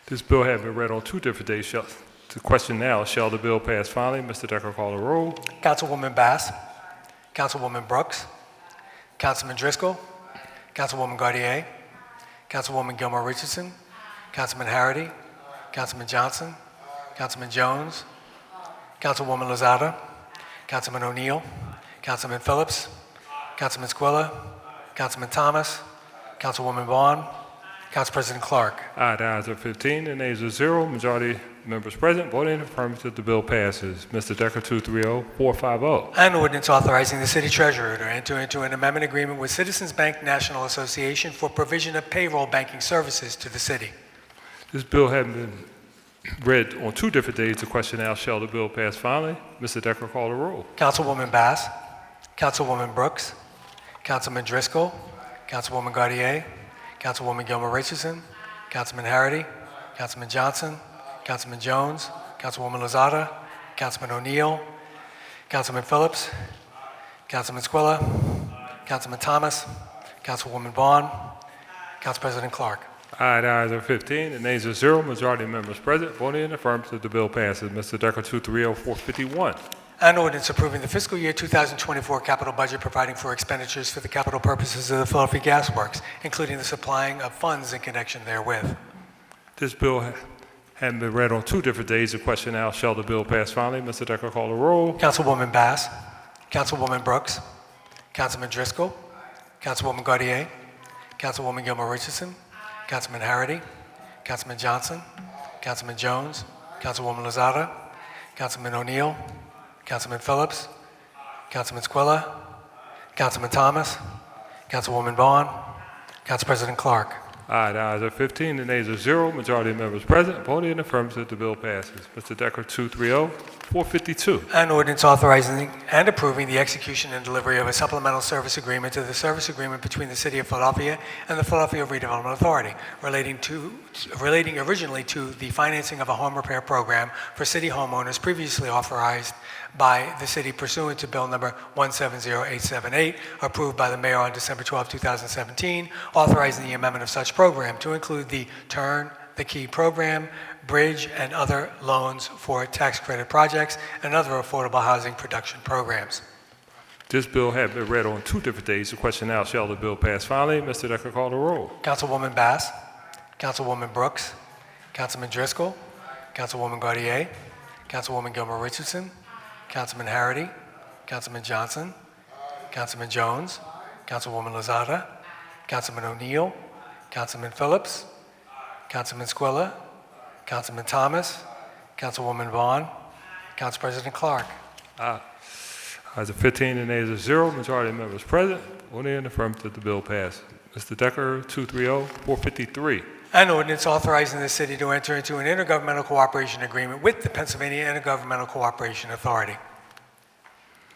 This bill having been read on 2 different days, the question now, shall the bill pass finally? Mr. Decker, call the roll. Councilwoman Bass, Councilwoman Brooks, Councilman Driscoll, Councilwoman Gaudier, Councilwoman Gilmore Richardson, Councilman Harity, Councilman Johnson, Councilman Jones, Councilwoman Lozada, Councilman O'Neill, Councilman Phillips, Councilman Squilla, Councilman Thomas, Councilwoman Vaughn, Council President Clark. Aye, the ayes are 15, the nays are 0. Majority members present voting in affirmative, the bill passes. Mr. Decker, 230450. An ordinance authorizing the city treasurer to enter into an amendment agreement with Citizens Bank National Association for provision of payroll banking services to the city. This bill having been read on 2 different days, the question now, shall the bill pass finally? Mr. Decker, call the roll. Councilwoman Bass, Councilwoman Brooks, Councilman Driscoll, Councilwoman Gaudier, Councilwoman Gilmore Richardson, Councilman Harity, Councilman Johnson, Councilman Jones, Councilwoman Lozada, Councilman O'Neill, Councilman Phillips, Councilman Squilla, Councilman Thomas, Councilwoman Vaughn, Council President Clark. Aye, the ayes are 15, the nays are 0. Majority of members present voting in affirmative, the bill passes. Mr. Decker, 230451. An ordinance approving the fiscal year 2024 capital budget providing for expenditures for the capital purposes of the Philadelphia Gas Works, including the supplying of funds in connection therewith. This bill having been read on 2 different days, the question now, shall the bill pass finally? Mr. Decker, call the roll. Councilwoman Bass, Councilwoman Brooks, Councilman Driscoll, Councilwoman Gaudier, Councilwoman Gilmore Richardson, Councilman Harity, Councilman Johnson, Councilman Jones, Councilwoman Lozada, Councilman O'Neill, Councilman Phillips, Councilman Squilla, Councilman Thomas, Councilwoman Vaughn, Council President Clark. Aye, the ayes are 15, the nays are 0. Majority of members present voting in affirmative, the bill passes. Mr. Decker, 230452. An ordinance authorizing and approving the execution and delivery of a supplemental service agreement to the service agreement between the City of Philadelphia and the Philadelphia Redevelopment Authority, relating originally to the financing of a home repair program for city homeowners previously authorized by the city pursuant to Bill number 170878, approved by the mayor on December 12, 2017, authorizing the amendment of such program to include the Turn the Key program, bridge, and other loans for tax credit projects and other affordable housing production programs. This bill has been read on 2 different days. The question now, shall the bill pass finally? Mr. Decker, call the roll. Councilwoman Bass, Councilwoman Brooks, Councilman Driscoll, Councilwoman Gaudier, Councilwoman Gilmore Richardson, Councilman Harity, Councilman Johnson, Councilman Jones, Councilwoman Lozada, Councilman O'Neill, Councilman Phillips, Councilman Squilla, Councilman Thomas, Councilwoman Vaughn, Council President Clark. Ayes are 15 and nays are 0. Majority of members present, voting in the affirmative, the bill passes. Mr. Decker, 230-453. An ordinance authorizing the city to enter into an intergovernmental cooperation agreement with the Pennsylvania Intergovernmental Cooperation Authority.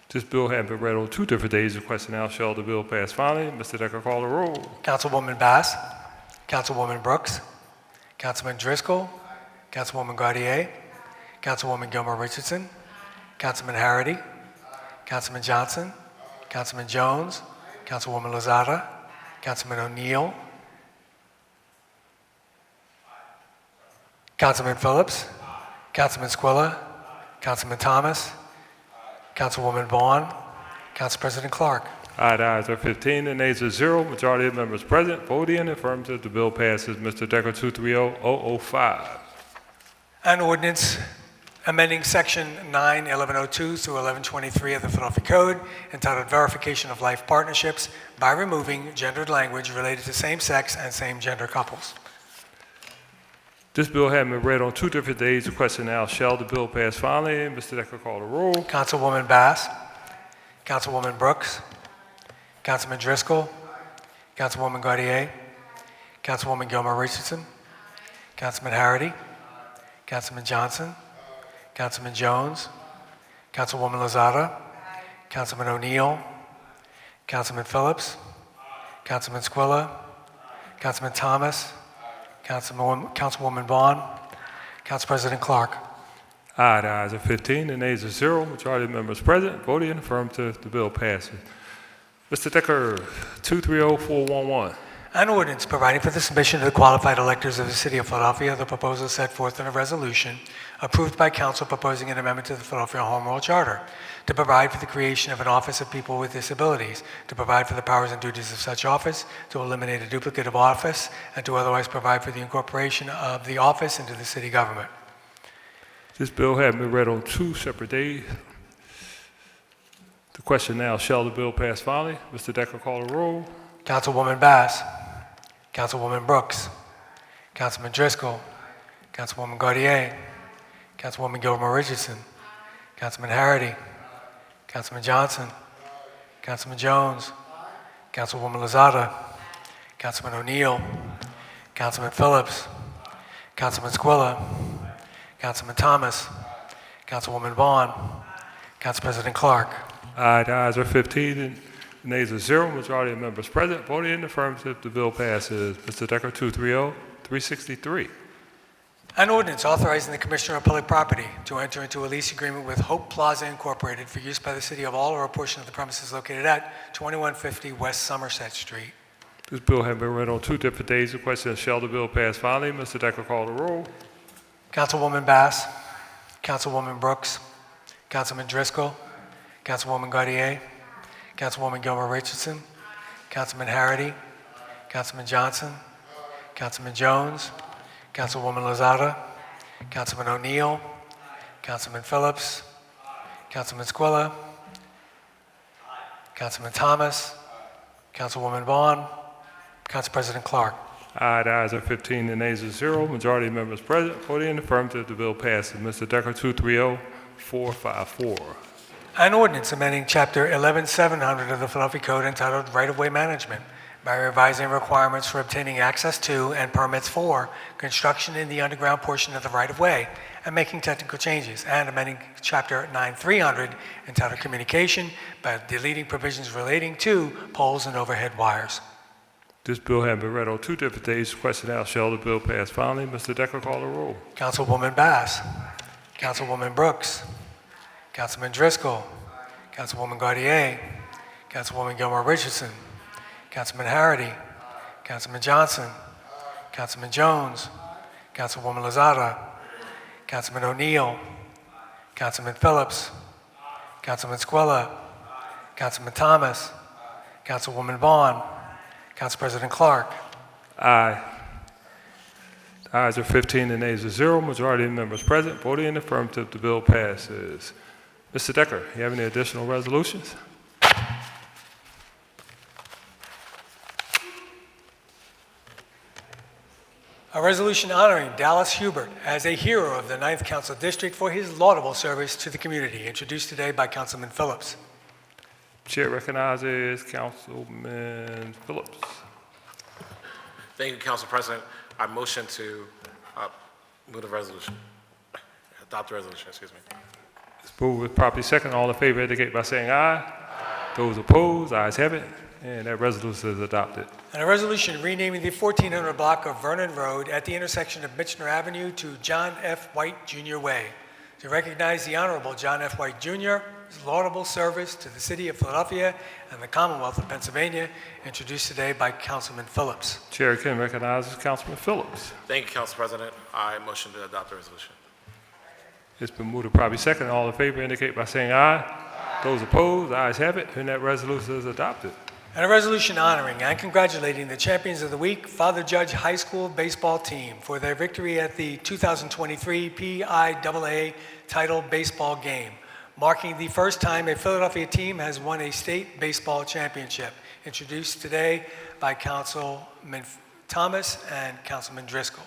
This bill having been read on 2 different days, the question now shall the bill pass finally. Mr. Decker, call the roll. Councilwoman Bass, Councilwoman Brooks, Councilman Driscoll, Councilwoman Gaudier, Councilwoman Gilmore Richardson, Councilman Harity, Councilman Johnson, Councilman Jones, Councilwoman Lozada, Councilman O'Neill, Councilman Phillips, Councilman Squilla, Councilman Thomas, Councilwoman Vaughn, Council President Clark. Aye, the ayes are 15 and nays are 0. Majority of members present, voting in the affirmative, the bill passes. Mr. Decker, 230-005. An ordinance amending Section 9-1102 through 1123 of the Philadelphia Code entitled Verification of Life Partnerships by removing gendered language related to same-sex and same-gender couples. This bill having been read on 2 different days, the question now shall the bill pass finally. Mr. Decker, call the roll. Councilwoman Bass, Councilwoman Brooks, Councilman Driscoll, Councilwoman Gaudier, Councilwoman Gilmore Richardson, Councilman Harity, Councilman Johnson, Councilman Jones, Councilwoman Lozada, Councilman O'Neill, Councilman Phillips, Councilman Squilla, Councilman Thomas, Councilwoman Vaughn, Council President Clark. Aye, the ayes are 15 and nays are 0. Majority of members present, voting in the affirmative, the bill passes. Mr. Decker, 230-411. An ordinance providing for the submission to the qualified electors of the City of Philadelphia of the proposal set forth in a resolution approved by council proposing an amendment to the Philadelphia Home Rule Charter to provide for the creation of an Office of People with Disabilities, to provide for the powers and duties of such office, to eliminate a duplicate of office, and to otherwise provide for the incorporation of the office into the city government. This bill having been read on 2 separate days, the question now shall the bill pass finally. Mr. Decker, call the roll. Councilwoman Bass, Councilwoman Brooks, Councilman Driscoll, Councilwoman Gaudier, Councilwoman Gilmore Richardson, Councilman Harity, Councilman Johnson, Councilman Jones, Councilwoman Lozada, Councilman O'Neill, Councilman Phillips, Councilman Squilla, Councilman Thomas, Councilwoman Vaughn, Council President Clark. Aye, the ayes are 15 and nays are 0. Majority of members present, voting in the affirmative, the bill passes. Mr. Decker, 230-363. An ordinance authorizing the Commissioner of Public Property to enter into a lease agreement with Hope Plaza Incorporated for use by the city of all or a portion of the premises located at 2150 West Somerset Street. This bill has been read on 2 different days. The question is, shall the bill pass finally? Mr. Decker, call the roll. Councilwoman Bass, Councilwoman Brooks, Councilman Driscoll, Councilwoman Gaudier, Councilwoman Gilmore Richardson, Councilman Harity, Councilman Johnson, Councilman Jones, Councilwoman Lozada, Councilman O'Neill, Councilman Phillips, Councilman Squilla, Councilman Thomas, Councilwoman Vaughn, Council President Clark. Aye, the ayes are 15 and nays are 0. Majority of members present, voting in the affirmative, the bill passes. Mr. Decker, 230-454. An ordinance amending Chapter 11700 of the Philadelphia Code entitled Right-of-Way Management by revising requirements for obtaining access to and permits for construction in the underground portion of the right-of-way and making technical changes, and amending Chapter 9300 entitled Communication by deleting provisions relating to poles and overhead wires. This bill has been read on 2 different days. The question now, shall the bill pass finally? Mr. Decker, call the roll. Councilwoman Bass, Councilwoman Brooks, Councilman Driscoll, Councilwoman Gaudier, Councilwoman Gilmore Richardson, Councilman Harity, Councilman Johnson, Councilman Jones, Councilwoman Lozada, Councilman O'Neill, Councilman Phillips, Councilman Squilla, Councilman Thomas, Councilwoman Vaughn, Council President Clark. Aye. The ayes are 15 and nays are 0. Majority of members present, voting in the affirmative, the bill passes. Mr. Decker, you have any additional resolutions? A resolution honoring Dallas Hubert as a hero of the 9th Council District for his laudable service to the community, introduced today by Councilman Phillips. Chair recognizes Councilman Phillips. Thank you, Council President. I motion to move the resolution. Adopt the resolution, excuse me. It's moved with property second. All in favor indicate by saying aye. Those opposed, ayes have it, and that resolution is adopted. And a resolution renaming the 1400 block of Vernon Road at the intersection of Michener Avenue to John F. White Jr. Way to recognize the Honorable John F. White Jr. his laudable service to the City of Philadelphia and the Commonwealth of Pennsylvania, introduced today by Councilman Phillips. Chair again recognizes Councilman Phillips. Thank you, Council President. I motion to adopt the resolution. It's been moved and probably second. All in favor indicate by saying aye. Those opposed, ayes have it, and that resolution is adopted. And a resolution honoring and congratulating the champions of the week, Father Judge High School baseball team, for their victory at the 2023 PIAA title baseball game, marking the first time a Philadelphia team has won a state baseball championship. Introduced today by Councilman Thomas and Councilman Driscoll.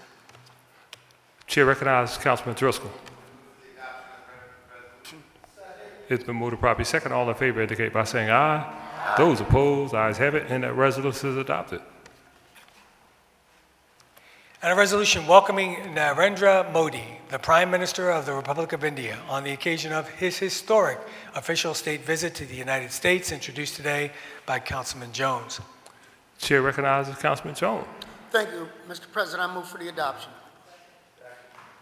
Chair recognizes Councilman Driscoll. It's been moved to properly second. All in favor indicate by saying aye. Those opposed, ayes have it, and that resolution is adopted. And a resolution welcoming Narendra Modi, the Prime Minister of the Republic of India, on the occasion of his historic official state visit to the United States, introduced today by Councilman Jones. Chair recognizes Councilman Jones. Thank you, Mr. President. I move for the adoption.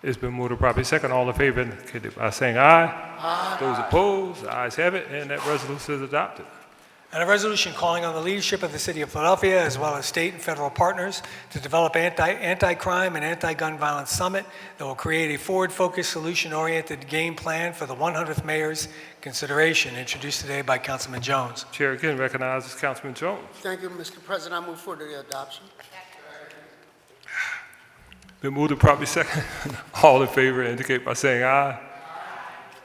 It's been moved to properly second. All in favor indicate by saying aye. Aye. Those opposed, ayes have it, and that resolution is adopted. And a resolution calling on the leadership of the City of Philadelphia, as well as state and federal partners, to develop anti-crime and anti-gun violence summit that will create a forward-focused, solution-oriented game plan for the 100th mayor's consideration, introduced today by Councilman Jones. Chair again recognizes Councilman Jones. Thank you, Mr. President. I move for the adoption. Been moved to properly second. All in favor indicate by saying aye.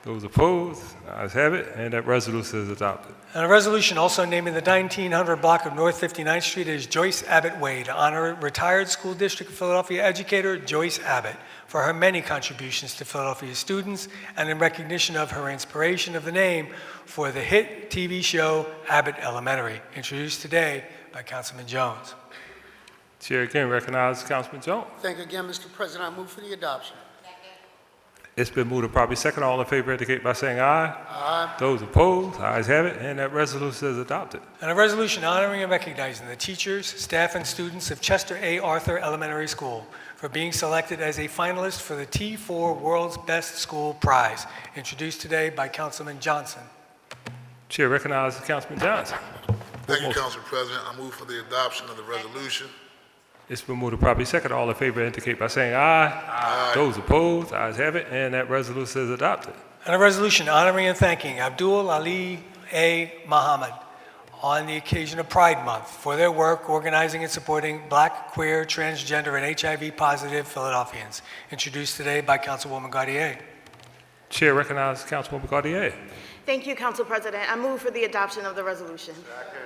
Those opposed, ayes have it, and that resolution is adopted. And a resolution also naming the 1900 block of North 59th Street as Joyce Abbott Way to honor retired School District of Philadelphia educator Joyce Abbott for her many contributions to Philadelphia students and in recognition of her inspiration of the name for the hit TV show Abbott Elementary, introduced today by Councilman Jones. Chair again recognizes Councilman Jones. Thank you again, Mr. President. I move for the adoption. It's been moved to properly second. All in favor indicate by saying aye. Aye. Those opposed, ayes have it, and that resolution is adopted. And a resolution honoring and recognizing the teachers, staff, and students of Chester A. Arthur Elementary School for being selected as a finalist for the T4 World's Best School Prize, introduced today by Councilman Johnson. Chair recognizes Councilman Johnson. Thank you, Council President. I move for the adoption of the resolution. It's been moved to properly second. All in favor indicate by saying aye. Aye. Those opposed, ayes have it, and that resolution is adopted. And a resolution honoring and thanking Abdul Ali A. Muhammad on the occasion of Pride Month for their work organizing and supporting Black, queer, transgender, and HIV-positive Philadelphians, introduced today by Councilwoman Gautier. Chair recognizes Councilwoman Gautier. Thank you, Council President. I move for the adoption of the resolution.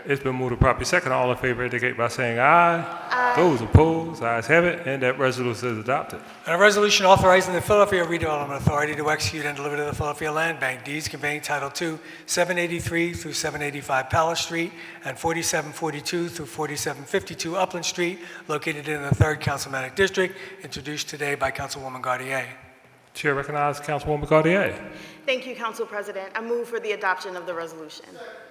It's been moved to properly second. All in favor indicate by saying aye. Aye. Those opposed, ayes have it, and that resolution is adopted. And a resolution authorizing the Philadelphia Redevelopment Authority to execute and deliver to the Philadelphia Land Bank deeds conveying Title II, 783 through 785 Palace Street and 4742 through 4752 Upland Street, located in the 3rd Councilmanic District, introduced today by Councilwoman Gautier. Chair recognizes Councilwoman Gautier. Thank you, Council President. I move for the adoption of the resolution.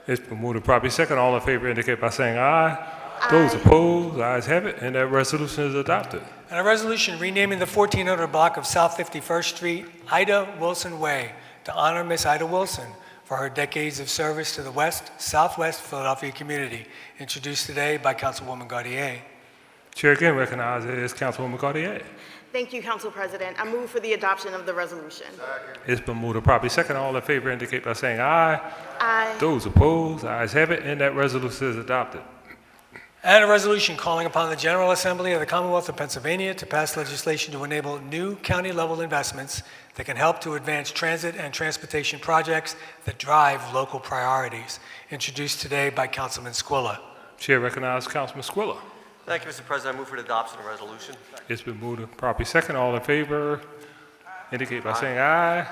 It's been moved to properly second. All in favor indicate by saying aye. Aye. Those opposed, ayes have it, and that resolution is adopted. And a resolution renaming the 1400 block of South 51st Street Ida Wilson Way to honor Miss Ida Wilson for her decades of service to the West, Southwest Philadelphia community, introduced today by Councilwoman Gautier. Chair again recognizes Councilwoman Gautier. Thank you, Council President. I move for the adoption of the resolution. It's been moved to properly second. All in favor indicate by saying aye. Aye. Those opposed, ayes have it, and that resolution is adopted. And a resolution calling upon the General Assembly of the Commonwealth of Pennsylvania to pass legislation to enable new county-level investments that can help to advance transit and transportation projects that drive local priorities, introduced today by Councilman Squilla. Chair recognizes Councilman Squilla. Thank you, Mr. President. I move for the adoption of the resolution. It's been moved and properly second. All in favor indicate by saying aye.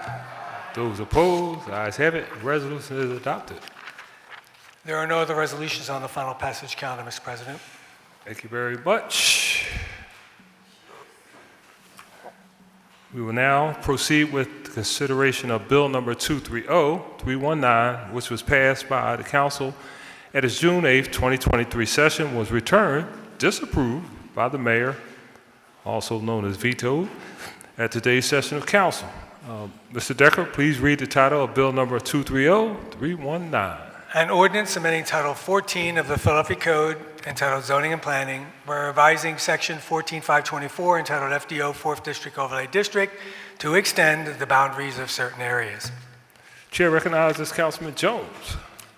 Those opposed, ayes have it. Resolution is adopted. There are no other resolutions on the final passage calendar, Mr. President. Thank you very much. We will now proceed with consideration of Bill number 230-319, which was passed by the council at its June 8th, 2023 session, was returned, disapproved by the mayor, also known as Veto, at today's session of council. Mr. Decker, please read the title of Bill number 230-319. An ordinance amending Title 14 of the Philadelphia Code entitled Zoning and Planning, by revising Section 14524 entitled FDO 4th District Overlay District to extend the boundaries of certain areas. Chair recognizes Councilman Jones.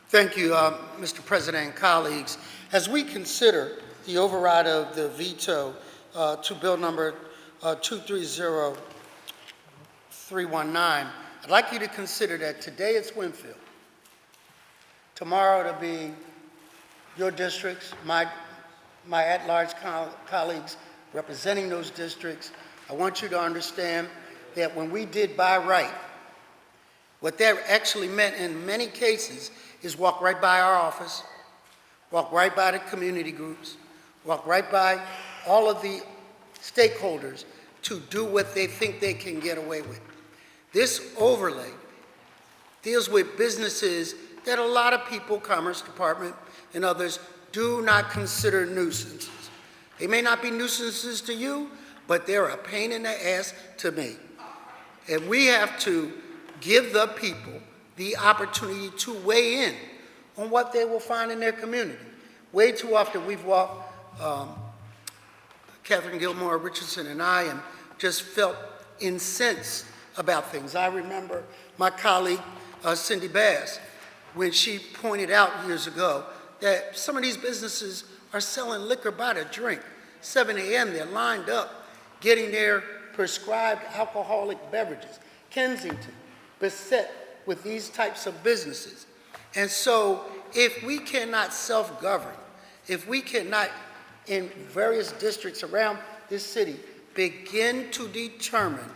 Thank you, Mr. President and colleagues. As we consider the override of the veto to Bill number 230-319, I'd like you to consider that today it's Winfield. Tomorrow it'll be your districts, my at-large colleagues representing those districts. I want you to understand that when we did by right, what that actually meant in many cases is walk right by our office, walk right by the community groups, walk right by all of the stakeholders to do what they think they can get away with. This overlay deals with businesses that a lot of people, Commerce Department and others, do not consider nuisances. They may not be nuisances to you, but they're a pain in the ass to me. And we have to give the people the opportunity to weigh in on what they will find in their community. Way too often we've walked, Catherine Gilmore Richardson and I, and just felt incensed about things. I remember my colleague, Cindy Bass, when she pointed out years ago that some of these businesses are selling liquor by the drink. 7 a.m., they're lined up getting their prescribed alcoholic beverages. Kensington, beset with these types of businesses. And so if we cannot self-govern, if we cannot, in various districts around this city, begin to determine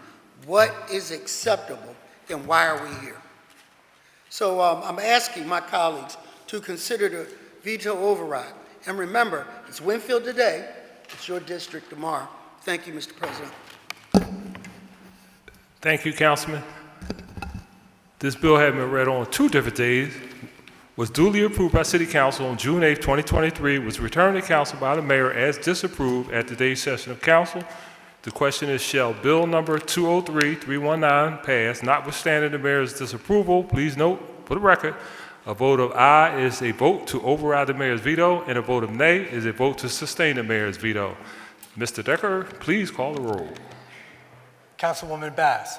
what is acceptable, then why are we here? So I'm asking my colleagues to consider the veto override. And remember, it's Winfield today, it's your district tomorrow. Thank you, Mr. President. Thank you, Councilman. This bill had been read on 2 different days, was duly approved by City Council on June 8, 2023, was returned to Council by the Mayor as disapproved at today's session of Council. The question is, shall Bill number 203-319 pass, notwithstanding the Mayor's disapproval? Please note, for the record, a vote of aye is a vote to override the Mayor's veto, and a vote of nay is a vote to sustain the Mayor's veto. Mr. Decker, please call the roll. Councilwoman Bass.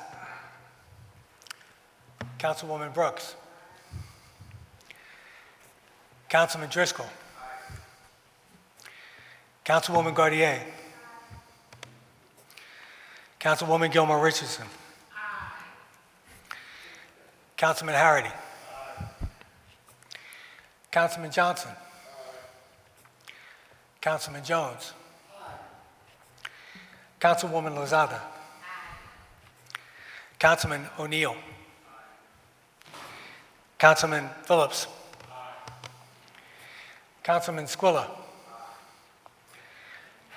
Councilwoman Brooks. Councilman Driscoll. Councilwoman Gardier. Councilwoman Gilmore Richardson. Councilman Harity. Councilman Johnson. Councilman Jones. Councilwoman Lozada. Councilman O'Neill. Councilman Phillips. Councilman Squilla.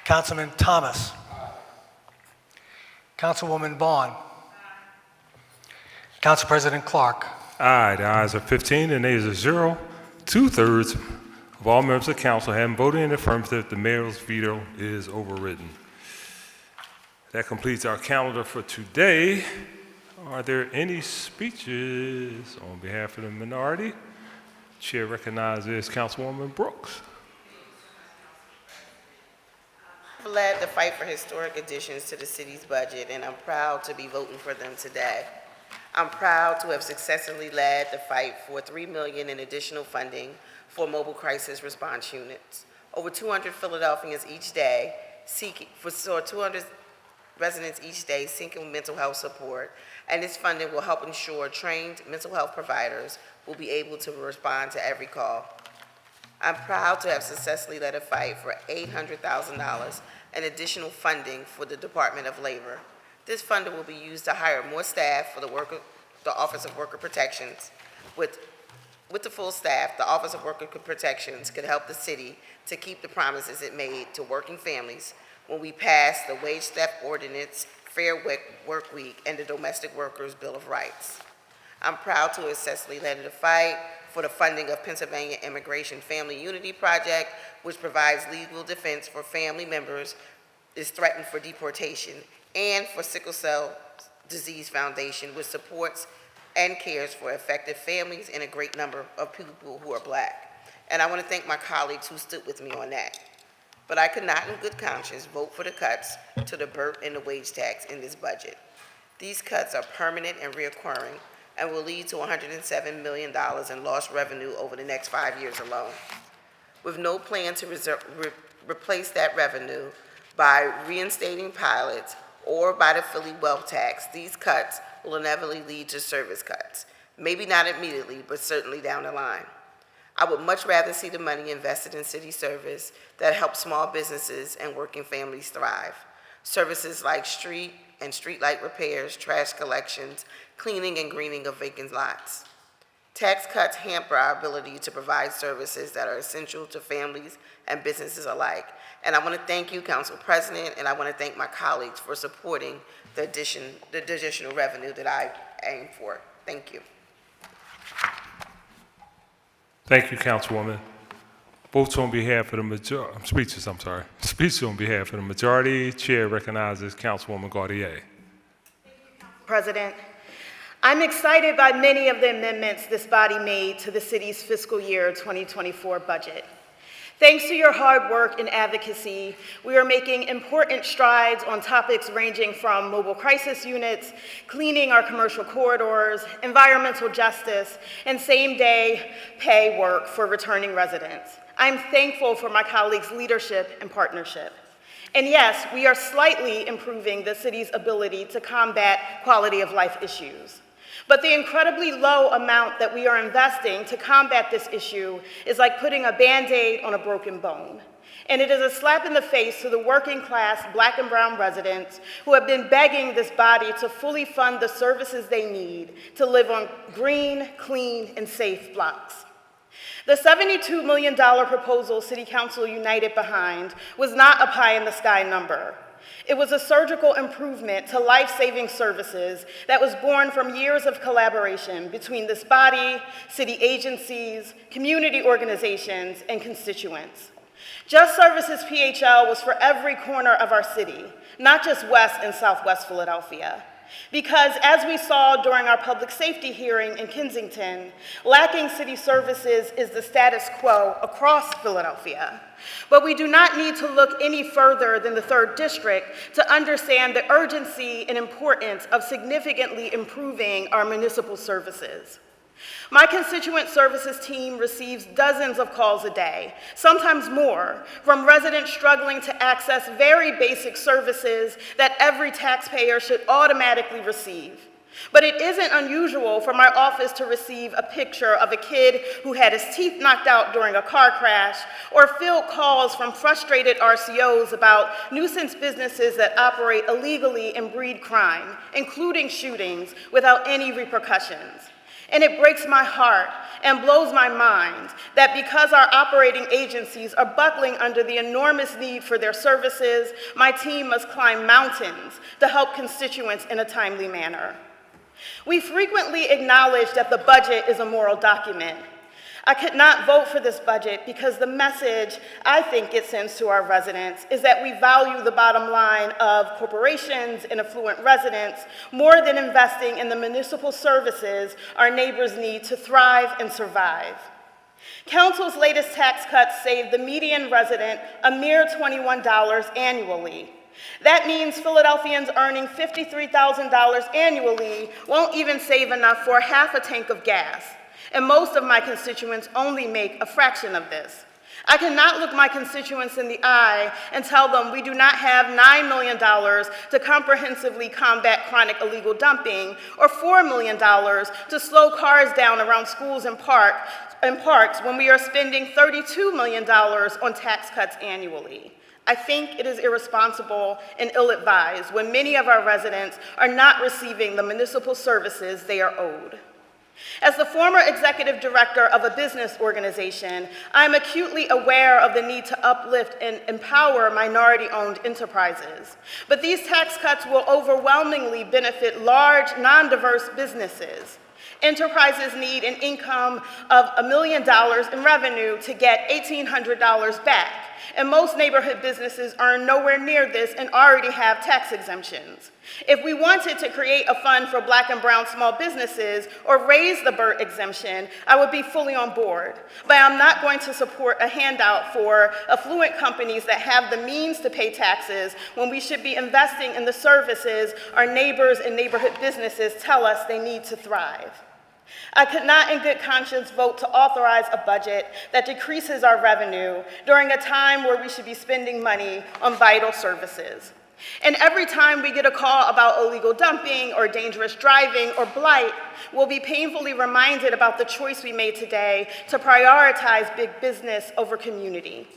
Councilman Thomas. Councilwoman Vaughn. Council President Clark. Aye, the ayes are 15 and nays are 0. 2/3 of all members of council having voted in the affirmative, the mayor's veto is overridden. That completes our calendar for today. Are there any speeches on behalf of the minority? Chair recognizes Councilwoman Brooks. I've led the fight for historic additions to the city's budget, and I'm proud to be voting for them today. I'm proud to have successfully led the fight for $3 million in additional funding for mobile crisis response units. Over 200 Philadelphians each day seeking, 200 residents each day seeking mental health support, and this funding will help ensure trained mental health providers will be able to respond to every call. I'm proud to have successfully led a fight for $800,000 in additional funding for the Department of Labor. This funding will be used to hire more staff for the Office of Worker Protections. With the full staff, the Office of Worker Protections could help the city to keep the promises it made to working families when we passed the Wage Theft Ordinance, Fair Work Week, and the Domestic Workers Bill of Rights. I'm proud to have successfully led the fight for the funding of Pennsylvania Immigration Family Unity Project, which provides legal defense for family members is threatened for deportation, and for Sickle Cell Disease Foundation, which supports and cares for affected families and a great number of people who are Black. And I want to thank my colleagues who stood with me on that. But I could not in good conscience vote for the cuts to the BERT and the wage tax in this budget. These cuts are permanent and reoccurring and will lead to $107 million in lost revenue over the next 5 years alone. With no plan to replace that revenue by reinstating pilots or by the Philly wealth tax, these cuts will inevitably lead to service cuts. Maybe not immediately, but certainly down the line. I would much rather see the money invested in city service that helps small businesses and working families thrive. Services like street and streetlight repairs, trash collections, cleaning and greening of vacant lots. Tax cuts hamper our ability to provide services that are essential to families and businesses alike. And I want to thank you, Council President, and I want to thank my colleagues for supporting the additional revenue that I aim for. Thank you. Thank you, Councilwoman. Votes on behalf of the majority, speeches on behalf of the majority. Chair recognizes Councilwoman Gautier. President, I'm excited by many of the amendments this body made to the city's fiscal year 2024 budget. Thanks to your hard work and advocacy, we are making important strides on topics ranging from mobile crisis units, cleaning our commercial corridors, environmental justice, and same-day pay work for returning residents. I'm thankful for my colleagues' leadership and partnership. And yes, we are slightly improving the city's ability to combat quality of life issues. But the incredibly low amount that we are investing to combat this issue is like putting a Band-Aid on a broken bone. And it is a slap in the face to the working class Black and brown residents who have been begging this body to fully fund the services they need to live on green, clean, and safe blocks. The $72 million proposal City Council united behind was not a pie-in-the-sky number. It was a surgical improvement to life-saving services that was born from years of collaboration between this body, city agencies, community organizations, and constituents. Just Services PHL was for every corner of our city, not just West and Southwest Philadelphia. Because as we saw during our public safety hearing in Kensington, lacking city services is the status quo across Philadelphia. But we do not need to look any further than the 3rd District to understand the urgency and importance of significantly improving our municipal services. My constituent services team receives dozens of calls a day, sometimes more, from residents struggling to access very basic services that every taxpayer should automatically receive. But it isn't unusual for my office to receive a picture of a kid who had his teeth knocked out during a car crash, or field calls from frustrated RCOs about nuisance businesses that operate illegally and breed crime, including shootings, without any repercussions. And it breaks my heart and blows my mind that because our operating agencies are buckling under the enormous need for their services, my team must climb mountains to help constituents in a timely manner. We frequently acknowledge that the budget is a moral document. I could not vote for this budget because the message I think it sends to our residents is that we value the bottom line of corporations and affluent residents more than investing in the municipal services our neighbors need to thrive and survive. Council's latest tax cuts save the median resident a mere $21 annually. That means Philadelphians earning $53,000 annually won't even save enough for half a tank of gas. And most of my constituents only make a fraction of this. I cannot look my constituents in the eye and tell them we do not have $9 million to comprehensively combat chronic illegal dumping or $4 million to slow cars down around schools and parks in parks when we are spending $32 million on tax cuts annually. I think it is irresponsible and ill-advised when many of our residents are not receiving the municipal services they are owed. As the former executive director of a business organization, I am acutely aware of the need to uplift and empower minority-owned enterprises. But these tax cuts will overwhelmingly benefit large, non-diverse businesses. Enterprises need an income of $1 million in revenue to get $1,800 back, and most neighborhood businesses earn nowhere near this and already have tax exemptions. If we wanted to create a fund for Black and brown small businesses or raise the BERT exemption, I would be fully on board. But I'm not going to support a handout for affluent companies that have the means to pay taxes when we should be investing in the services our neighbors and neighborhood businesses tell us they need to thrive. I could not in good conscience vote to authorize a budget that decreases our revenue during a time where we should be spending money on vital services. And every time we get a call about illegal dumping or dangerous driving or blight, we'll be painfully reminded about the choice we made today to prioritize big business over community.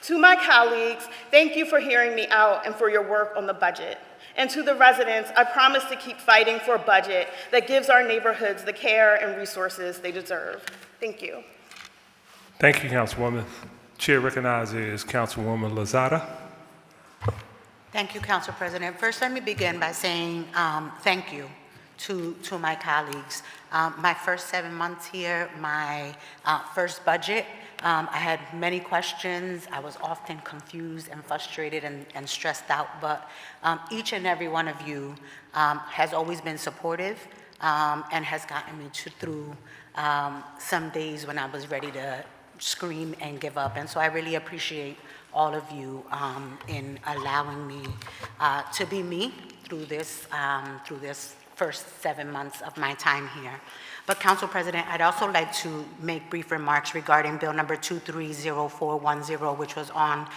To my colleagues, thank you for hearing me out and for your work on the budget. And to the residents, I promise to keep fighting for a budget that gives our neighborhoods the care and resources they deserve. Thank you. Thank you, Councilwoman. Chair recognizes Councilwoman Lozada. Thank you, Council President. First, let me begin by saying thank you to my colleagues. My first 7 months here, my first budget, I had many questions. I was often confused and frustrated and stressed out, but each and every one of you has always been supportive and has gotten me through some days when I was ready to scream and give up. And so I really appreciate all of you in allowing me to be me through this first 7 months of my time here. But Council President, I'd also like to make brief remarks regarding Bill number 230410, which was on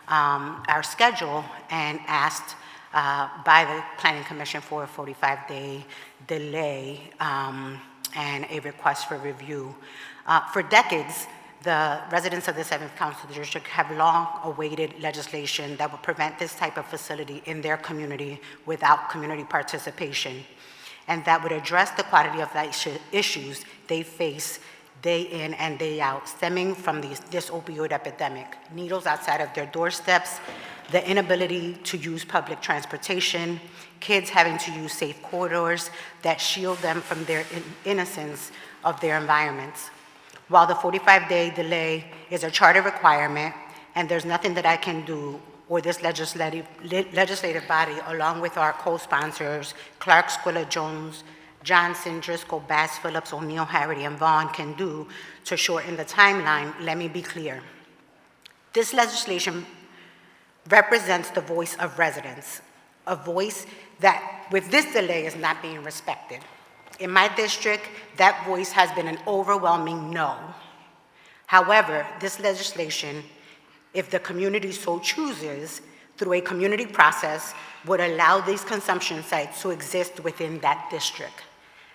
our schedule and asked by the Planning Commission for a 45-day delay and a request for review. For decades, the residents of the 7th Council District have long awaited legislation that would prevent this type of facility in their community without community participation, and that would address the quality of life issues they face day in and day out, stemming from this opioid epidemic. Needles outside of their doorsteps, the inability to use public transportation, kids having to use safe corridors that shield them from their innocence of their environments. While the 45-day delay is a charter requirement, and there's nothing that I can do or this legislative body, along with our co-sponsors, Clark, Squilla, Jones, Johnson, Driscoll, Bass, Phillips, O'Neill, Harity, and Vaughn can do to shorten the timeline, let me be clear. This legislation represents the voice of residents, a voice that, with this delay, is not being respected. In my district, that voice has been an overwhelming no. However, this legislation, if the community so chooses, through a community process, would allow these consumption sites to exist within that district.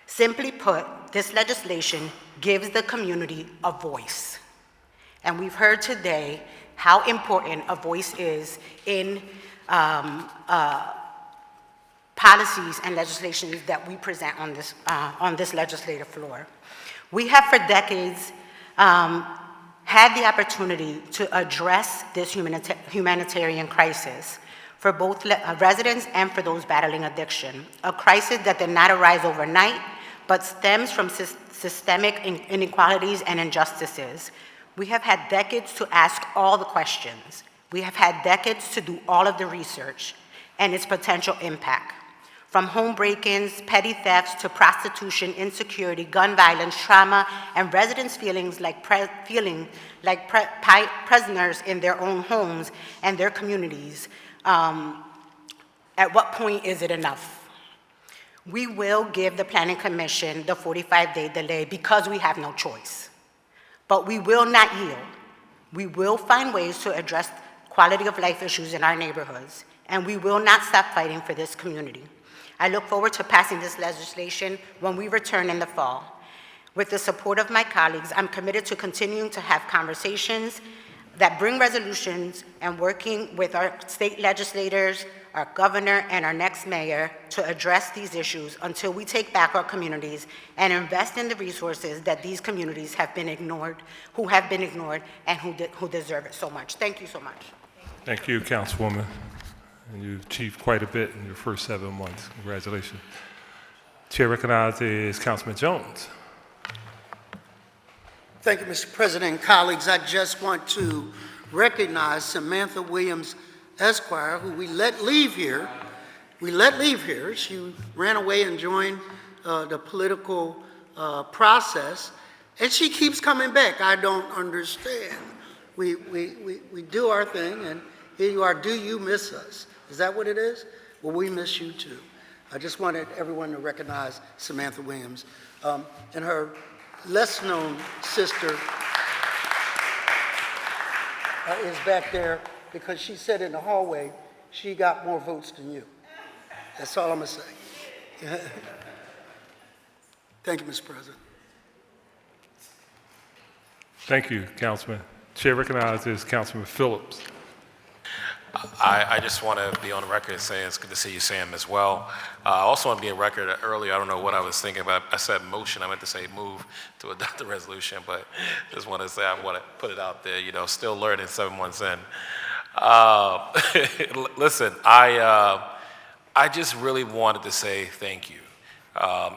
Simply put, this legislation gives the community a voice. And we've heard today how important a voice is in policies and legislations that we present on this legislative floor. We have for decades had the opportunity to address this humanitarian crisis for both residents and for those battling addiction, a crisis that did not arise overnight, but stems from systemic inequalities and injustices. We have had decades to ask all the questions. We have had decades to do all of the research and its potential impact. From home break-ins, petty thefts, to prostitution, insecurity, gun violence, trauma, and residents feeling like prisoners in their own homes and their communities. At what point is it enough? We will give the Planning Commission the 45-day delay because we have no choice. But we will not yield. We will find ways to address quality of life issues in our neighborhoods, and we will not stop fighting for this community. I look forward to passing this legislation when we return in the fall. With the support of my colleagues, I'm committed to continuing to have conversations that bring resolutions and working with our state legislators, our governor, and our next mayor to address these issues until we take back our communities and invest in the resources that these communities have been ignored, and who deserve it so much. Thank you so much. Thank you, Councilwoman. And you've achieved quite a bit in your first 7 months. Congratulations. Chair recognizes Councilman Jones. Thank you, Mr. President and colleagues. I just want to recognize Samantha Williams Esquire, who we let leave here. She ran away and joined the political process, and she keeps coming back. I don't understand. We do our thing, and here you are. Do you miss us? Is that what it is? Well, we miss you too. I just wanted everyone to recognize Samantha Williams and her less-known sister is back there because she said in the hallway she got more votes than you. That's all I'm going to say. Thank you, Mr. President. Thank you, Councilman. Chair recognizes Councilman Phillips. I just want to be on the record and say it's good to see you, Sam, as well. I also want to be on record earlier. I don't know what I was thinking about. I said motion. I meant to say move to adopt the resolution, but just want to say I want to put it out there. You know, still learning 7 months in. Listen, I just really wanted to say thank you.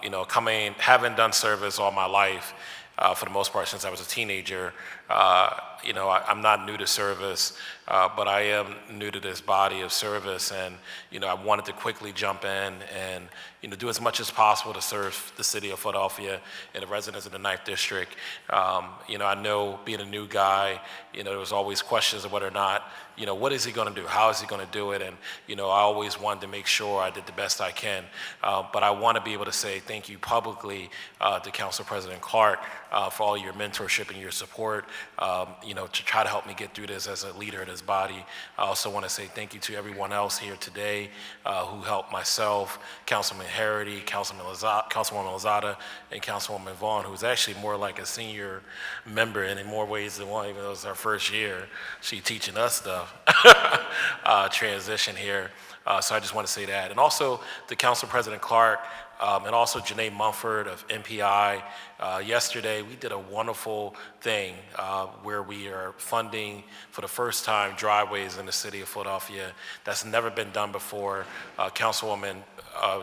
You know, having done service all my life, for the most part since I was a teenager, you know, I'm not new to service, but I am new to this body of service, and you know, I wanted to quickly jump in and you know, do as much as possible to serve the city of Philadelphia and the residents of the 9th District. You know, I know being a new guy, you know, there was always questions of whether or not, you know, what is he going to do? How is he going to do it? And you know, I always wanted to make sure I did the best I can. But I want to be able to say thank you publicly to Council President Clark for all your mentorship and your support. You know, to try to help me get through this as a leader of this body. I also want to say thank you to everyone else here today who helped myself, Councilman Harity, Councilwoman Lozada, and Councilwoman Vaughn, who's actually more like a senior member in more ways than one, even though it's our first year. She's teaching us stuff, transition here. So I just want to say that. And also to Council President Clark, and also Janae Mumford of MPI. Yesterday, we did a wonderful thing where we are funding, for the first time, driveways in the city of Philadelphia. That's never been done before. Councilwoman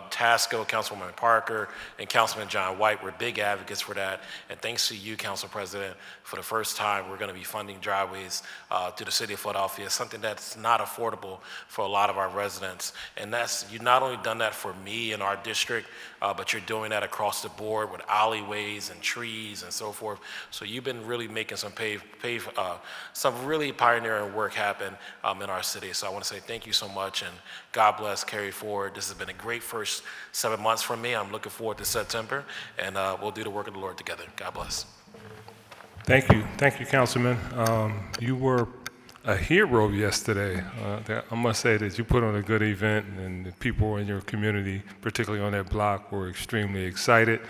Tasco, Councilwoman Parker, and Councilman John White were big advocates for that. And thanks to you, Council President, for the first time, we're going to be funding driveways to the city of Philadelphia, something that's not affordable for a lot of our residents. And you've not only done that for me and our district, but you're doing that across the board with alleyways and trees and so forth. So you've been really making some really pioneering work happen in our city. So I want to say thank you so much, and God bless, carry forward. This has been a great first 7 months for me. I'm looking forward to September, and we'll do the work of the Lord together. God bless. Thank you, Councilman. You were a hero yesterday. I must say that you put on a good event, and the people in your community, particularly on that block, were extremely excited.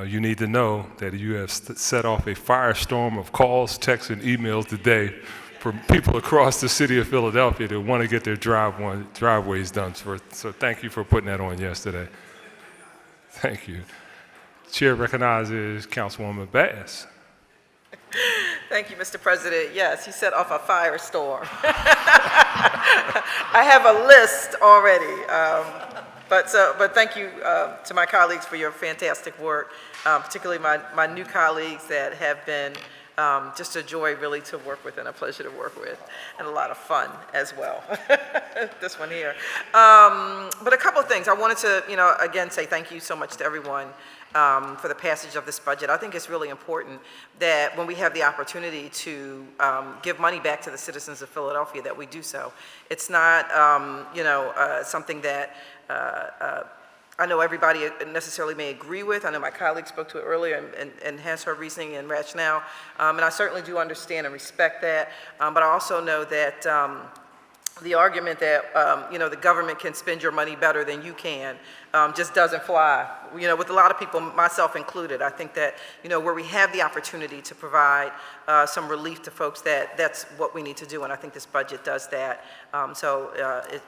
You need to know that you have set off a firestorm of calls, texts, and emails today from people across the city of Philadelphia that want to get their driveways done. So thank you for putting that on yesterday. Thank you. Chair recognizes Councilwoman Bass. Thank you, Mr. President. Yes, he set off a firestorm. I have a list already. But thank you to my colleagues for your fantastic work, particularly my new colleagues that have been just a joy really to work with and a pleasure to work with, and a lot of fun as well. This one here. But a couple of things. I wanted to, again, say thank you so much to everyone for the passage of this budget. I think it's really important that when we have the opportunity to give money back to the citizens of Philadelphia, that we do so. It's not, something that I know everybody necessarily may agree with. I know my colleague spoke to it earlier and has her reasoning and rationale, and I certainly do understand and respect that. But I also know that the argument that, the government can spend your money better than you can just doesn't fly. With a lot of people, myself included, I think that, where we have the opportunity to provide some relief to folks, that's what we need to do, and I think this budget does that.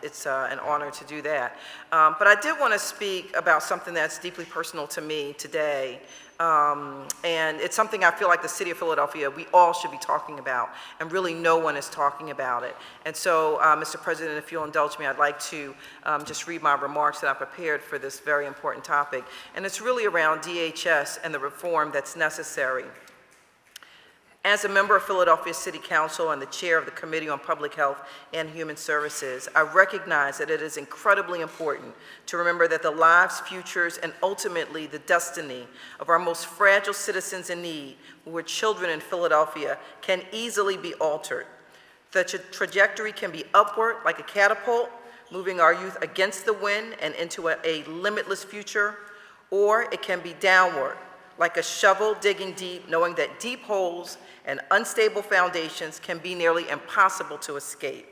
It's an honor to do that. But I did want to speak about something that's deeply personal to me today. And it's something I feel like the city of Philadelphia, we all should be talking about, and really no one is talking about it. And so, Mr. President, if you'll indulge me, I'd like to just read my remarks that I prepared for this very important topic. And it's really around DHS and the reform that's necessary. As a member of Philadelphia City Council and the chair of the Committee on Public Health and Human Services, I recognize that it is incredibly important to remember that the lives, futures, and ultimately the destiny of our most fragile citizens in need, who are children in Philadelphia, can easily be altered. The trajectory can be upward like a catapult, moving our youth against the wind and into a limitless future, or it can be downward like a shovel digging deep, knowing that deep holes and unstable foundations can be nearly impossible to escape.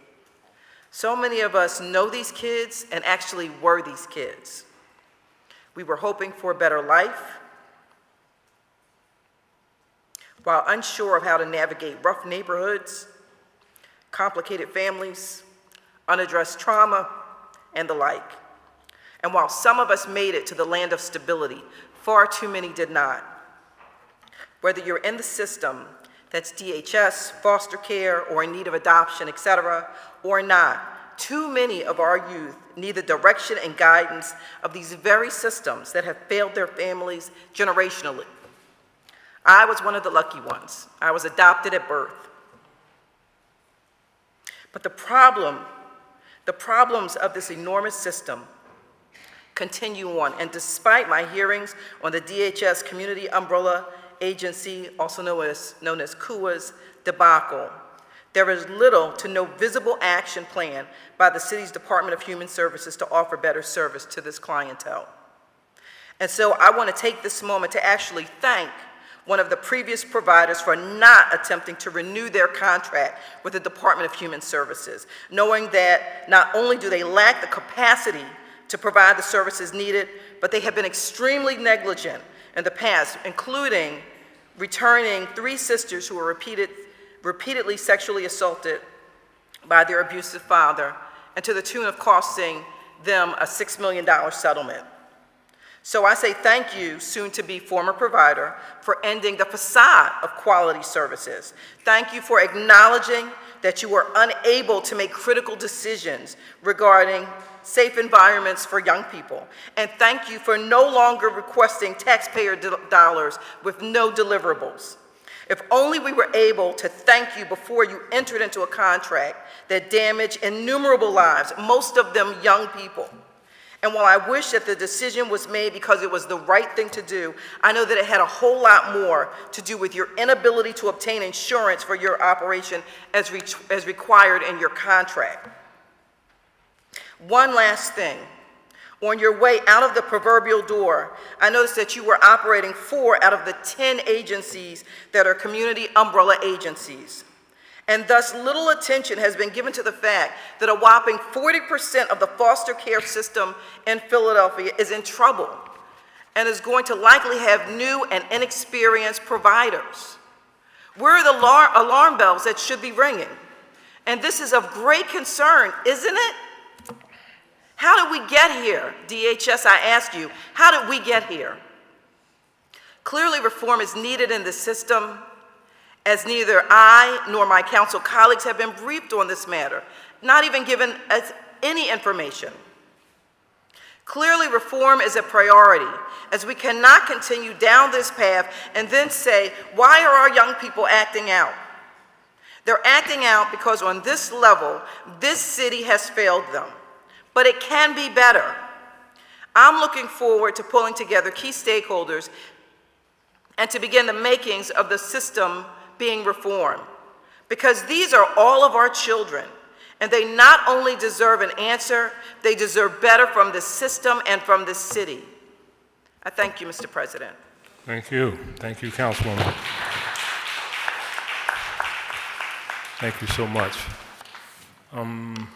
So many of us know these kids and actually were these kids. We were hoping for a better life while unsure of how to navigate rough neighborhoods, complicated families, unaddressed trauma, and the like. And while some of us made it to the land of stability, far too many did not. Whether you're in the system, that's DHS, foster care, or in need of adoption, etc., or not, too many of our youth need the direction and guidance of these very systems that have failed their families generationally. I was one of the lucky ones. I was adopted at birth. But the problems of this enormous system continue on, and despite my hearings on the DHS Community Umbrella Agency, also known as CUA's debacle, there is little to no visible action plan by the city's Department of Human Services to offer better service to this clientele. And so I want to take this moment to actually thank one of the previous providers for not attempting to renew their contract with the Department of Human Services, knowing that not only do they lack the capacity to provide the services needed, but they have been extremely negligent in the past, including returning 3 sisters who were repeatedly sexually assaulted by their abusive father, and to the tune of costing them a $6 million settlement. So I say thank you, soon-to-be former provider, for ending the facade of quality services. Thank you for acknowledging that you were unable to make critical decisions regarding safe environments for young people. And thank you for no longer requesting taxpayer dollars with no deliverables. If only we were able to thank you before you entered into a contract that damaged innumerable lives, most of them young people. And while I wish that the decision was made because it was the right thing to do, I know that it had a whole lot more to do with your inability to obtain insurance for your operation as required in your contract. One last thing. On your way out of the proverbial door, I noticed that you were operating 4 out of the 10 agencies that are community umbrella agencies. And thus little attention has been given to the fact that a whopping 40% of the foster care system in Philadelphia is in trouble and is going to likely have new and inexperienced providers. Where are the alarm bells that should be ringing? And this is of great concern, isn't it? How did we get here? DHS, I ask you, how did we get here? Clearly, reform is needed in the system, as neither I nor my council colleagues have been briefed on this matter, not even given us any information. Clearly, reform is a priority, as we cannot continue down this path and then say, why are our young people acting out? They're acting out because on this level, this city has failed them. But it can be better. I'm looking forward to pulling together key stakeholders and to begin the makings of the system being reformed. Because these are all of our children, and they not only deserve an answer, they deserve better from the system and from the city. I thank you, Mr. President. Thank you. Thank you, Councilwoman. Thank you so much. Councilman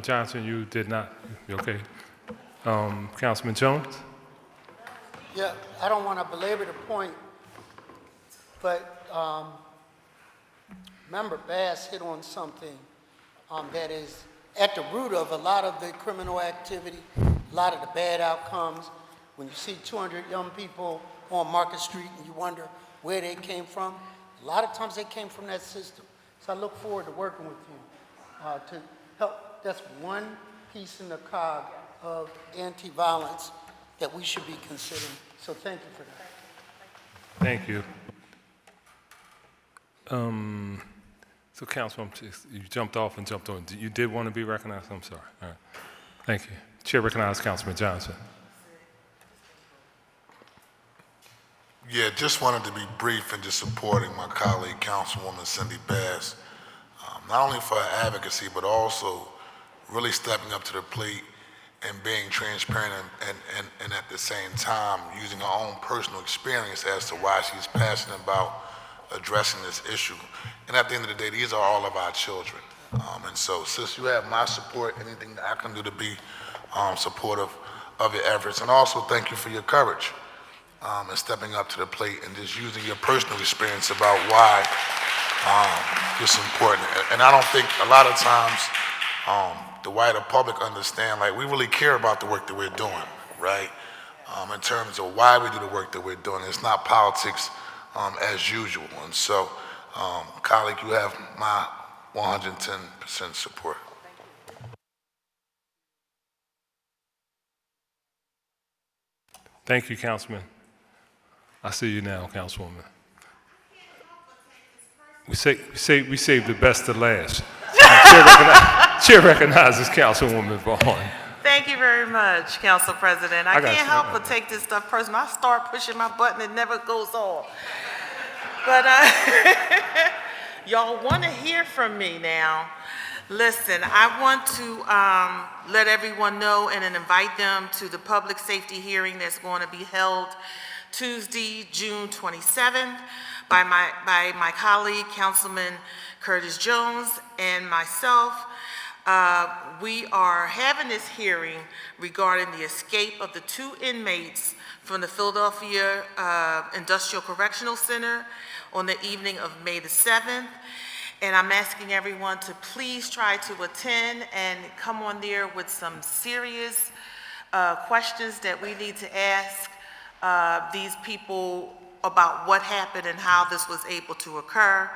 Johnson, you did not. You okay? Councilman Jones? Yeah, I don't want to belabor the point, but Member Bass hit on something that is at the root of a lot of the criminal activity, a lot of the bad outcomes. When you see 200 young people on Market Street and you wonder where they came from, a lot of times they came from that system. So I look forward to working with you to help. That's one piece in the cog of anti-violence that we should be considering. So thank you for that. Thank you. So Councilman, you jumped off and jumped on. You did want to be recognized? I'm sorry. All right. Thank you. Chair recognizes Councilman Johnson. Yeah, just wanted to be brief in just supporting my colleague, Councilwoman Cindy Bass, not only for her advocacy, but also really stepping up to the plate and being transparent and at the same time using her own personal experience as to why she's passionate about addressing this issue. And at the end of the day, these are all of our children. And so since you have my support, anything that I can do to be supportive of your efforts. And also thank you for your courage and stepping up to the plate and just using your personal experience about why it's important. And I don't think a lot of times the wider public understand, like, we really care about the work that we're doing, right? In terms of why we do the work that we're doing. It's not politics as usual. And so, colleague, you have my 110% support. Thank you, Councilman. I see you now, Councilwoman. We save the best to last. Chair recognizes Councilwoman Vaughn. Thank you very much, Council President. I can't help but take this stuff personal. I start pushing my button, it never goes off. But y'all want to hear from me now. Listen, I want to let everyone know and invite them to the public safety hearing that's going to be held Tuesday, June 27th by my colleague, Councilman Curtis Jones, and myself. We are having this hearing regarding the escape of the 2 inmates from the Philadelphia Industrial Correctional Center on the evening of May the 7th. And I'm asking everyone to please try to attend and come on there with some serious questions that we need to ask these people about what happened and how this was able to occur.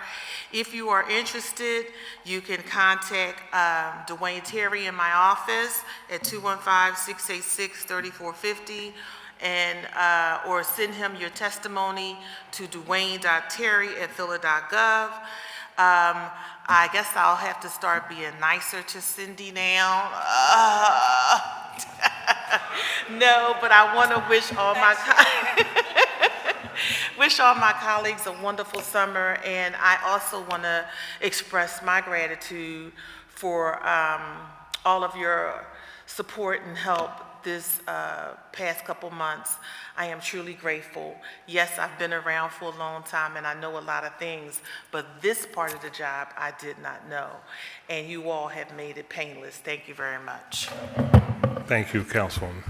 If you are interested, you can contact Dwayne Terry in my office at 215-686-3450 and or send him your testimony to dwayne.terry@phila.gov. I guess I'll have to start being nicer to Cindy now. No, but I want to wish all my colleagues a wonderful summer, and I also want to express my gratitude for all of your support and help this past couple months. I am truly grateful. Yes, I've been around for a long time and I know a lot of things, but this part of the job I did not know, and you all have made it painless. Thank you very much. Thank you, Councilwoman.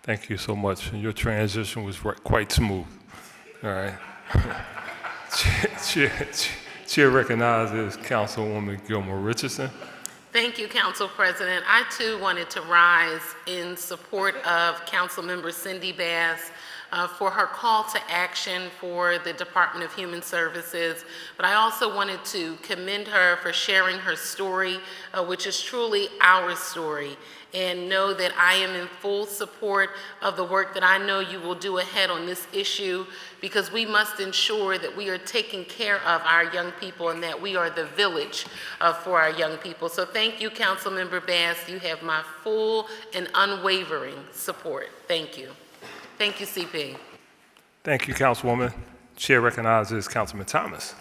Thank you so much. Your transition was quite smooth. All right. Chair recognizes Councilwoman Gilmore Richardson. Thank you, Council President. I too wanted to rise in support of Councilmember Cindy Bass for her call to action for the Department of Human Services, but I also wanted to commend her for sharing her story, which is truly our story, and know that I am in full support of the work that I know you will do ahead on this issue, because we must ensure that we are taking care of our young people and that we are the village for our young people. So thank you, Councilmember Bass. You have my full and unwavering support. Thank you. Thank you, CP. Thank you, Councilwoman. Chair recognizes Councilman Thomas.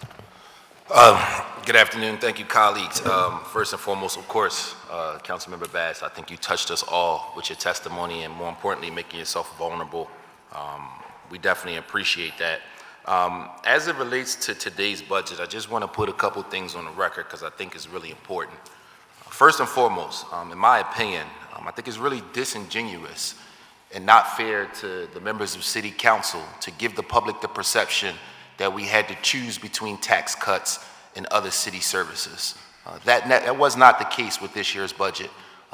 Good afternoon. Thank you, colleagues. First and foremost, of course, Councilmember Bass, I think you touched us all with your testimony and, more importantly, making yourself vulnerable. We definitely appreciate that. As it relates to today's budget, I just want to put a couple things on the record because I think it's really important. First and foremost, in my opinion, I think it's really disingenuous and not fair to the members of City Council to give the public the perception that we had to choose between tax cuts and other city services. That was not the case with this year's budget.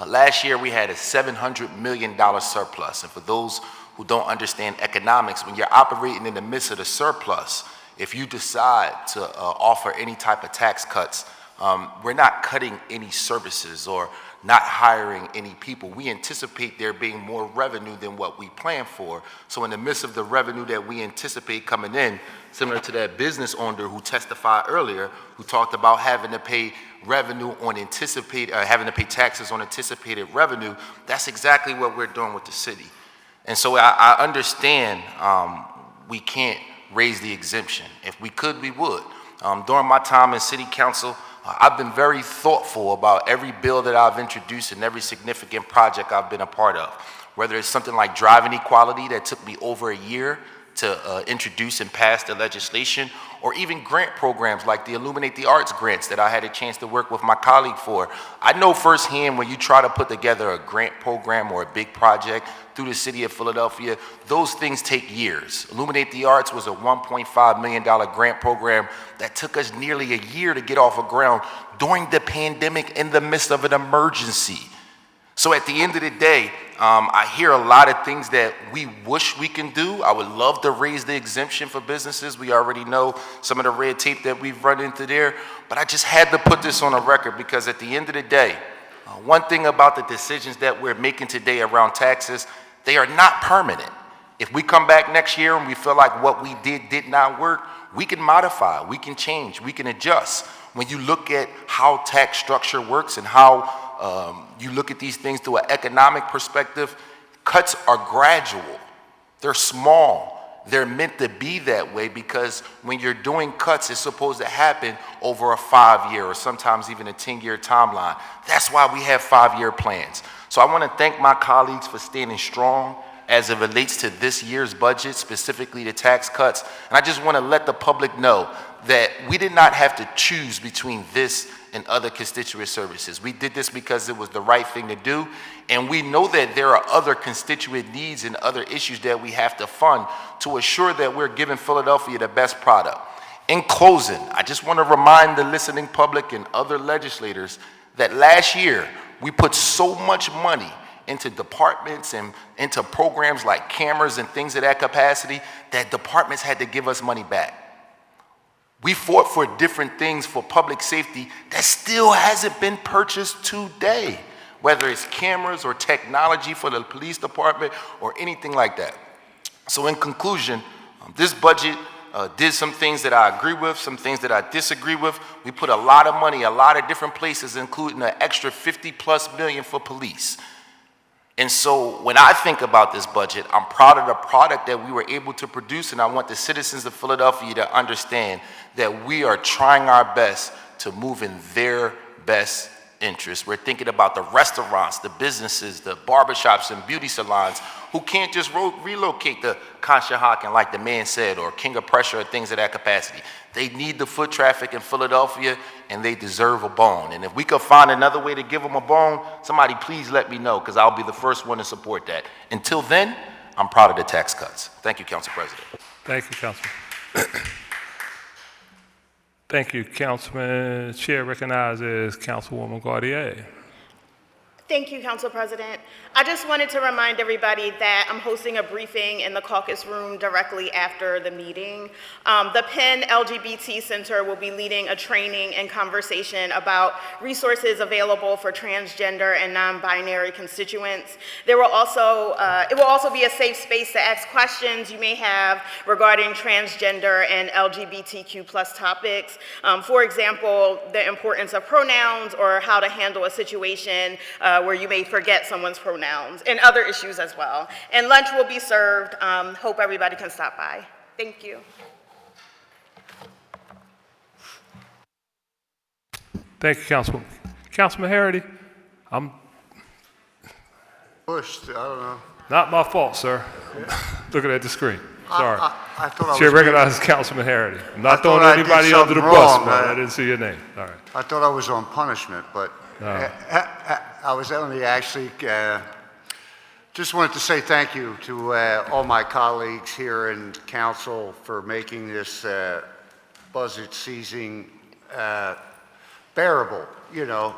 Last year, we had a $700 million surplus, and for those who don't understand economics, when you're operating in the midst of the surplus, if you decide to offer any type of tax cuts, we're not cutting any services or not hiring any people. We anticipate there being more revenue than what we plan for. So in the midst of the revenue that we anticipate coming in, similar to that business owner who testified earlier, who talked about having to pay revenue on having to pay taxes on anticipated revenue, that's exactly what we're doing with the city. And so I understand we can't raise the exemption. If we could, we would. During my time in City Council, I've been very thoughtful about every bill that I've introduced and every significant project I've been a part of. Whether it's something like driving equality that took me over a year to introduce and pass the legislation, or even grant programs like the Illuminate the Arts grants that I had a chance to work with my colleague for. I know firsthand when you try to put together a grant program or a big project through the city of Philadelphia, those things take years. Illuminate the Arts was a $1.5 million grant program that took us nearly a year to get off the ground during the pandemic in the midst of an emergency. So at the end of the day, I hear a lot of things that we wish we can do. I would love to raise the exemption for businesses. We already know some of the red tape that we've run into there. But I just had to put this on a record because at the end of the day, one thing about the decisions that we're making today around taxes, they are not permanent. If we come back next year and we feel like what we did not work, we can modify, we can change, we can adjust. When you look at how tax structure works and how you look at these things through an economic perspective, cuts are gradual. They're small. They're meant to be that way because when you're doing cuts, it's supposed to happen over a 5-year or sometimes even a 10-year timeline. That's why we have 5-year plans. So I want to thank my colleagues for standing strong as it relates to this year's budget, specifically the tax cuts. And I just want to let the public know that we did not have to choose between this and other constituent services. We did this because it was the right thing to do, and we know that there are other constituent needs and other issues that we have to fund to assure that we're giving Philadelphia the best product. In closing, I just want to remind the listening public and other legislators that last year we put so much money into departments and into programs like cameras and things of that capacity that departments had to give us money back. We fought for different things for public safety that still hasn't been purchased today, whether it's cameras or technology for the police department or anything like that. So in conclusion, this budget did some things that I agree with, some things that I disagree with. We put a lot of money, a lot of different places, including an extra $50+ million for police. And so when I think about this budget, I'm proud of the product that we were able to produce, and I want the citizens of Philadelphia to understand that we are trying our best to move in their best interest. We're thinking about the restaurants, the businesses, the barbershops and beauty salons who can't just relocate to Conshohocken like the man said, or King of Prussia or things of that capacity. They need the foot traffic in Philadelphia, and they deserve a bone. And if we could find another way to give them a bone, somebody please let me know, because I'll be the first one to support that. Until then, I'm proud of the tax cuts. Thank you, Council President. Thank you, Councilman. Thank you, Councilman. Chair recognizes Councilwoman Gautier. Thank you, Council President. I just wanted to remind everybody that I'm hosting a briefing in the caucus room directly after the meeting. The Penn LGBT Center will be leading a training and conversation about resources available for transgender and non-binary constituents. It will also be a safe space to ask questions you may have regarding transgender and LGBTQ+ topics. For example, the importance of pronouns or how to handle a situation where you may forget someone's pronouns, and other issues as well. And lunch will be served. Hope everybody can stop by. Thank you. Thank you, Councilwoman. Councilman Harity, I'm Pushed, I don't know. not my fault, sir. Looking at the screen. Sorry. I thought I was Chair being- recognizes Councilman Harity. I'm I not thought throwing I did anybody under the something bus, wrong, but I didn't see your name. All right. I thought I was on punishment, but I was only actually, just wanted to say thank you to all my colleagues here in council for making this budget season bearable. You know,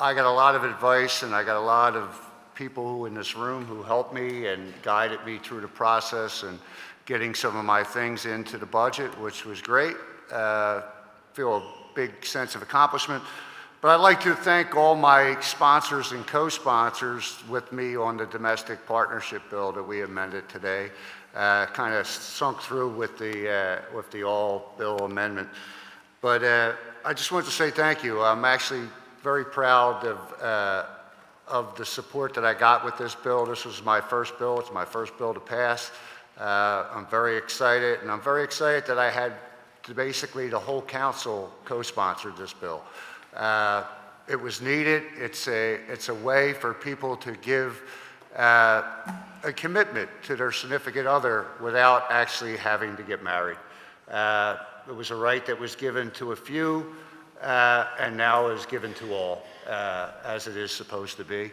I got a lot of advice and I got a lot of people who in this room who helped me and guided me through the process and getting some of my things into the budget, which was great. Feel a big sense of accomplishment. But I'd like to thank all my sponsors and co-sponsors with me on the domestic partnership bill that we amended today. Kind of sunk through with the all bill amendment. But I just wanted to say thank you. I'm actually very proud of the support that I got with this bill. This was my first bill. It's my first bill to pass. I'm very excited, and I'm very excited that I had basically the whole council co-sponsored this bill. It was needed. It's a way for people to give a commitment to their significant other without actually having to get married. It was a right that was given to a few, and now is given to all, as it is supposed to be.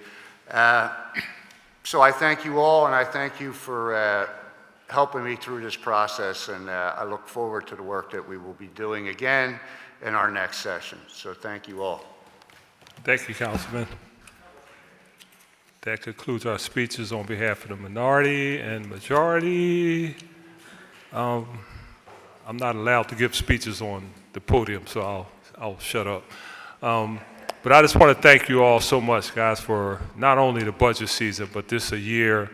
So I thank you all, and I thank you for helping me through this process, and I look forward to the work that we will be doing again in our next session. So thank you all. Thank you, Councilman. That concludes our speeches on behalf of the minority and majority. I'm not allowed to give speeches on the podium, so I'll shut up. But I just want to thank you all so much, guys, for not only the budget season, but this a year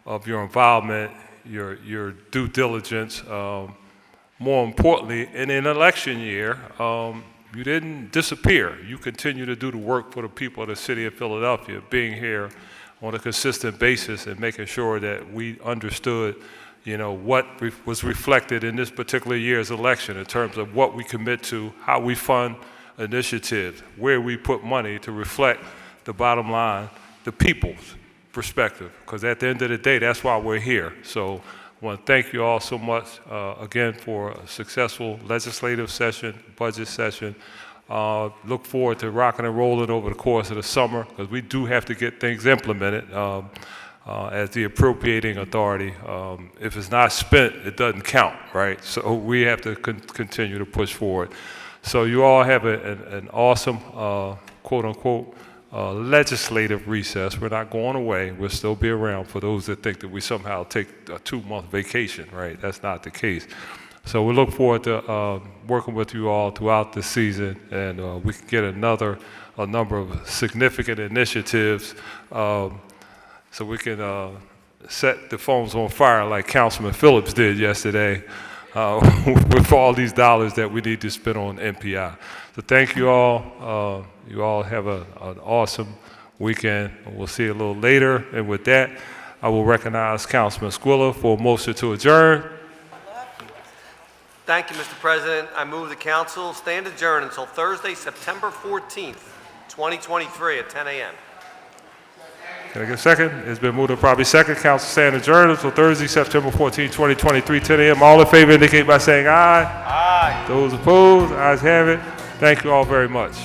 of your involvement, your due diligence. More importantly, in an election year, you didn't disappear. You continue to do the work for the people of the city of Philadelphia, being here on a consistent basis and making sure that we understood, you know, what was reflected in this particular year's election in terms of what we commit to, how we fund initiatives, where we put money to reflect the bottom line, the people's perspective, because at the end of the day, that's why we're here. So I want to thank you all so much again for a successful legislative session, budget session. Look forward to rocking and rolling over the course of the summer, because we do have to get things implemented as the appropriating authority. If it's not spent, it doesn't count, right? So we have to continue to push forward. So you all have an awesome, quote unquote, legislative recess. We're not going away. We'll still be around for those that think that we somehow take a 2-month vacation, right? That's not the case. So we look forward to working with you all throughout the season, and we can get a number of significant initiatives so we can set the phones on fire like Councilman Phillips did yesterday with all these dollars that we need to spend on NPI. So thank you all. You all have an awesome weekend. We'll see you a little later. And with that, I will recognize Councilman Squilla for a motion to adjourn. Thank you, Mr. President. I move the council stand adjourned until Thursday, September 14th, 2023 at 10 a.m. Can I get a second? It's been moved to probably second. Council stand adjourned until Thursday, September 14, 2023, 10 a.m. All in favor indicate by saying aye. Aye. Those opposed, ayes have it. Thank you all very much.